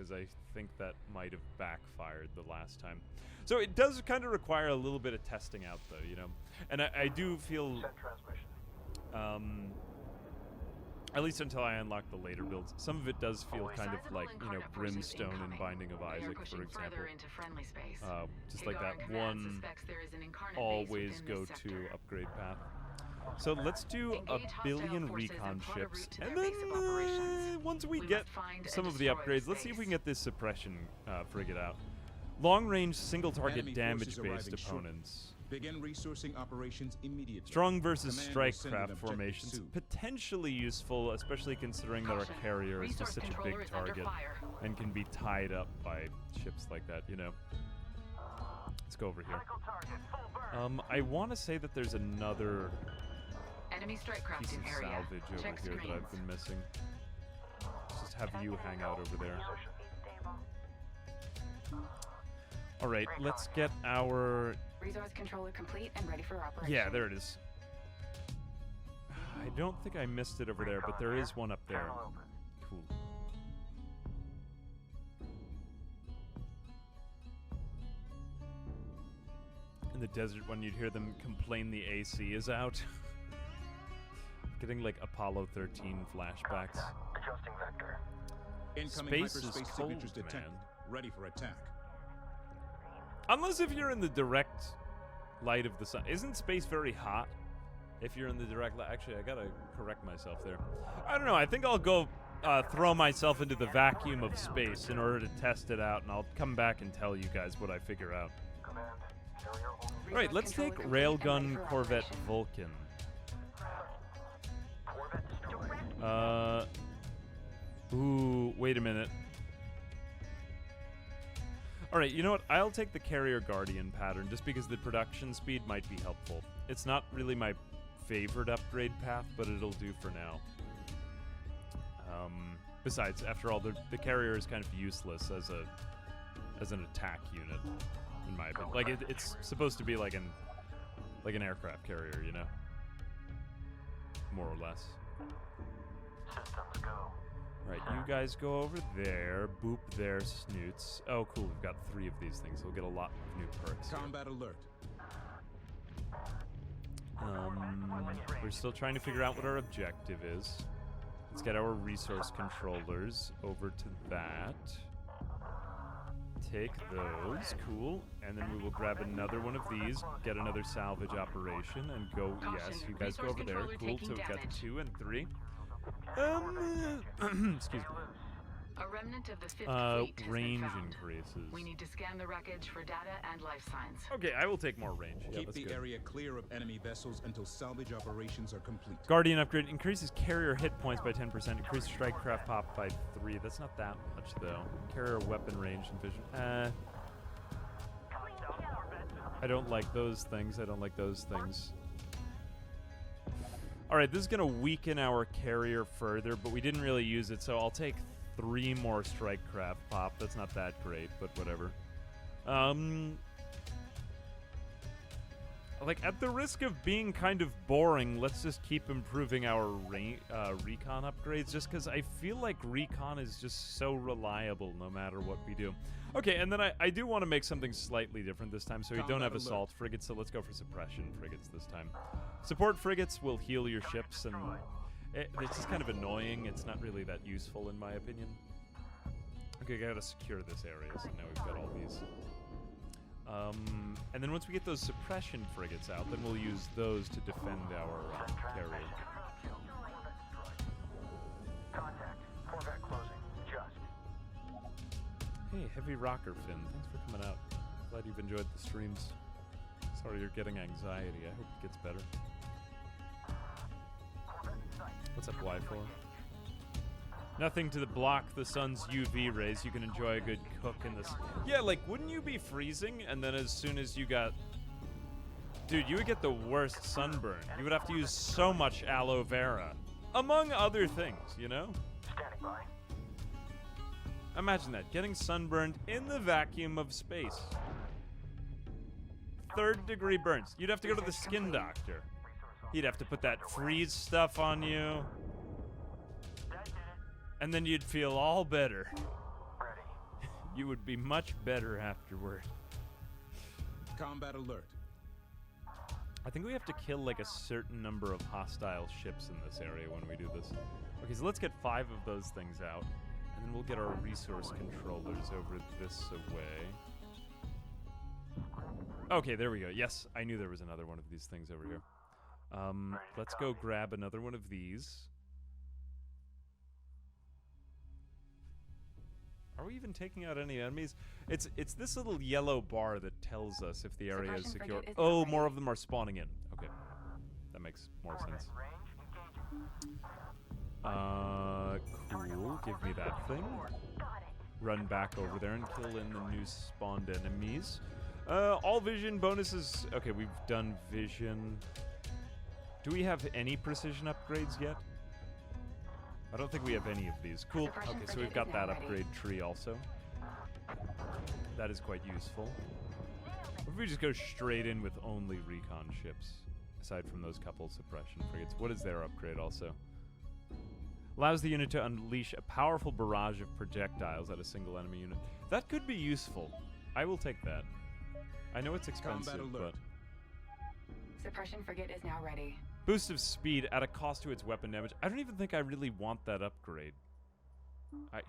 because I think that might have backfired the last time. So it does kind of require a little bit of testing out, though, you know. And I do feel, Send transmission. at least until I unlock the later builds, some of it does feel kind of Sizable like, you know, incarnate forces Brimstone and incoming. Binding of They are Isaac, for pushing example. further into friendly space. Just like Hagar that Command one suspects there is an incarnate base always within go this to sector. upgrade path. So let's do Engage a hostile billion forces recon and plot a ships, route to and their then base of operations. once we We get must find and some of the destroy upgrades, the let's see if we can base. get this suppression frigate out. Long-range, single-target, Enemy damage-based forces arriving shortly. opponents. Begin resourcing operations immediately. Strong versus Command will strike send an craft objective formations, soon. potentially useful, especially considering that our Caution. carrier is just Resource such a controller big is under target fire. and can be tied up by ships like that, you know. Let's go over here. Critical target. Full burn. I want to say that there's another Enemy strike craft piece in of area. salvage over Check here that screens. I've been missing. Let's just have you hang out over there. All right, let's get our... Resource controller complete and ready for operation. Yeah, there it is. I don't think I missed it over there, but there is one up there. Channel open. Cool. In the desert, when you'd hear them complain the AC is out. Getting like Apollo 13 flashbacks. Adjusting vector. Incoming Space is hyperspace cold, signatures detected. man. Ready for attack. Unless if you're in the direct light of the sun. Isn't space very hot? If you're in the direct light. Actually, I gotta correct myself there. I don't know. I think I'll go throw myself into the vacuum of space in order to test it out, and I'll come back and tell you guys what I figure out. Command. Carrier holding. All right, let's take Railgun Corvette Vulcan. Corvette destroyed. Ooh, wait a minute. All right, you know what? I'll take the Carrier Guardian pattern just because the production speed might be helpful. It's not really my favorite upgrade path, but it'll do for now. Besides, after all, the Carrier is kind of useless as an attack unit, in my opinion. Like it's supposed to be like an aircraft carrier, you know, more or less. Systems go. Right, you guys go over there, boop their snoots. Oh, cool, we've got 3 of these things. We'll get a lot of new perks here. Combat alert. We're still trying to figure out what our objective is. Let's get our resource controllers over to that. Take those, cool. And then we will grab another one of these, get another salvage operation, and go, yes, you guys go over there. Cool, so we've got 2 and 3. Excuse me. A remnant of the fifth fleet has been Range found. increases. We need to scan the wreckage for data and life signs. Okay, I will take more range. Yeah, Keep that's the good. area clear of enemy vessels until salvage operations are complete. Guardian upgrade increases carrier hit points by 10%, increases strike craft pop by 3. That's not that much though. Carrier weapon range and vision. I don't like those things. I don't like those things. Alright, this is gonna weaken our carrier further, but we didn't really use it, so I'll take 3 more strike craft pop. That's not that great, but whatever. Like, at the risk of being kind of boring, let's just keep improving our recon upgrades, just because I feel like recon is just so reliable no matter what we do. Okay, and then I do want to make something slightly different this time, so we don't have Combat assault frigates, so let's go for suppression frigates this time. Support frigates will heal your ships, and it's just kind of annoying. It's not really that useful, in my opinion. Okay, I gotta secure this area, so now we've got all these. And then once we get those suppression frigates out, then we'll use those to defend our carrier. Contact. Corvette closing. Just. Hey, Heavy Rocker Fin, thanks for coming out. Glad you've enjoyed the streams. Sorry you're getting anxiety. I hope it gets better. What's up, Y4? Nothing to block the sun's UV rays. You can enjoy a good cook in this. Yeah, like, wouldn't you be freezing? And then as soon as you got... Dude, you would get the worst sunburn. You would have to use so much aloe vera. Among other things, you know? Standing by. Imagine that, getting sunburned in the vacuum of space. 3rd-degree burns. You'd have to go to the skin doctor. He'd have to put that freeze stuff on you. That did it. And then you'd feel all better. Ready. You would be much better afterward. Combat alert. I think we have to kill like a certain number of hostile ships in this area when we do this. Okay, so let's get 5 of those things out, and then we'll get our resource controllers over this way. Okay, there we go. Yes, I knew there was another one of these things over here. Let's go grab another one of these. Are we even taking out any enemies? It's this little yellow bar that tells us if the area is secure. Oh, more of them are spawning in. Okay. That makes more sense. Cool. Give me that thing. Run back over there and kill in the new spawned enemies. All vision bonuses. Okay, we've done vision. Do we have any precision upgrades yet? I don't think we have any of these. Cool. Okay, so we've got that upgrade tree also. That is quite useful. What if we just go straight in with only recon ships, aside from those couple suppression frigates? What is their upgrade also? Allows the unit to unleash a powerful barrage of projectiles at a single enemy unit. That could be useful. I will take that. I know it's expensive, but... Suppression frigate is now ready. Boost of speed at a cost to its weapon damage. I don't even think I really want that upgrade.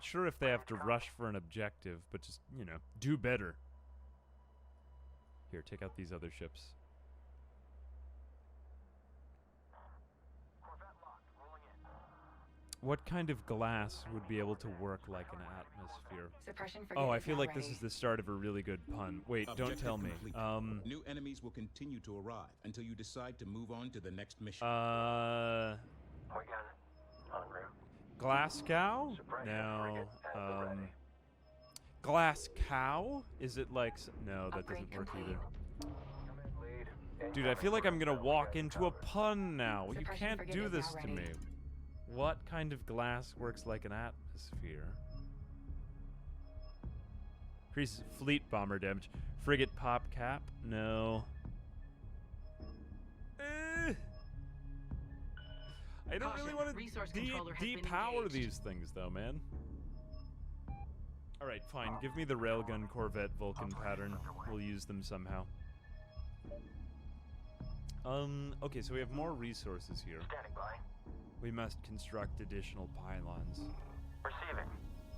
Sure, if they have to rush for an objective, but just, you know, do better. Here, take out these other ships. What kind of glass would be able to work like an atmosphere? Oh, I feel like this is the start of a really good pun. Wait, don't tell me. New enemies will continue to arrive until you decide to move on to the next mission. Glass cow? No. Glass cow? Is it like... No, that doesn't work either. Dude, I feel like I'm gonna walk into a pun now. You can't do this to me. What kind of glass works like an atmosphere? Increase fleet bomber damage. Frigate pop cap? No. I don't really want to depower these things, though, man. Alright, fine. Give me the railgun Corvette Vulcan pattern. We'll use them somehow. Okay, so we have more resources here. Standing by. We must construct additional pylons. Receiving.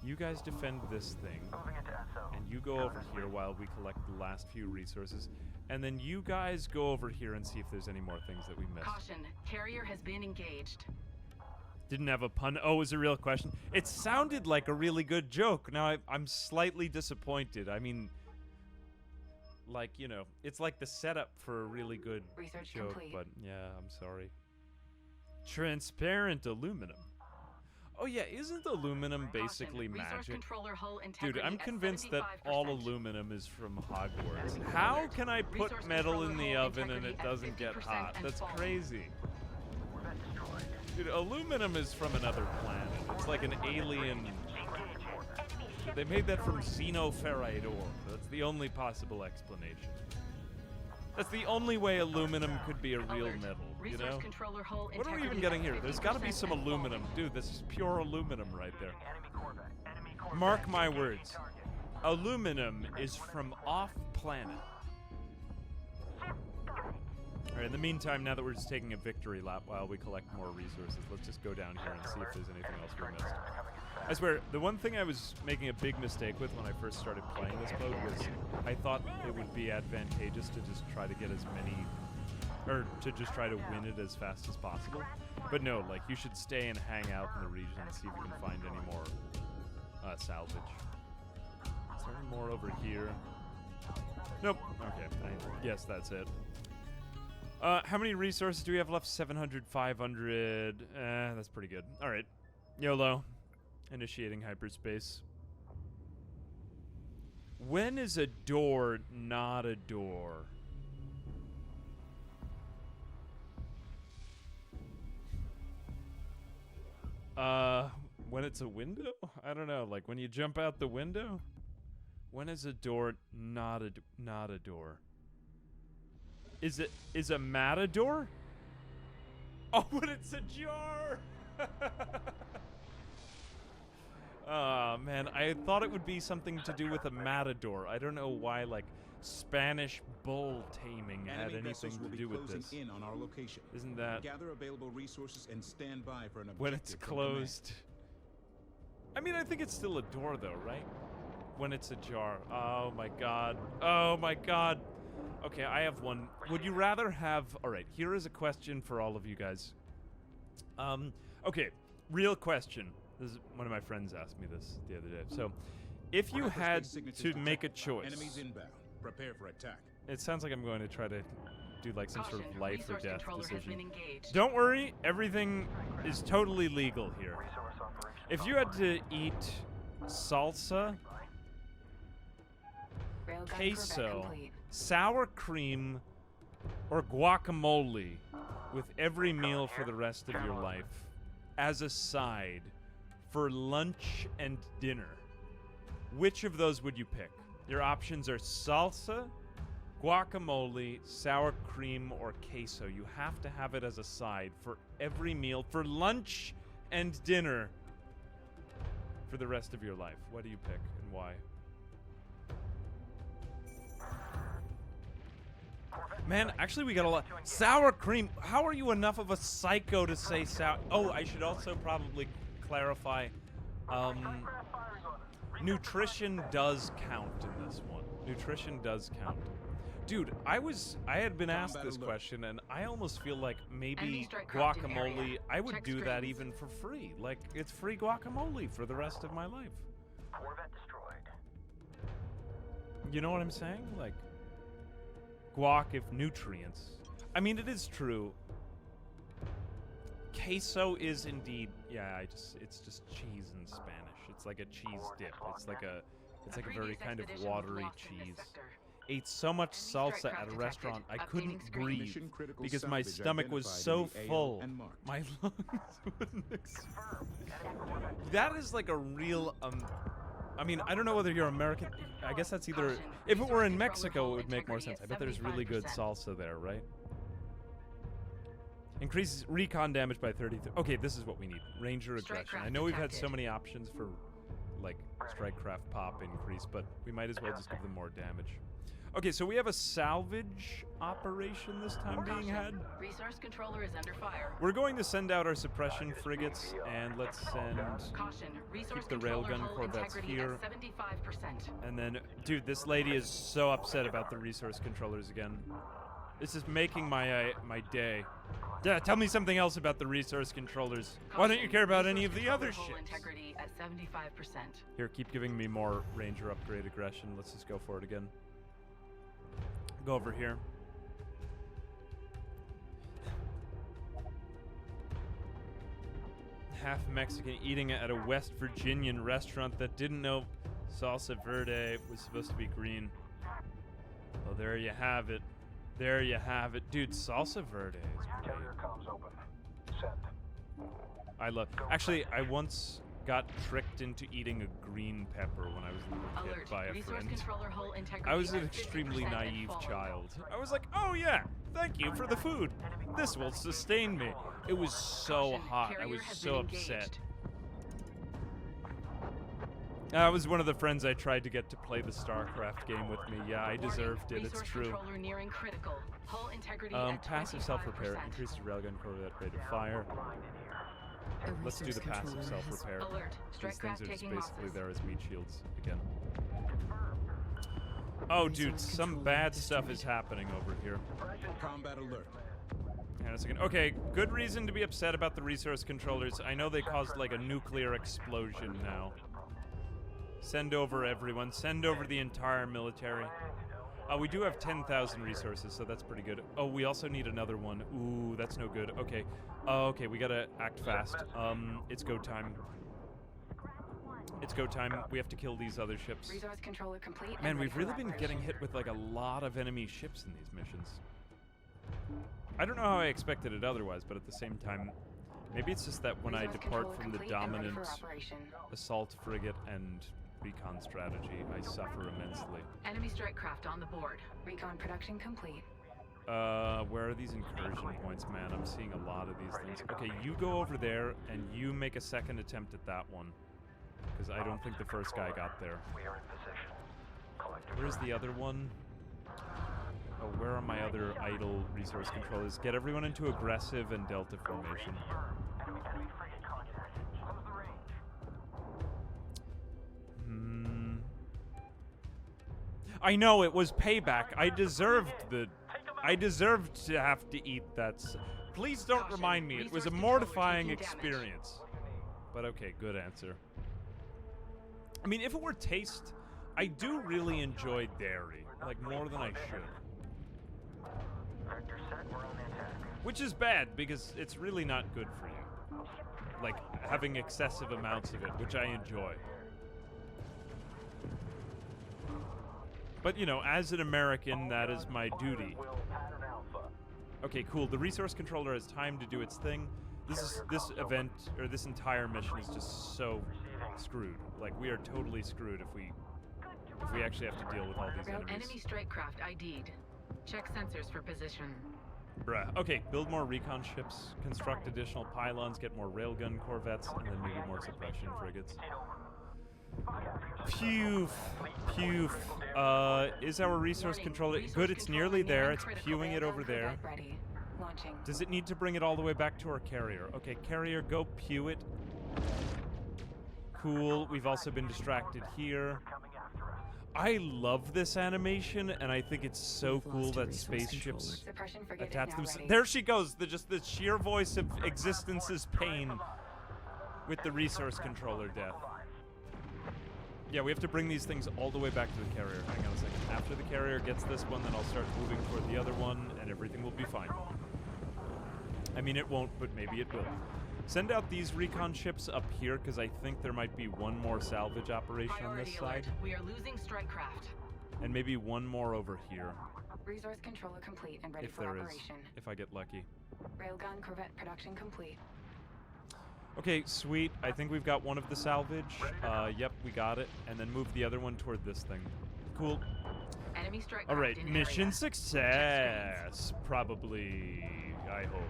You guys defend this thing, Moving into SO. and you go over here while we collect the last few resources, and then you guys go over here and see if there's any more things that we missed. Caution, carrier has been engaged. Didn't have a pun. Oh, it was a real question. It sounded like a really good joke. Now, I'm slightly disappointed. I mean, like, you know, it's like the setup for a really good Research joke, complete. but yeah, I'm sorry. Transparent aluminum. Oh yeah, isn't aluminum basically Caution, resource magic? controller hull Dude, integrity I'm at convinced that 75%. all aluminum is from Hogwarts. How can I put Resource metal in the controller hull oven and it integrity at doesn't get 50% hot? and That's falling. crazy. Dude, aluminum is from another planet. It's like an alien... They made that from xenoferrite ore. That's the only possible explanation. That's the only way aluminum could be a real Alert. metal, you Resource know? controller hull What are we even integrity getting at here? There's got to be 50% some and aluminum. falling. Dude, this is pure aluminum right there. Enemy Corvette. Enemy Corvette. Mark my Engaging words. target. Aluminum is from off-planet. Alright, in the meantime, now that we're just taking a victory lap while we collect more resources, let's just go down here and see if there's anything else we missed. I swear, the one thing I was making a big mistake with when I first started playing this mode was I thought it would be advantageous to just try to get as many... or to just try to win it as fast as possible. But no, like, you should stay and hang out in the region and see if you can find any more salvage. Is there any more over here? Nope. Okay, I guess that's it. How many resources do we have left? 700, 500. That's pretty good. All right. YOLO. Initiating hyperspace. When is a door not a door? When it's a window? I don't know. Like when you jump out the window? When is a door not a door? Is a matador? Oh, but it's a jar. Man, I thought it would be something to do with a matador. I don't know why, like, Spanish bull taming had Enemy anything vessels will to be do with closing this. in on our location. Isn't that Gather available resources and stand by for an objective when it's from command. closed? I mean, I think it's still a door, though, right? When it's ajar. Oh my god. Oh my god. Okay, I have one. Would you rather have... Alright, here is a question for all of you guys. Okay, real question. This is, one of my friends asked me this the other day. So, if you had to make a choice... Enemies inbound. Prepare for attack. It sounds like I'm going to try to do like some sort of life or death decision. Engaged. Don't worry, everything is totally legal here. If you had to eat salsa, queso, sour cream, or guacamole with every meal for the rest of your life as a side for lunch and dinner, which of those would you pick? Your options are salsa, guacamole, sour cream, or queso. You have to have it as a side for every meal for lunch and dinner for the rest of your life. What do you pick and why? Man, actually we got a lot. Sour cream. How are you enough of a psycho to say sour? Oh, I should also probably clarify. Nutrition does count in this one. Nutrition does count. Dude, I had been asked this question, and I almost feel like maybe guacamole, I would do that even for free. Like, it's free guacamole for the rest of my life. Corvette destroyed. You know what I'm saying? Like, guac if nutrients. I mean, it is true. Queso is indeed, yeah, it's just cheese in Spanish. It's like a cheese dip. It's like a very kind of watery cheese. Ate so much salsa at a restaurant I couldn't breathe because my stomach was so full. My lungs wouldn't explode. That is like a real I mean, I don't know whether you're American. I guess that's either... If it were in Mexico, it would make more sense. I bet there's really good salsa there, right? Increases recon damage by 30. Okay, this is what we need. Ranger aggression. I know we've had so many options for, like, strike craft pop increase, but we might as well just give them more damage. Okay, so we have a salvage operation this time being had. Resource controller is under fire. We're going to send out our suppression frigates, and let's send... Caution, resource keep the railgun hull corvettes integrity here. at 75%. And then, dude, this lady is so upset about the resource controllers again. This is making my day. Yeah, tell me something else about the resource controllers. Why don't you care about any of the other shit? Integrity at 75%. Here, keep giving me more ranger upgrade aggression. Let's just go for it again. Go over here. Half Mexican eating at a West Virginian restaurant that didn't know salsa verde was supposed to be green. Well, there you have it. There you have it. Dude, salsa verde is great. Carrier comms open. Send. I love... Actually, I once got tricked into eating a green pepper when I was a little kid by a friend. I was an extremely naive child. I was like, oh yeah, thank you for the food. This will sustain me. It was so hot. I was so upset. That was one of the friends I tried to get to play the StarCraft game with me. Yeah, I deserved it. It's true. Passive self-repair. Increases railgun corvette rate of fire. Let's do the passive self-repair. These things are just basically there as meat shields again. Oh, dude, some bad stuff is happening over here. Combat alert. Hang on a second. Okay, good reason to be upset about the resource controllers. I know they caused like a nuclear explosion now. Send over everyone. Send over the entire military. We do have 10,000 resources, so that's pretty good. Oh, we also need another one. Ooh, that's no good. Okay. Okay, we gotta act fast. It's go time. It's go time. We have to kill these other ships. Resource controller complete. Man, we've really been getting hit with like a lot of enemy ships in these missions. I don't know how I expected it otherwise, but at the same time, maybe it's just that when I depart from the dominant assault frigate and recon strategy, I suffer immensely. Enemy strike craft on the board. Recon production complete. Where are these incursion points, man? I'm seeing a lot of these things. Okay, you go over there, and you make a second attempt at that one. because I don't think the first guy got there. We are in position. Collective Where's the other one? Oh, where are my other idle resource controllers? Get everyone into aggressive and delta formation. Enemy frigate contact. Close the range. I know, it was payback. I deserved to have to eat that. Please don't remind me. It was a mortifying experience. But okay, good answer. I mean, if it were taste, I do really enjoy dairy. Like, more than I should. Vector set, we're on the attack. Which is bad, because it's really not good for you. Like, having excessive amounts of it, which I enjoy. But, you know, as an American, that is my duty. Will pattern alpha. Okay, cool. The resource controller has time to do its thing. This event, or this entire mission is just so screwed. Like, we are totally screwed if we actually have to deal with all these enemies. Enemy strike craft ID'd. Check sensors for position. Bruh. Okay, build more recon ships, construct additional pylons, get more railgun corvettes, and then maybe more suppression frigates. Phew. Phew. Is our resource controller good? It's nearly there. It's pewing it over there. Does it need to bring it all the way back to our carrier? Okay, carrier, go pew it. Cool. We've also been distracted here. I love this animation, and I think it's so cool that spaceships attach themselves. There she goes. Just the sheer voice of existence's pain with the resource controller death. Yeah, we have to bring these things all the way back to the carrier. Hang on a second. After the carrier gets this one, then I'll start moving toward the other one, and everything will be fine. I mean, it won't, but maybe it will. Send out these recon ships up here, because I think there might be one more salvage operation on this side. We are losing strike craft. And maybe one more over here. Resource controller complete and ready for operation. If I get lucky. Railgun corvette production complete. Okay, sweet. I think we've got one of the salvage. Yep, we got it. And then move the other one toward this thing. Cool. Enemy strike all right, craft in mission area. success. Probably, I hope.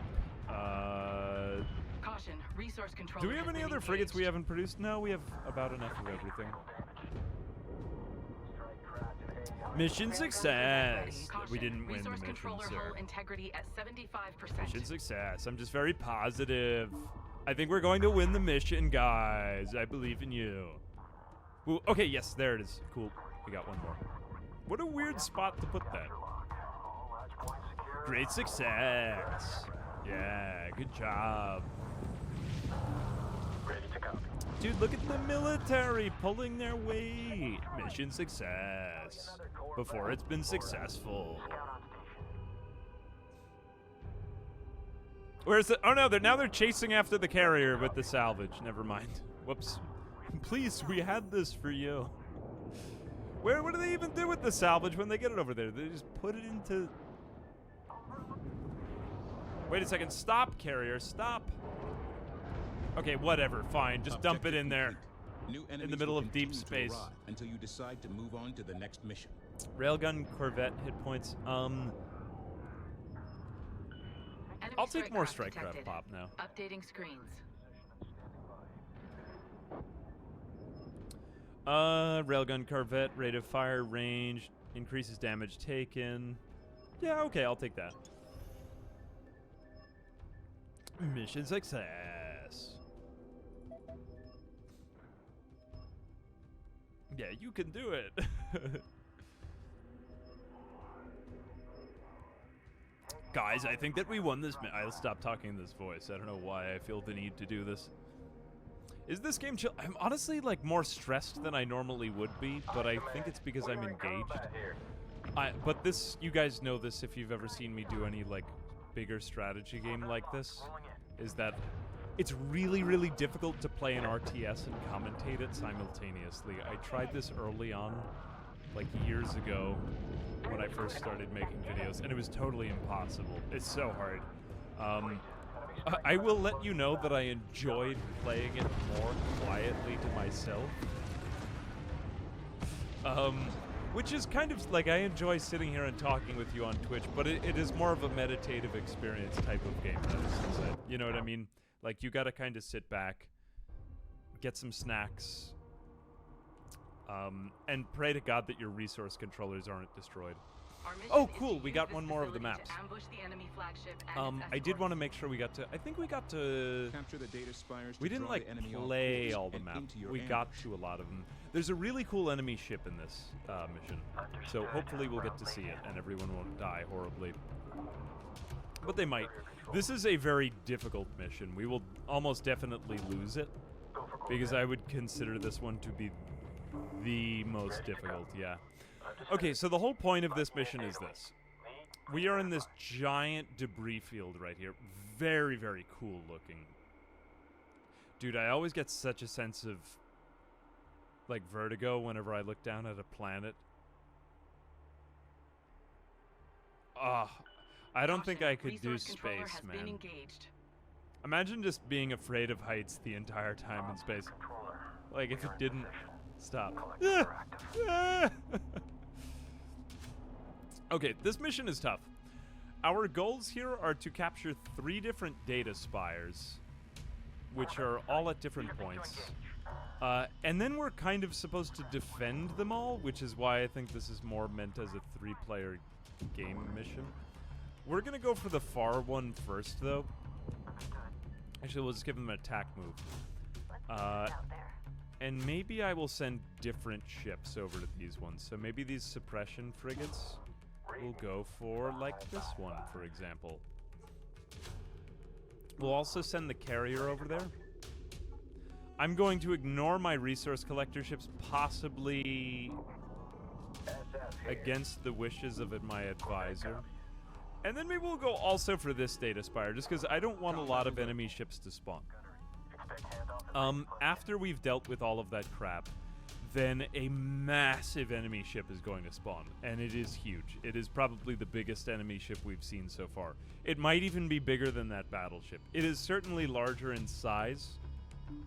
Caution, resource control. Do we have any other frigates we haven't produced? No, we have about enough of everything. Mission success. We didn't win the Resource mission, controller sir. hull integrity at 75%. Mission success. I'm just very positive. I think we're going to win the mission, guys. I believe in you. Ooh, okay, yes, there it is. Cool. We got one more. What a weird spot to put that. Great success. Yeah, good job. Ready to go. Dude, look at the military pulling their weight. Mission success. Before it's been successful. Where's the... Oh no, now they're chasing after the carrier with the salvage. Never mind. Whoops. Please, we had this for you. What do they even do with the salvage when they get it over there? They just put it into... Wait a second. Stop, carrier. Stop. Okay, whatever. Fine. Just dump it in there. New In the middle will of deep continue to space. arrive until you decide to move on to the next mission. Railgun, Corvette, hit points. Enemy I'll take more strike strike detected. craft pop now. Updating screens. Railgun, Corvette, rate of fire, range, increases damage taken. Yeah, okay, I'll take that. Mission success. Yeah, you can do it. Guys, I think that we won this. I'll stop talking in this voice. I don't know why I feel the need to do this. Is this game chill? I'm honestly like more stressed than I normally would be, but I think it's because I'm engaged. But this, you guys know this if you've ever seen me do any like bigger strategy game like this, is that it's really, really difficult to play an RTS and commentate it simultaneously. I tried this early on, like years ago, when I first started making videos, and it was totally impossible. It's so hard. I will let you know that I enjoyed playing it more quietly to myself. Which is kind of like, I enjoy sitting here and talking with you on Twitch, but it is more of a meditative experience type of game, you know what I mean? Like, you gotta kind of sit back, get some snacks, And pray to God that your resource controllers aren't destroyed. Our mission Oh, is cool, to we use got this one more of the facility maps. to ambush the enemy flagship and its I did escort. want to make sure we got to... I think we got to... Capture the data spires We to didn't, draw like, the enemy off play course all the and map. into your We got ambush. to a lot of them. There's a really cool enemy ship in this mission. So hopefully we'll get to see it, and everyone won't die horribly. But they might. This is a very difficult mission. We will almost definitely lose it, because I would consider this one to be the most difficult, yeah. Okay, so the whole point of this mission is this. We are in this giant debris field right here. Very, very cool looking. Dude, I always get such a sense of, like, vertigo whenever I look down at a planet. I don't think I could do space, man. Imagine just being afraid of heights the entire time in space. Like, if it didn't stop. Okay, this mission is tough. Our goals here are to capture 3 different data spires, which are all at different points. And then we're kind of supposed to defend them all, which is why I think this is more meant as a 3-player game mission. We're gonna go for the far one first, though. Actually, we'll just give them an attack move. And maybe I will send different ships over to these ones. So maybe these suppression frigates will go for, like, this one, for example. We'll also send the carrier over there. I'm going to ignore my resource collector ships, possibly against the wishes of my advisor. And then maybe we'll go also for this data spire, just because I don't want a lot of enemy ships to spawn. After we've dealt with all of that crap, then a massive enemy ship is going to spawn, and it is huge. It is probably the biggest enemy ship we've seen so far. It might even be bigger than that battleship. It is certainly larger in size.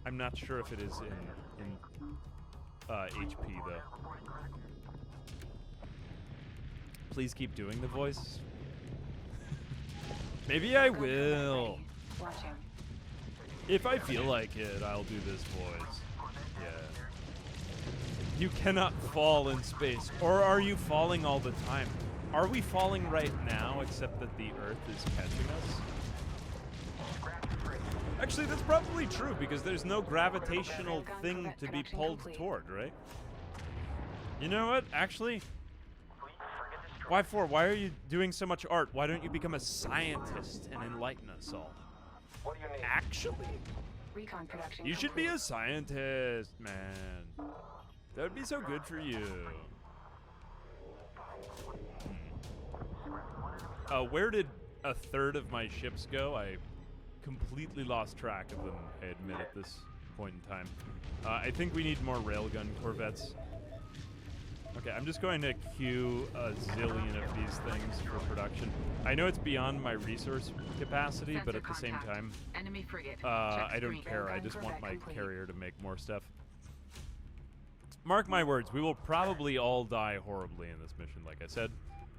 I'm not sure if it is in HP, though. Please keep doing the voice. Maybe I will. Watching. If I feel like it, I'll do this voice. Yeah. You cannot fall in space. Or are you falling all the time? Are we falling right now, except that the Earth is catching us? Actually, that's probably true, because there's no gravitational thing to be pulled toward, right? You know what? Actually, why for? Why are you doing so much art? Why don't you become a scientist and enlighten us all? Actually, Recon production you should be complete. a scientist, man. That would be so good for you. Where did a third of my ships go? I completely lost track of them, I admit, at this point in time. I think we need more railgun corvettes. Okay, I'm just going to queue a zillion of these things for production. I know it's beyond my resource capacity, but at the same time, Enemy frigate. I don't care. I just want my carrier to make more stuff. Mark my words, we will probably all die horribly in this mission, like I said.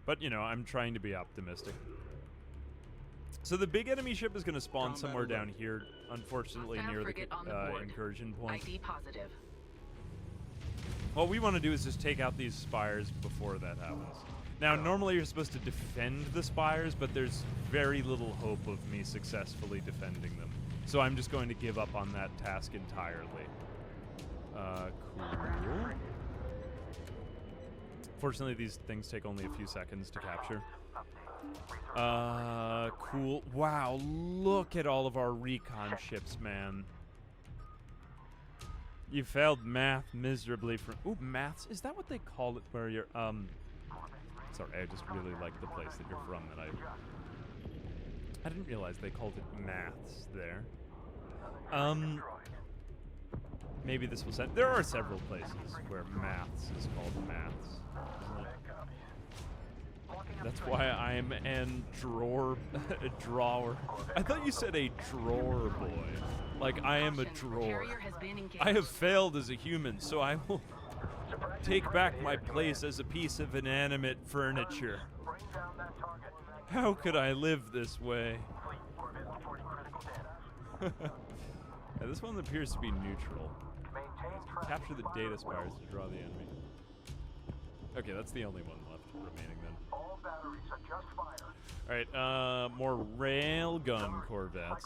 But, you know, I'm trying to be optimistic. So the big enemy ship is going to spawn Combat somewhere alert. down here, unfortunately Hostile near frigate on the the board. incursion point. ID positive. What we want to do is just take out these spires before that happens. Now, normally you're supposed to defend the spires, but there's very little hope of me successfully defending them. So I'm just going to give up on that task entirely. Cool. Fortunately, these things take only a few seconds to capture. Cool. Wow, look at all of our recon ships, man. You failed math miserably for... Ooh, maths? Is that what they call it where you're... Sorry, I just really like the place that you're from that I didn't realize they called it maths there. Maybe this will send... There are several places where maths is called maths. Isn't it? That's why I'm an drawer... a drawer. I thought you said a drawer boy. Like, I am a drawer. Carrier has been engaged. I have failed as a human, so I will take back my place as a piece of inanimate furniture. How could I live this way? Yeah, this one appears to be neutral. organized. Capture the data spires to draw the enemy. Okay, that's the only one left remaining then. All batteries adjust fire. Alright, more railgun corvettes.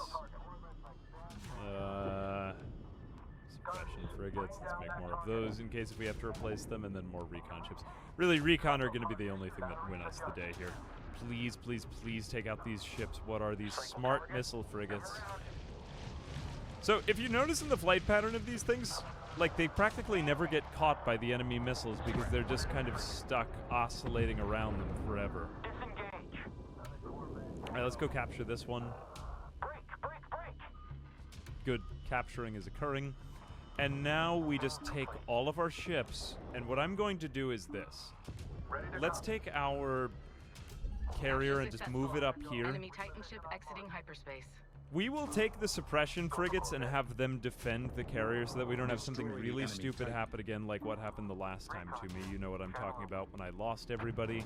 Suppression frigates. Let's make more of those in case if we have to replace them, and then more recon ships. Really, recon are going to be the only thing that win us the day here. Please, please, please take out these ships. What are these? Smart missile frigates. So, if you notice in the flight pattern of these things, like, they practically never get caught by the enemy missiles because they're just kind of stuck oscillating around them forever. Disengage. Alright, let's go capture this one. Break. Good, capturing is occurring. And now we just take all of our ships, and what I'm going to do is this. Let's take our carrier and just move it up here. Enemy Titan ship exiting hyperspace. We will take the suppression frigates and have them defend the carrier so that we don't have something really stupid happen again like what happened the last time to me. You know what I'm talking about when I lost everybody.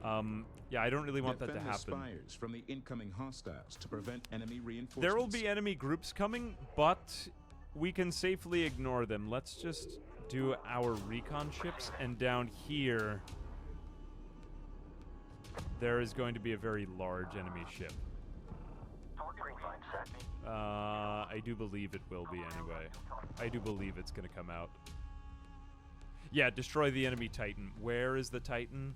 Yeah, I don't really want that to happen. Spires from the incoming hostiles to prevent enemy reinforcements. There will be enemy groups coming, but we can safely ignore them. Let's just do our recon ships, and down here there is going to be a very large enemy ship. I do believe it will be anyway. I do believe it's going to come out. Yeah, destroy the enemy Titan. Where is the Titan?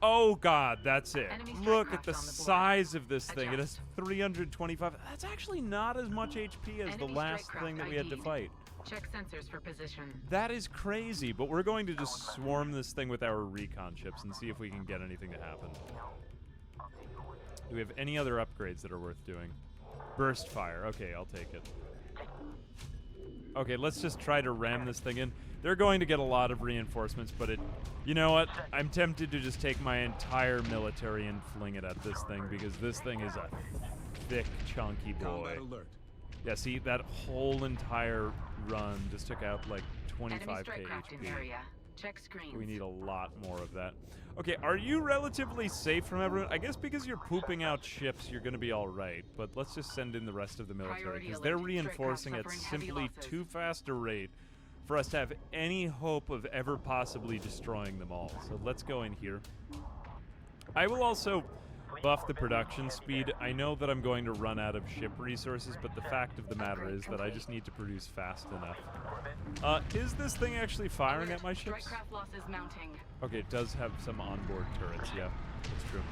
Oh god, that's it. Look at the size of this thing. It has 325. That's actually not as much HP as the last thing that we had to fight. Check sensors for position. That is crazy, but we're going to just swarm this thing with our recon ships and see if we can get anything to happen. Do we have any other upgrades that are worth doing? Burst fire. Okay, I'll take it. Okay, let's just try to ram this thing in. They're going to get a lot of reinforcements, but it... You know what? I'm tempted to just take my entire military and fling it at this thing, because this thing is a thick, chunky boy. Yeah, see, that whole entire run just took out, like, 25k HP. Check screens. We need a lot more of that. Okay, are you relatively safe from everyone? I guess because you're pooping out ships, you're going to be all right. But let's just send in the rest of the military, because they're reinforcing at simply too fast a rate for us to have any hope of ever possibly destroying them all. So let's go in here. I will also buff the production speed. I know that I'm going to run out of ship resources, but the fact of the matter is that I just need to produce fast enough. Is this thing actually firing at my ships? Okay, it does have some onboard turrets, yeah, that's true.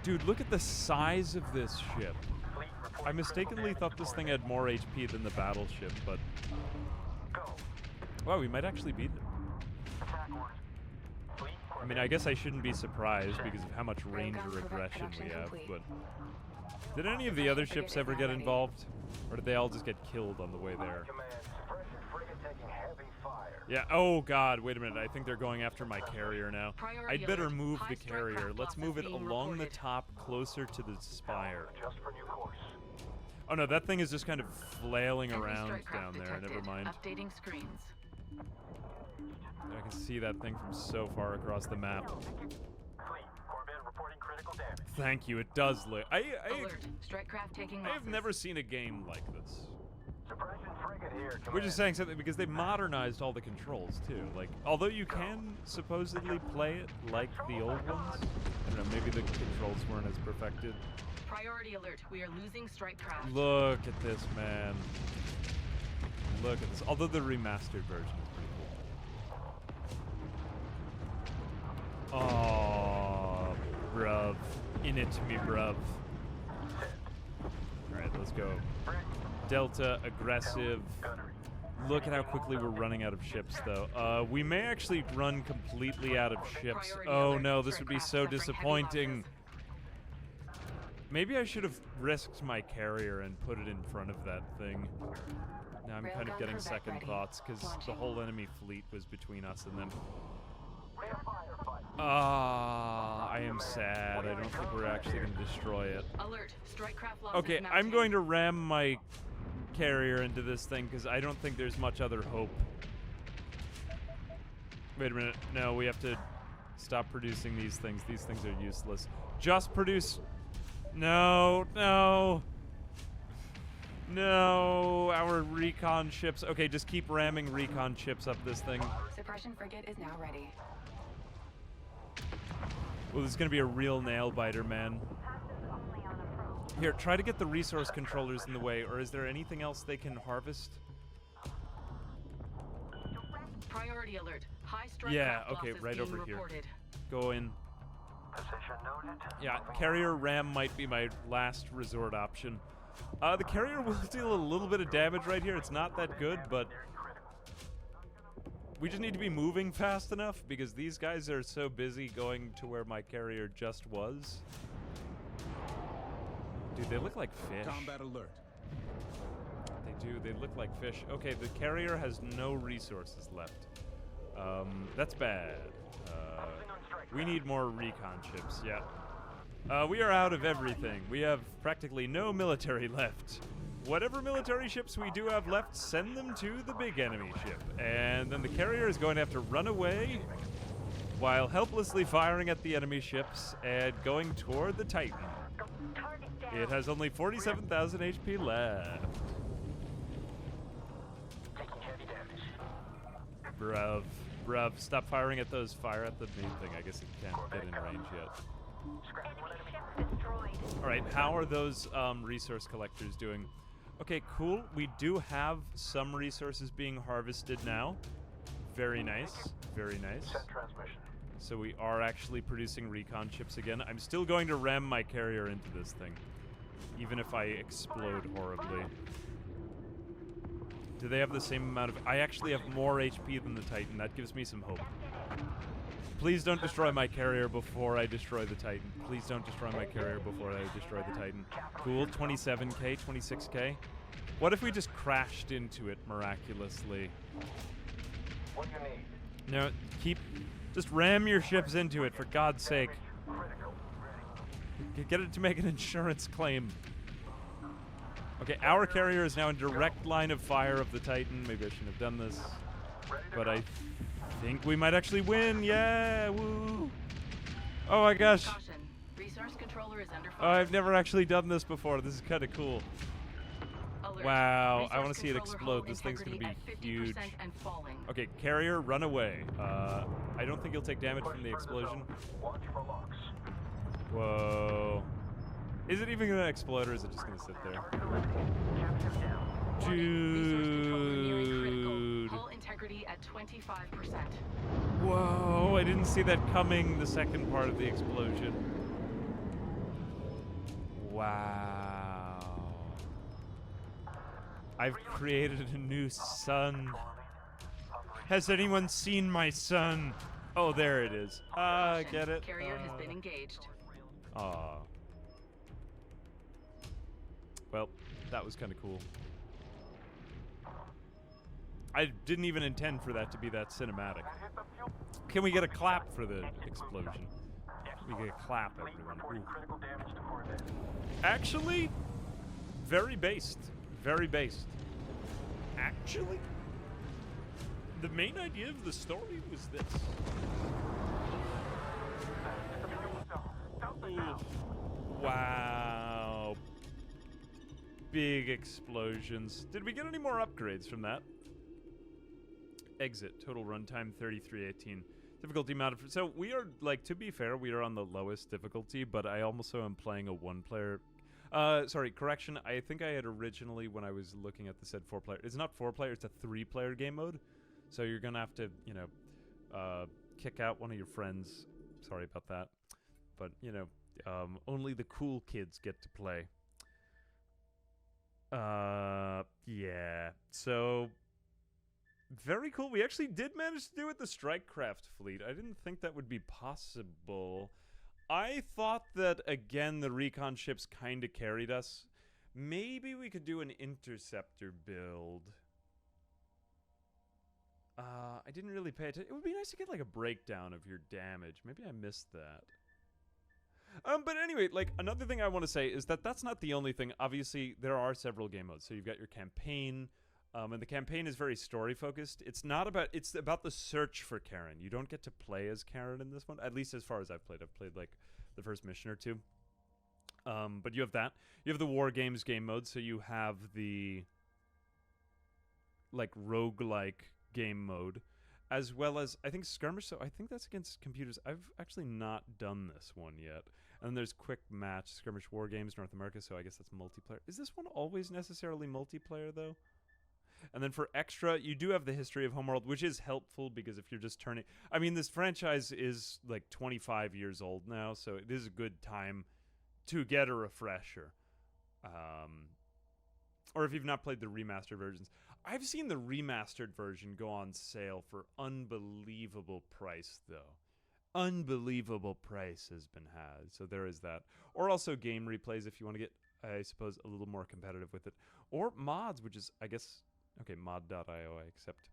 Dude, look at the size of this ship. I mistakenly thought this thing had more HP than the battleship, but... Wow, we might actually beat it. I mean, I guess I shouldn't be surprised because of how much range or aggression we have, but... Did any of the other ships ever get involved? Or did they all just get killed on the way there? Yeah, oh god, wait a minute, I think they're going after my carrier now. I'd better move the carrier. Let's move it along the top, closer to the spire. Oh no, that thing is just kind of flailing around down there, never mind. Updating screens. I can see that thing from so far across the map. Thank you, it does look... I have never seen a game like this. We're just saying something because they modernized all the controls too. Like, although you can supposedly play it like the old ones, I don't know, maybe the controls weren't as perfected. Priority alert, we are losing strike craft. Look at this, man. Look at this. Although the remastered version is pretty cool. Oh, bruv. In it to me, bruv. Alright, let's go. Delta, aggressive. Look at how quickly we're running out of ships, though. We may actually run completely out of ships. Oh no, this would be so disappointing. Maybe I should have risked my carrier and put it in front of that thing. Now I'm kind of getting second thoughts, because the whole enemy fleet was between us and them. I am sad. I don't think we're actually going to destroy it. Okay, I'm going to ram my carrier into this thing because I don't think there's much other hope. Wait a minute. No, we have to stop producing these things. These things are useless. Just produce... No, no. No, our recon ships. Okay, just keep ramming recon ships up this thing. Suppression frigate is now ready. Well, this is going to be a real nail-biter, man. Here, try to get the resource controllers in the way, or is there anything else they can harvest? Priority alert. High strike Yeah, craft okay, losses right being over here. reported. Go in. Position noted. Yeah, carrier ram might be my last resort option. The carrier will deal a little bit of damage right here. It's not that good, but we just need to be moving fast enough because these guys are so busy going to where my carrier just was. Dude, they look like fish. Combat alert. They do. They look like fish. Okay, the carrier has no resources left. That's bad. We need more recon ships, yeah. We are out of everything. We have practically no military left. Whatever military ships we do have left, send them to the big enemy ship. And then the carrier is going to have to run away while helplessly firing at the enemy ships and going toward the Titan. It has only 47,000 HP left. Taking heavy damage. Bruv, stop firing at those. Fire at the main thing. I guess it can't get in range yet. Alright, how are those resource collectors doing? Okay, cool. We do have some resources being harvested now. Very nice. Very nice. Send transmission. So we are actually producing recon ships again. I'm still going to ram my carrier into this thing, even if I explode horribly. Do they have the same amount of... I actually have more HP than the Titan. That gives me some hope. Please don't destroy my carrier before I destroy the Titan. Please don't destroy my carrier before I destroy the Titan. Cool, 27k, 26k. What if we just crashed into it miraculously? What do you need? No, just ram your ships into it, for God's sake. Critical. Ready. Get it to make an insurance claim. Okay, our carrier is now in direct line of fire of the Titan. Maybe I shouldn't have done this. But I think we might actually win. Yeah, woo. Oh my gosh. Caution. Resource controller is under Oh, fire. I've never actually done this before. This is kind of cool. Alert. Wow, I Resource want to see it controller explode. hull This thing's going to be integrity huge. at 50% and falling. Okay, carrier, run away. I don't think you'll take damage from the explosion. Watch for locks. Whoa. Is it even going to explode, or is it just going to sit there? Capture down. Dude. Hull integrity at 25%. Whoa, I didn't see that coming, the second part of the explosion. Wow. I've created a new sun. Has anyone seen my sun? Oh, there it is. Ah, get it? Carrier has been engaged. Aw. Well, that was kind of cool. I didn't even intend for that to be that cinematic. Can we get a clap for the explosion? We get a clap, everyone. Ooh. Critical damage to Corvette. Actually, very based. Very based. Actually, the main idea of the story was this. Ooh. Wow. Big explosions. Did we get any more upgrades from that? Exit. Total runtime 3318. Difficulty mounted. So we are, like, to be fair, we are on the lowest difficulty, but I also am playing a one-player. Sorry, correction. I think I had originally, when I was looking at this, said 4-player. It's not 4-player, it's a 3-player game mode. So you're going to have to, you know, kick out one of your friends. Sorry about that. But, you know, only the cool kids get to play. Yeah. So, very cool. We actually did manage to do it the strike craft fleet. I didn't think that would be possible. I thought that, again, the recon ships kind of carried us. Maybe we could do an interceptor build. I didn't really pay attention. It would be nice to get, like, a breakdown of your damage. Maybe I missed that. But anyway, like, another thing I want to say is that that's not the only thing. Obviously, there are several game modes. So you've got your campaign, and the campaign is very story-focused. It's about the search for Karen. You don't get to play as Karen in this one, at least as far as I've played. I've played, like, the first mission or two. But you have that. You have the War Games game mode, so you have the like roguelike game mode, as well as I think skirmish. So I think that's against computers. I've actually not done this one yet. And then there's quick match skirmish War Games North America. So I guess that's multiplayer. Is this one always necessarily multiplayer though? And then for extra, you do have the history of Homeworld, which is helpful because if you're just turning, I mean, this franchise is like 25 years old now, so it is a good time to get a refresher. Or if you've not played the remastered versions. I've seen the remastered version go on sale for unbelievable price, though. Unbelievable price has been had, so there is that. Or also game replays if you want to get, I suppose, a little more competitive with it. Or mods, which is, I guess, okay, mod.io, I accept.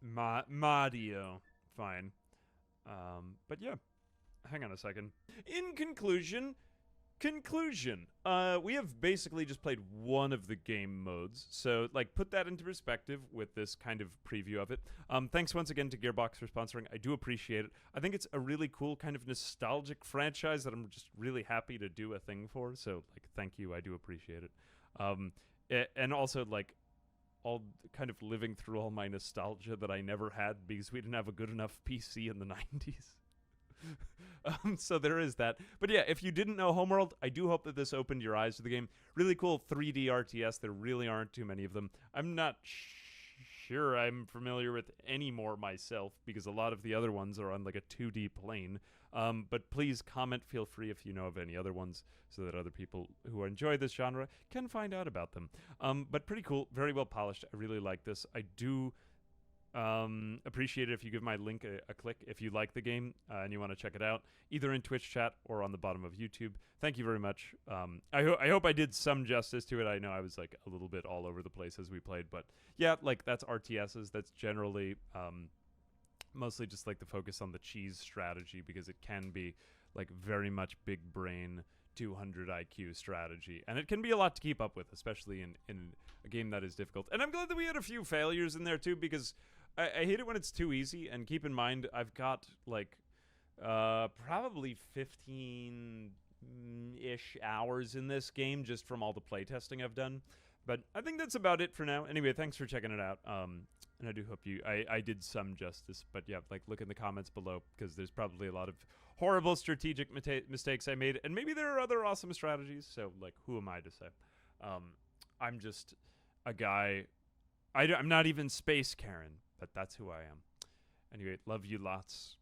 Modio, fine. But yeah, hang on a second. In conclusion, we have basically just played one of the game modes, so like put that into perspective with this kind of preview of it. Thanks once again to Gearbox for sponsoring. I do appreciate it. I think it's a really cool kind of nostalgic franchise that I'm just really happy to do a thing for, so like thank you, I do appreciate it. And also like all kind of living through all my nostalgia that I never had because we didn't have a good enough PC in the 90s. So there is that. But yeah, if you didn't know Homeworld, I do hope that this opened your eyes to the game. Really cool 3D RTS. There really aren't too many of them. I'm not sure I'm familiar with any more myself because a lot of the other ones are on like a 2D plane. But please comment, feel free if you know of any other ones so that other people who enjoy this genre can find out about them. But pretty cool, very well polished. I really like this. I do appreciate it if you give my link a click if you like the game and you want to check it out, either in Twitch chat or on the bottom of YouTube. Thank you very much. I hope I did some justice to it. I know I was like a little bit all over the place as we played, but yeah, like that's RTSs. That's generally mostly just like the focus on the cheese strategy because it can be like very much big brain 200 IQ strategy, and it can be a lot to keep up with, especially in a game that is difficult. And I'm glad that we had a few failures in there too, because I hate it when it's too easy. And keep in mind, I've got like probably 15-ish hours in this game just from all the playtesting I've done. But I think that's about it for now. Anyway, thanks for checking it out. And I do hope I did some justice. But yeah, like look in the comments below because there's probably a lot of horrible strategic mistakes I made. And maybe there are other awesome strategies. So like, who am I to say? I'm just a guy. I'm not even Space Karen, but that's who I am. Anyway, love you lots.